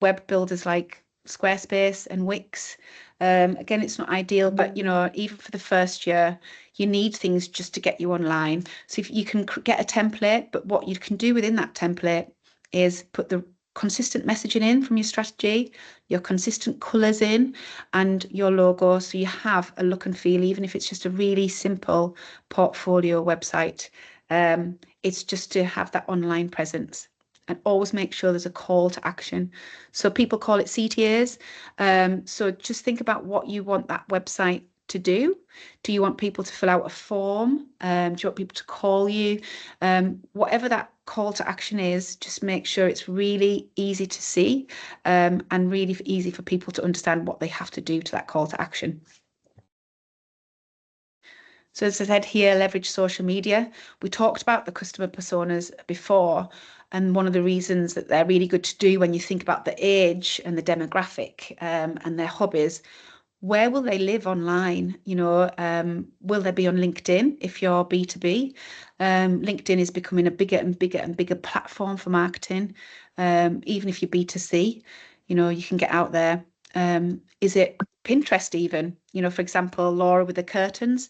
web builders like Squarespace and Wix. Again, it's not ideal, but even for the first year, you need things just to get you online. So if you can get a template, but what you can do within that template is put the consistent messaging in from your strategy, your consistent colours in, and your logo, so you have a look and feel, even if it's just a really simple portfolio website. It's just to have that online presence. And always make sure there's a call to action. So people call it CTAs. So just think about what you want that website to do. Do you want people to fill out a form? Do you want people to call you? Whatever that call to action is, just make sure it's really easy to see, and really easy for people to understand what they have to do to that call to action. So as I said here, leverage social media. We talked about the customer personas before, and one of the reasons that they're really good to do when you think about the age and the demographic, and their hobbies. Where will they live online? Will they be on LinkedIn if you're B2B? LinkedIn is becoming a bigger and bigger and bigger platform for marketing. Even if you're B2C, you can get out there. Is it Pinterest even? For example, Laura with the curtains,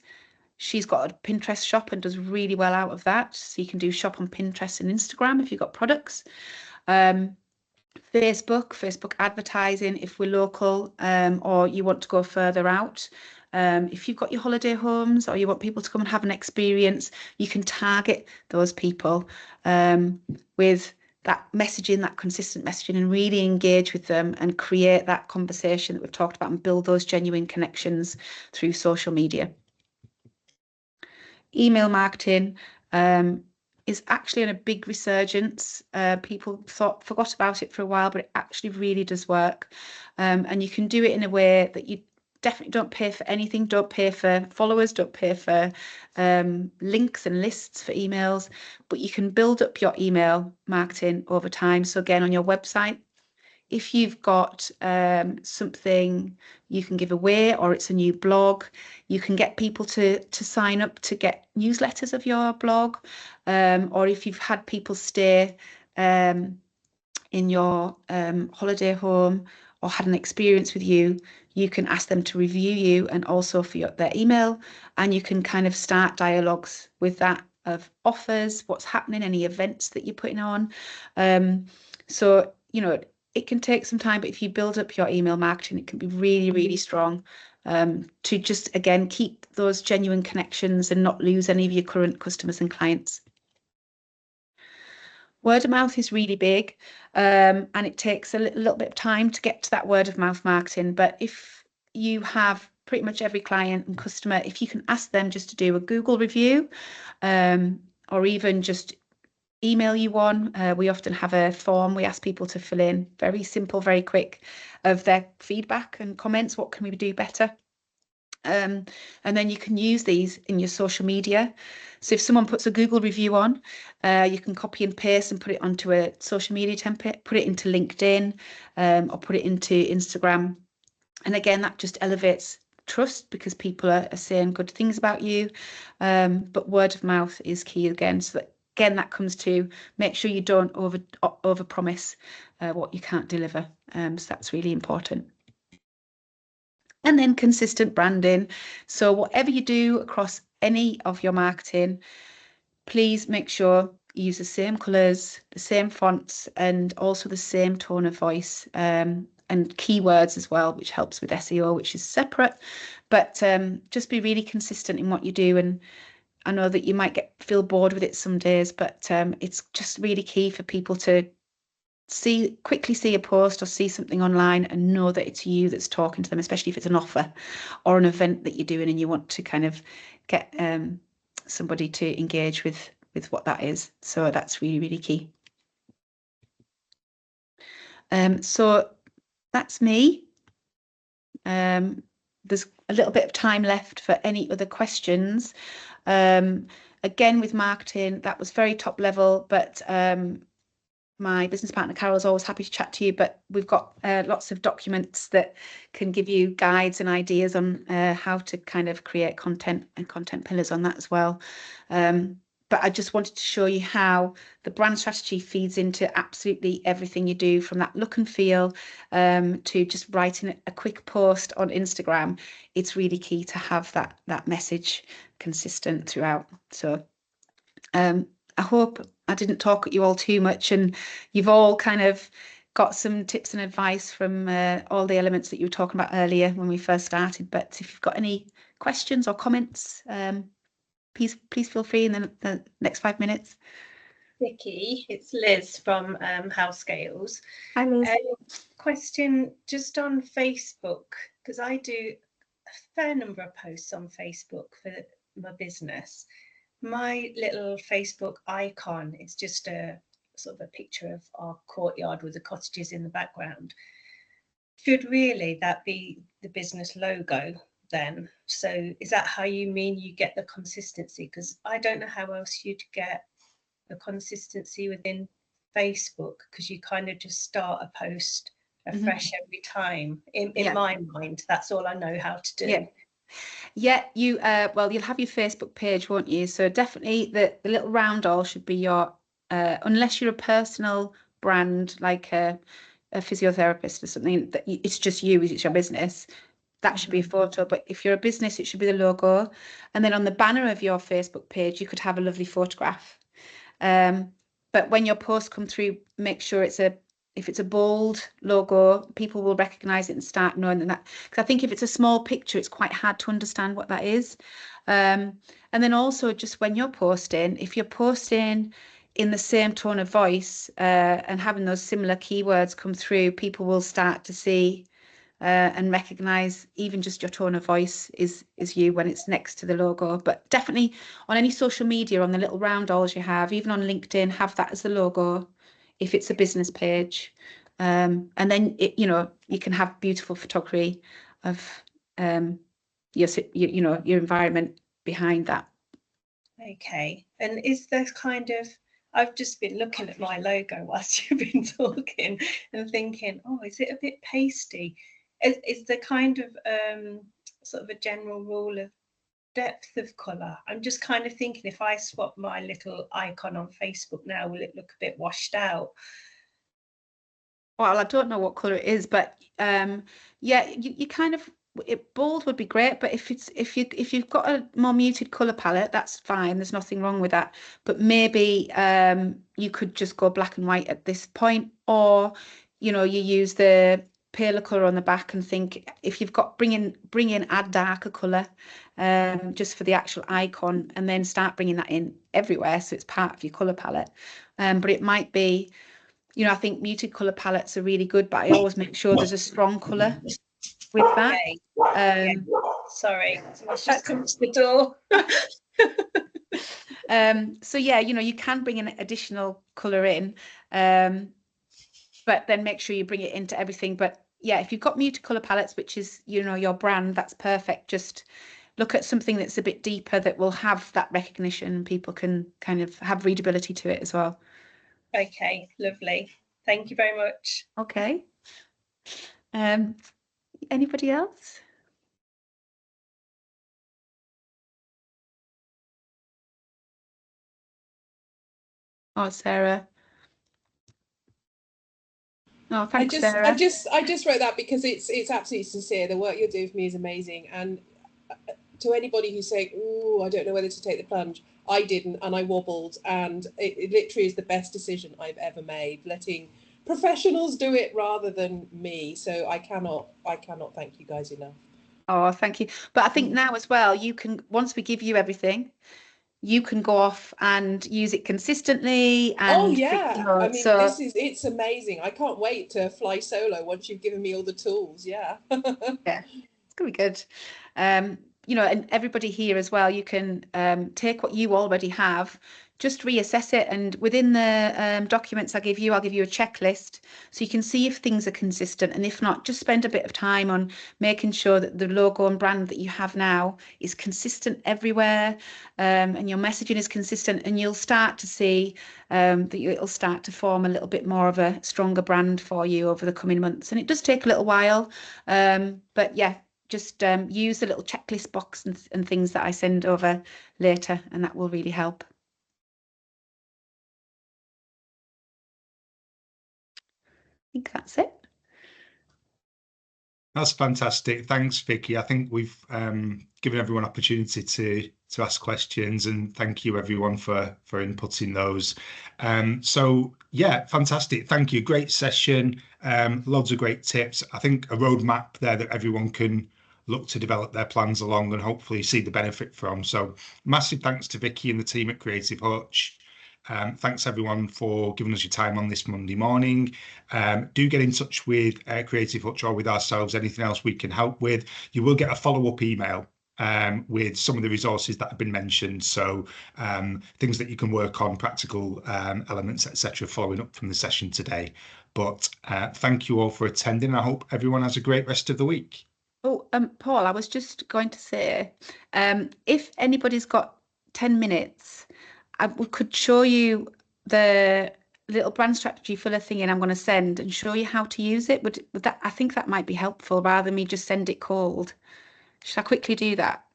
she's got a Pinterest shop and does really well out of that. So you can do shop on Pinterest and Instagram if you've got products. Facebook advertising if we're local, or you want to go further out. If you've got your holiday homes or you want people to come and have an experience, you can target those people with that messaging, that consistent messaging, and really engage with them and create that conversation that we've talked about and build those genuine connections through social media. Email marketing is actually on a big resurgence. People forgot about it for a while, but it actually really does work. And you can do it in a way that you definitely don't pay for anything. Don't pay for followers, don't pay for links and lists for emails, but you can build up your email marketing over time. So again, on your website, if you've got something you can give away, or it's a new blog, you can get people to sign up to get newsletters of your blog. Or if you've had people stay in your holiday home or had an experience with you, you can ask them to review you and also for their email, and you can kind of start dialogues with that of offers, what's happening, any events that you're putting on. So, it can take some time, but if you build up your email marketing, it can be really, really strong, to just, again, keep those genuine connections and not lose any of your current customers and clients. Word of mouth is really big, and it takes a little bit of time to get to that word of mouth marketing. But if you have pretty much every client and customer, if you can ask them just to do a Google review, or even just email you one. We often have a form we ask people to fill in, very simple, very quick, of their feedback and comments. What can we do better? And then you can use these in your social media. So if someone puts a Google review on, you can copy and paste and put it onto a social media template, put it into LinkedIn, or put it into Instagram. And again, that just elevates trust because people are saying good things about you. But word of mouth is key again. So that, again, that comes to make sure you don't over promise what you can't deliver. So that's really important. And then consistent branding. So whatever you do across any of your marketing, please make sure you use the same colours, the same fonts, and also the same tone of voice, and keywords as well, which helps with SEO, which is separate. But just be really consistent in what you do. And I know that you might feel bored with it some days, but it's just really key for people to quickly see a post or see something online and know that it's you that's talking to them, especially if it's an offer or an event that you're doing and you want to kind of get somebody to engage with what that is. So that's really, really key. So that's me. There's a little bit of time left for any other questions. Again, with marketing, that was very top level, but my business partner Carol is always happy to chat to you, but we've got lots of documents that can give you guides and ideas on how to kind of create content and content pillars on that as well. But I just wanted to show you how the brand strategy feeds into absolutely everything you do, from that look and feel to just writing a quick post on Instagram. It's really key to have that message consistent throughout. So I hope I didn't talk at you all too much, and you've all kind of got some tips and advice from all the elements that you were talking about earlier when we first started. But if you've got any questions or comments, please feel free in the next 5 minutes. Vicky, it's Liz from House Scales. Hi, Liz. Question just on Facebook, because I do a fair number of posts on Facebook for my business. My little Facebook icon is just a sort of a picture of our courtyard with the cottages in the background. Should really that be the business logo then? So is that how you mean you get the consistency? Because I don't know how else you'd get the consistency within Facebook, because you kind of just start a post afresh every time. In my mind, that's all I know how to do. Yeah, you well, you'll have your Facebook page, won't you? So definitely the little round all should be your unless you're a personal brand like a physiotherapist or something, that it's just you, it's your business, that should be a photo. But if you're a business, it should be the logo. And then on the banner of your Facebook page, you could have a lovely photograph. But when your posts come through, make sure if it's a bold logo, people will recognize it and start knowing that. Because I think if it's a small picture, it's quite hard to understand what that is. And then also just when you're posting, if you're posting in the same tone of voice and having those similar keywords come through, people will start to see and recognize even just your tone of voice is you when it's next to the logo. But definitely on any social media, on the little round alls you have, even on LinkedIn, have that as the logo if it's a business page. And then you can have beautiful photography of your environment behind that. Okay. And is there kind of, I've just been looking at my logo whilst you've been talking and thinking, oh, is it a bit pasty? Is the kind of sort of a general rule of depth of colour? I'm just kind of thinking, if I swap my little icon on Facebook now, will it look a bit washed out? Well, I don't know what colour it is, but yeah, you kind of, bold would be great, but if you've got a more muted colour palette, that's fine. There's nothing wrong with that. But maybe you could just go black and white at this point, or you use the paler colour on the back and think, if you've got bring in add darker colour just for the actual icon, and then start bringing that in everywhere so it's part of your colour palette. But it might be, I think muted colour palettes are really good, but I always make sure there's a strong colour with that. Okay. Sorry, someone's just come to the door. So yeah, you can bring an additional colour in, but then make sure you bring it into everything. But yeah, if you've got muted colour palettes, which is your brand, that's perfect. Just look at something that's a bit deeper that will have that recognition, and people can kind of have readability to it as well. Okay, lovely. Thank you very much. Okay. Anybody else? Oh, Sarah. Oh, thanks, Sarah. I just wrote that because it's absolutely sincere. The work you're doing for me is amazing, and to anybody who's saying, "Ooh, I don't know whether to take the plunge," I didn't, and I wobbled, and it literally is the best decision I've ever made, letting professionals do it rather than me. So I cannot thank you guys enough. Oh, thank you. But I think now as well, you can, once we give you everything, you can go off and use it consistently. And Oh yeah, I mean, so it's amazing. I can't wait to fly solo once you've given me all the tools. Yeah. yeah, it's gonna be good. You know, and everybody here as well, you can take what you already have, just reassess it, and within the documents I'll give you a checklist so you can see if things are consistent, and if not, just spend a bit of time on making sure that the logo and brand that you have now is consistent everywhere, and your messaging is consistent, and you'll start to see that it'll start to form a little bit more of a stronger brand for you over the coming months. And it does take a little while, but yeah, just use the little checklist box and things that I send over later, and that will really help. I think that's it. That's fantastic. Thanks, Vicky. I think we've given everyone opportunity to ask questions, and thank you everyone for inputting those. So yeah, fantastic. Thank you. Great session. Loads of great tips. I think a roadmap there that everyone can look to develop their plans along and hopefully see the benefit from. So massive thanks to Vicky and the team at CreativeHutch. Thanks everyone for giving us your time on this Monday morning. Do get in touch with CreativeHutch or with ourselves, anything else we can help with. You will get a follow-up email with some of the resources that have been mentioned. So things that you can work on, practical elements, etc., following up from the session today. But thank you all for attending. I hope everyone has a great rest of the week. Oh, Paul, I was just going to say, if anybody's got 10 minutes, we could show you the little brand strategy filler thing, and I'm going to send and show you how to use it. Would that, I think that might be helpful rather than me just send it cold. Should I quickly do that?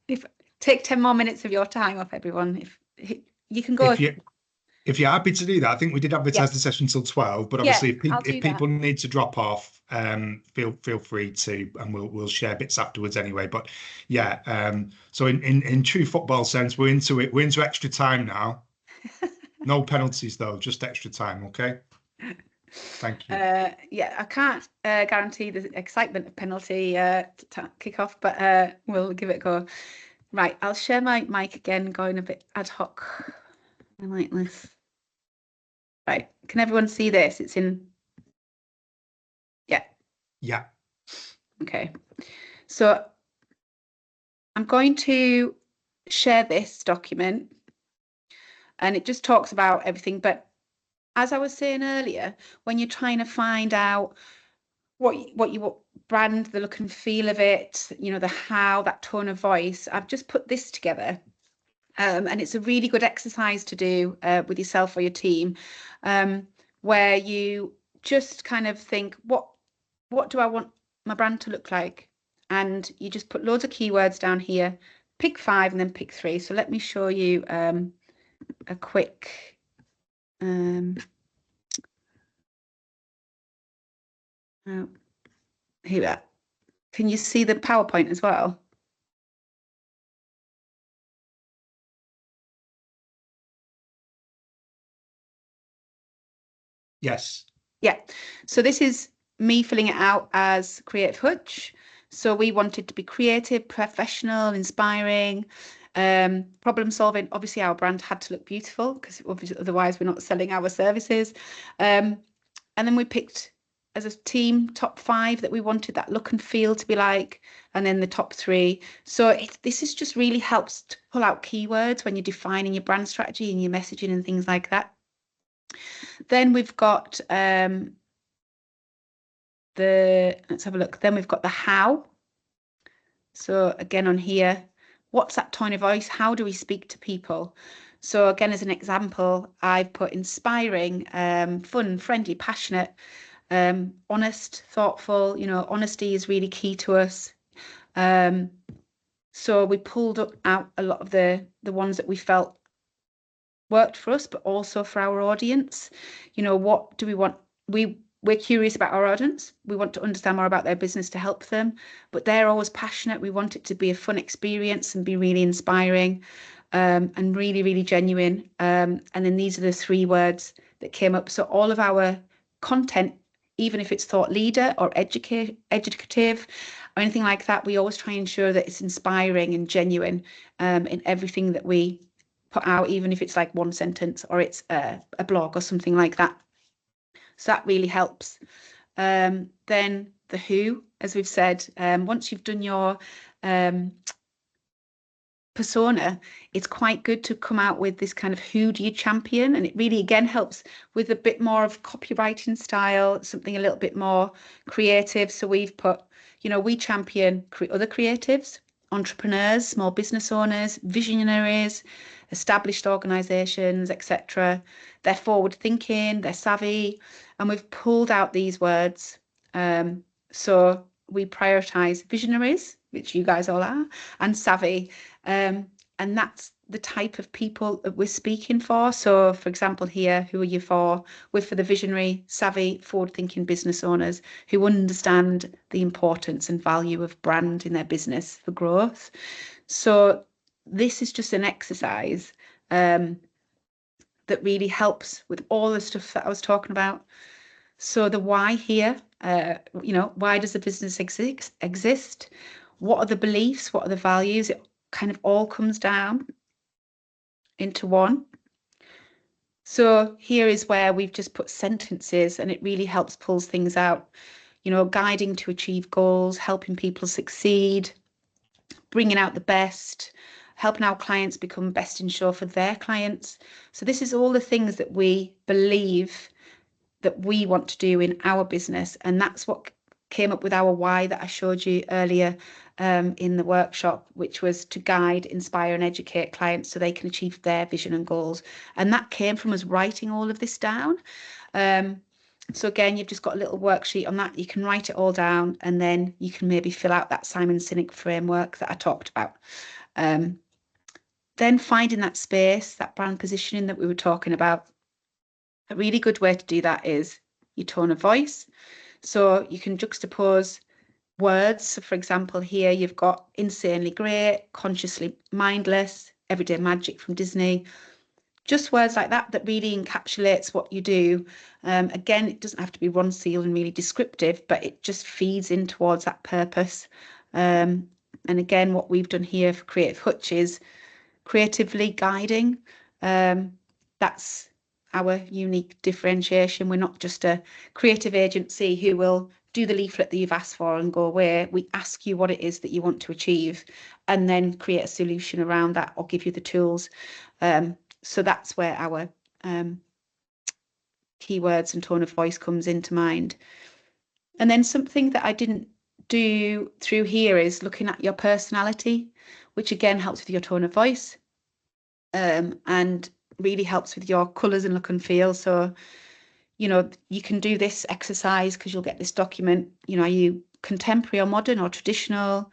Take 10 more minutes of your time off, everyone. If you can go. If you're happy to do that, I think we did advertise the session till 12, but obviously if people need to drop off, feel free to, and we'll share bits afterwards anyway. But yeah, so in true football sense, we're into it. We're into extra time now. No penalties though, just extra time. Okay. Thank you. Yeah, I can't guarantee the excitement of penalty kick off, but we'll give it a go. Right, I'll share my mic again, going a bit ad hoc. I like this. Right, can everyone see this? It's in. Yeah. Okay, so I'm going to share this document, and it just talks about everything. But as I was saying earlier, when you're trying to find out what brand, the look and feel of it, you know, the how, that tone of voice, I've just put this together. And it's a really good exercise to do with yourself or your team, where you just kind of think, what do I want my brand to look like? And you just put loads of keywords down here, pick 5 and then pick 3. So let me show you a quick oh, here we are. Can you see the PowerPoint as well? Yes. Yeah. So this is me filling it out as CreativeHutch. So we wanted to be creative, professional, inspiring, problem solving. Obviously, our brand had to look beautiful because otherwise we're not selling our services. And then we picked as a team top 5 that we wanted that look and feel to be like, and then the top 3. So this is just really helps to pull out keywords when you're defining your brand strategy and your messaging and things like that. Then we've got let's have a look. Then we've got the how. So again on here, what's that tone of voice? How do we speak to people? So again, as an example, I've put inspiring, fun, friendly, passionate, honest, thoughtful. You know, honesty is really key to us. So we pulled out a lot of the ones that we felt worked for us, but also for our audience. You know, what do we want? We we're curious about our audience. We want to understand more about their business to help them, but they're always passionate. We want it to be a fun experience and be really inspiring, and really, really genuine. And then these are the 3 words that came up. So all of our content, even if it's thought leader or educative or anything like that, we always try and ensure that it's inspiring and genuine in everything that we put out, even if it's like 1 sentence or it's a blog or something like that. So that really helps. Then the who, as we've said, once you've done your persona, it's quite good to come out with this kind of who do you champion, and it really again helps with a bit more of copywriting style, something a little bit more creative. So we've put, you know, we champion other creatives, entrepreneurs, small business owners, visionaries, established organizations, etc. They're forward thinking, they're savvy, and we've pulled out these words. So we prioritize visionaries, which you guys all are, and savvy. And that's the type of people that we're speaking for. So for example, here, who are you for? We're for the visionary, savvy, forward-thinking business owners who understand the importance and value of brand in their business for growth. So this is just an exercise that really helps with all the stuff that I was talking about. So the why here, you know, why does the business exist? What are the beliefs? What are the values? It kind of all comes down into one. So here is where we've just put sentences, and it really helps pull things out. You know, guiding to achieve goals, helping people succeed, bringing out the best, helping our clients become best in show for their clients. So this is all the things that we believe that we want to do in our business, and that's what came up with our why that I showed you earlier in the workshop, which was to guide, inspire and educate clients so they can achieve their vision and goals. And that came from us writing all of this down. So again, you've just got a little worksheet on that. You can write it all down, and then you can maybe fill out that Simon Sinek framework that I talked about. Then finding that space, that brand positioning that we were talking about. A really good way to do that is your tone of voice. So you can juxtapose words. So for example, here you've got insanely great, consciously mindless, everyday magic from Disney. Just words like that that really encapsulates what you do. Again, it doesn't have to be one seal and really descriptive, but it just feeds in towards that purpose. And again, what we've done here for CreativeHutch is creatively guiding. That's our unique differentiation. We're not just a creative agency who will do the leaflet that you've asked for and go away. We ask you what it is that you want to achieve and then create a solution around that or give you the tools. So that's where our keywords and tone of voice comes into mind. And then something that I didn't do through here is looking at your personality, which again helps with your tone of voice and really helps with your colours and look and feel. So, you know, you can do this exercise because you'll get this document. You know, are you contemporary or modern or traditional,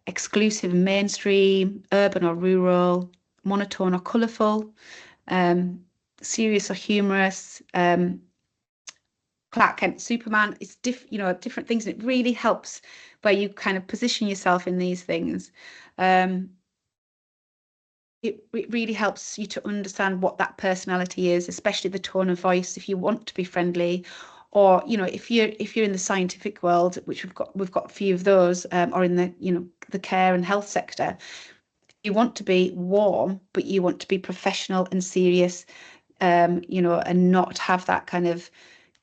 exclusive and mainstream, urban or rural, monotone or colourful, serious or humorous, Clark Kent, Superman. It's different things, and it really helps where you kind of position yourself in these things. It really helps you to understand what that personality is, especially the tone of voice. If you want to be friendly, or you know, if you're in the scientific world, which we've got a few of those, or in the the care and health sector, you want to be warm, but you want to be professional and serious, and not have that kind of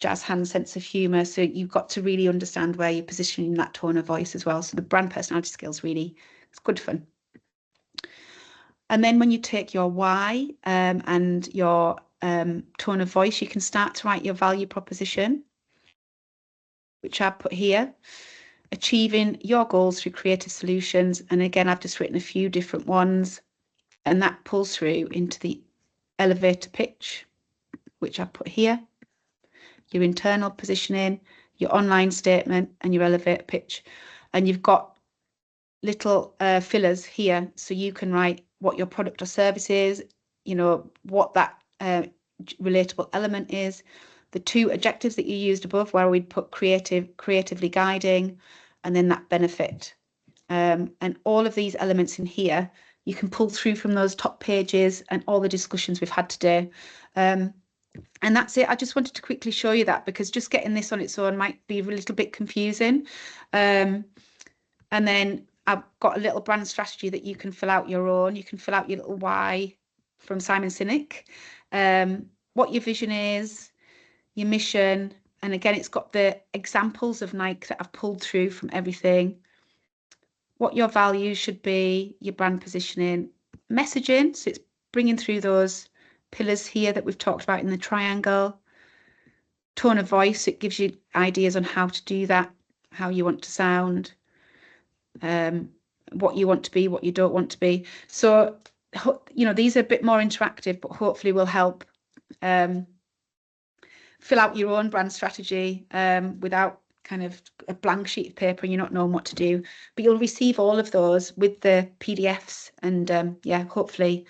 jazz hand sense of humor. So you've got to really understand where you're positioning that tone of voice as well. So the brand personality skills it's good fun. And then when you take your why and your tone of voice, you can start to write your value proposition, which I've put here. Achieving your goals through creative solutions. And again, I've just written a few different ones, and that pulls through into the elevator pitch, which I put here. Your internal positioning, your online statement, and your elevator pitch. And you've got little fillers here, so you can write what your product or service is, what that relatable element is, the 2 adjectives that you used above, where we'd put creatively guiding, and then that benefit. And all of these elements in here, you can pull through from those top pages and all the discussions we've had today. And that's it. I just wanted to quickly show you that, because just getting this on its own might be a little bit confusing. And then I've got a little brand strategy that you can fill out your own. You can fill out your little why from Simon Sinek, what your vision is, your mission. And again, it's got the examples of Nike that I've pulled through from everything, what your values should be, your brand positioning, messaging. So it's bringing through those pillars here that we've talked about in the triangle. Tone of voice, it gives you ideas on how to do that, how you want to sound, what you want to be, what you don't want to be. So, you know, these are a bit more interactive, but hopefully will help fill out your own brand strategy without kind of a blank sheet of paper and you're not knowing what to do. But you'll receive all of those with the PDFs, and yeah, hopefully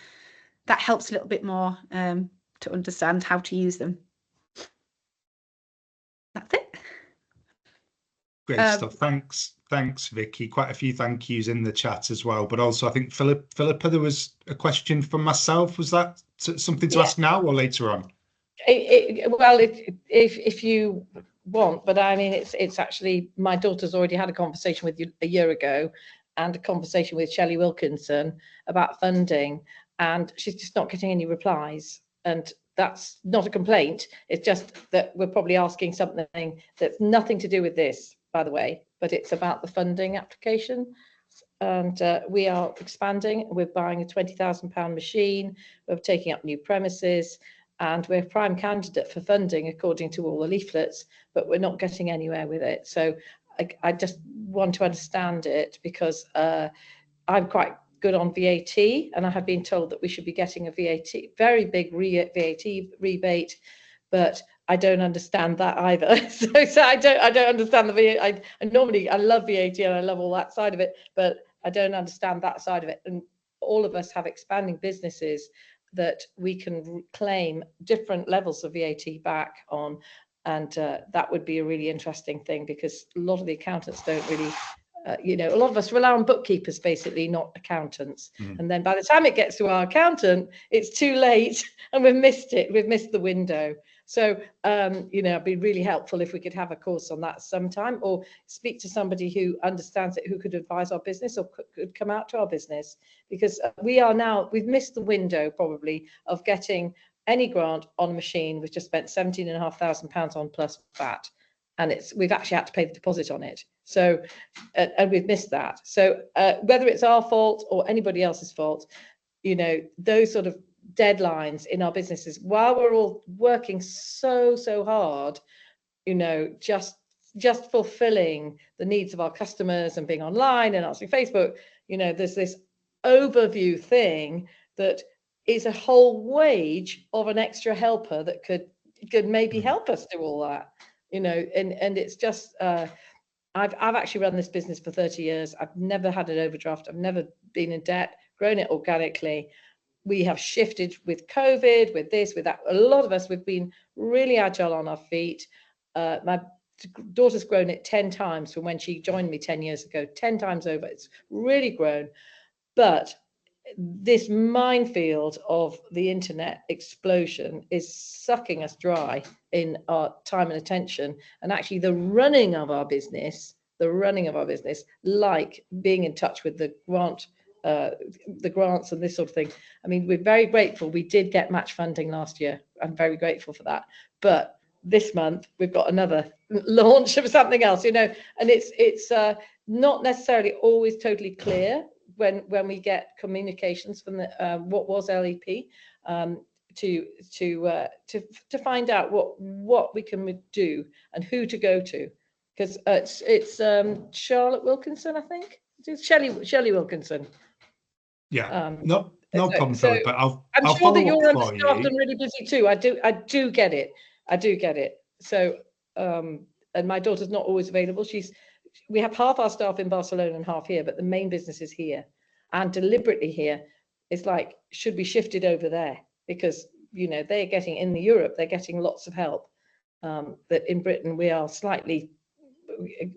that helps a little bit more to understand how to use them. That's it. Great stuff. Thanks, Vicky. Quite a few thank yous in the chat as well. But also, I think Philippa, there was a question from myself. Was that something to ask now or later on? Well, if you want, but I mean, it's actually, my daughter's already had a conversation with you a year ago, and a conversation with Shelley Wilkinson about funding, and she's just not getting any replies. And that's not a complaint. It's just that we're probably asking something that's nothing to do with this, by the way, but it's about the funding application. And we are expanding. We're buying a £20,000 machine. We're taking up new premises, and we're a prime candidate for funding according to all the leaflets, but we're not getting anywhere with it. So I just want to understand it, because I'm quite good on VAT, and I have been told that we should be getting a very big VAT rebate, but I don't understand that either. So I don't understand the VAT. I love VAT and I love all that side of it, but I don't understand that side of it. And all of us have expanding businesses that we can claim different levels of VAT back on, and that would be a really interesting thing, because a lot of the accountants don't really. You know, a lot of us rely on bookkeepers, basically, not accountants. And then by the time it gets to our accountant, it's too late and we've missed it. We've missed the window. So, you know, it'd be really helpful if we could have a course on that sometime, or speak to somebody who understands it, who could advise our business or could come out to our business, because we've missed the window probably of getting any grant on a machine. We've just spent £17,500 on plus VAT. And we've actually had to pay the deposit on it. So, and we've missed that. So whether it's our fault or anybody else's fault, you know, those sort of deadlines in our businesses, while we're all working so hard, you know, just fulfilling the needs of our customers and being online and answering Facebook, you know, there's this overview thing that is a whole wage of an extra helper that could maybe help us do all that. You know, and it's just, I've actually run this business for 30 years. I've never had an overdraft. I've never been in debt, grown it organically. We have shifted with COVID, with this, with that. A lot of us, we've been really agile on our feet. My daughter's grown it 10 times from when she joined me 10 years ago, 10 times over. It's really grown. But this minefield of the internet explosion is sucking us dry in our time and attention, and actually the running of our business, like being in touch with the grants and this sort of thing. I mean, we're very grateful. We did get match funding last year. I'm very grateful for that. But this month we've got another launch of something else, you know, and it's not necessarily always totally clear when we get communications from the what was LEP to find out what we can do and who to go to, because it's Charlotte Wilkinson, I think. It's Shelley Wilkinson. Yeah, no problem, Philip. But I'm I'll sure that follow you're up for understaffed you. and really busy too. I do get it. So and my daughter's not always available. We have half our staff in Barcelona and half here, but the main business is here, and deliberately here. It's like, should be shifted over there, because, you know, they're getting in Europe, they're getting lots of help. that in Britain we are slightly,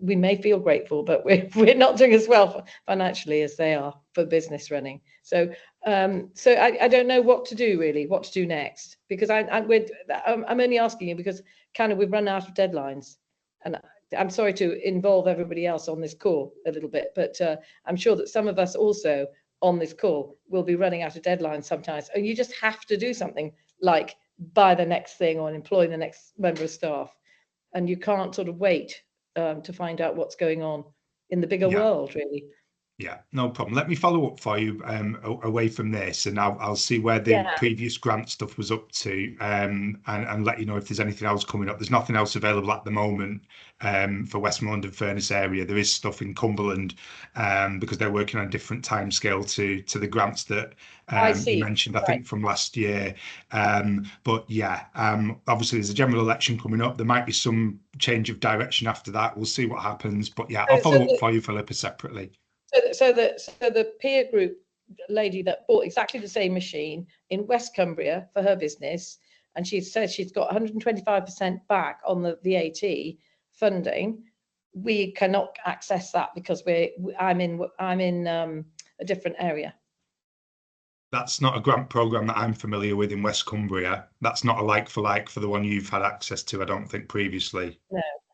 we may feel grateful, but we're not doing as well financially as they are for business running. So I don't know what to do really, what to do next, because I'm only asking you because kind of we've run out of deadlines, and I'm sorry to involve everybody else on this call a little bit, but I'm sure that some of us also on this call will be running out of deadlines sometimes, and you just have to do something like buy the next thing or employ the next member of staff, and you can't sort of wait to find out what's going on in the bigger world, really. Yeah, no problem. Let me follow up for you away from this, and I'll see where the previous grant stuff was up to, and let you know if there's anything else coming up. There's nothing else available at the moment for Westmoreland and Furness area. There is stuff in Cumberland because they're working on a different timescale to the grants that you mentioned, I think, from last year. But yeah, obviously there's a general election coming up. There might be some change of direction after that. We'll see what happens. But yeah, I'll follow up for you, Philippa, separately. So the peer group lady that bought exactly the same machine in West Cumbria for her business, and she says she's got 125% back on the VAT funding. We cannot access that because I'm in a different area. That's not a grant program that I'm familiar with in West Cumbria. That's not a like for the one you've had access to, I don't think, previously.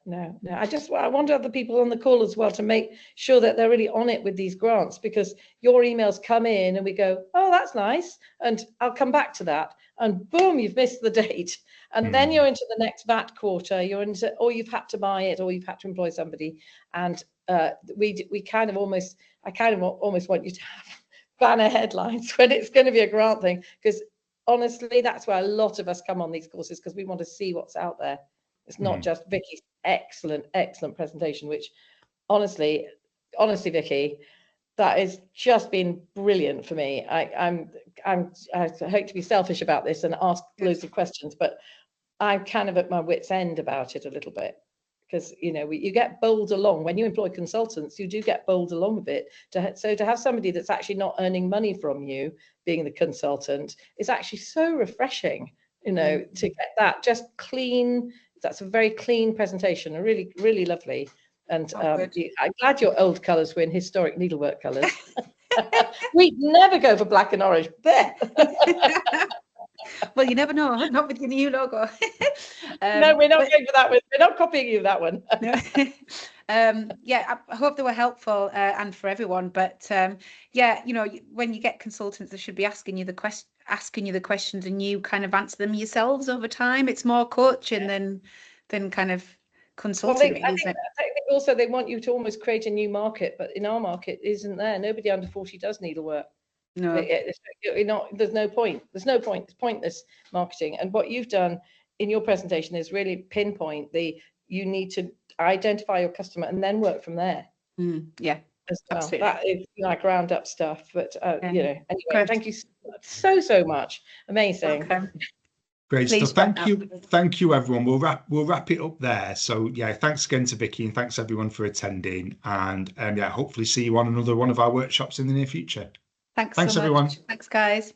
No. I want other people on the call as well to make sure that they're really on it with these grants, because your emails come in and we go, oh, that's nice, and I'll come back to that, and boom, you've missed the date, and then you're into the next VAT quarter, or you've had to buy it, or you've had to employ somebody, and I kind of almost want you to have banner headlines when it's going to be a grant thing, because honestly, that's where a lot of us come on these courses, because we want to see what's out there. It's not just Vicky's excellent presentation, which honestly, Vicky, that has just been brilliant for me. I hate to be selfish about this and ask loads of questions, but I'm kind of at my wit's end about it a little bit, because you get bowled along when you employ consultants. You do get bowled along a bit. So to have somebody that's actually not earning money from you being the consultant is actually so refreshing. To get that just clean. That's a very clean presentation, really, really lovely. And I'm glad your old colours were in historic needlework colours. We'd never go for black and orange. Well, you never know, not with your new logo. No, we're not going for that one. We're not copying you that one. Yeah, I hope they were helpful and for everyone. But yeah, when you get consultants, they should be asking you the questions, and you kind of answer them yourselves over time. It's more coaching than kind of consulting. I think also they want you to almost create a new market, but in our market isn't there. Nobody under 40 does needlework. No, there's no point. It's pointless marketing. And what you've done in your presentation is really pinpoint you need to identify your customer and then work from there. Yeah, absolutely. That is like round up stuff. But anyway, thank you so much. Amazing. Okay. Great stuff. Thank you, everyone. We'll wrap it up there. So yeah, thanks again to Vicky, and thanks everyone for attending. And hopefully see you on another one of our workshops in the near future. Thanks so much. Everyone. Thanks, guys.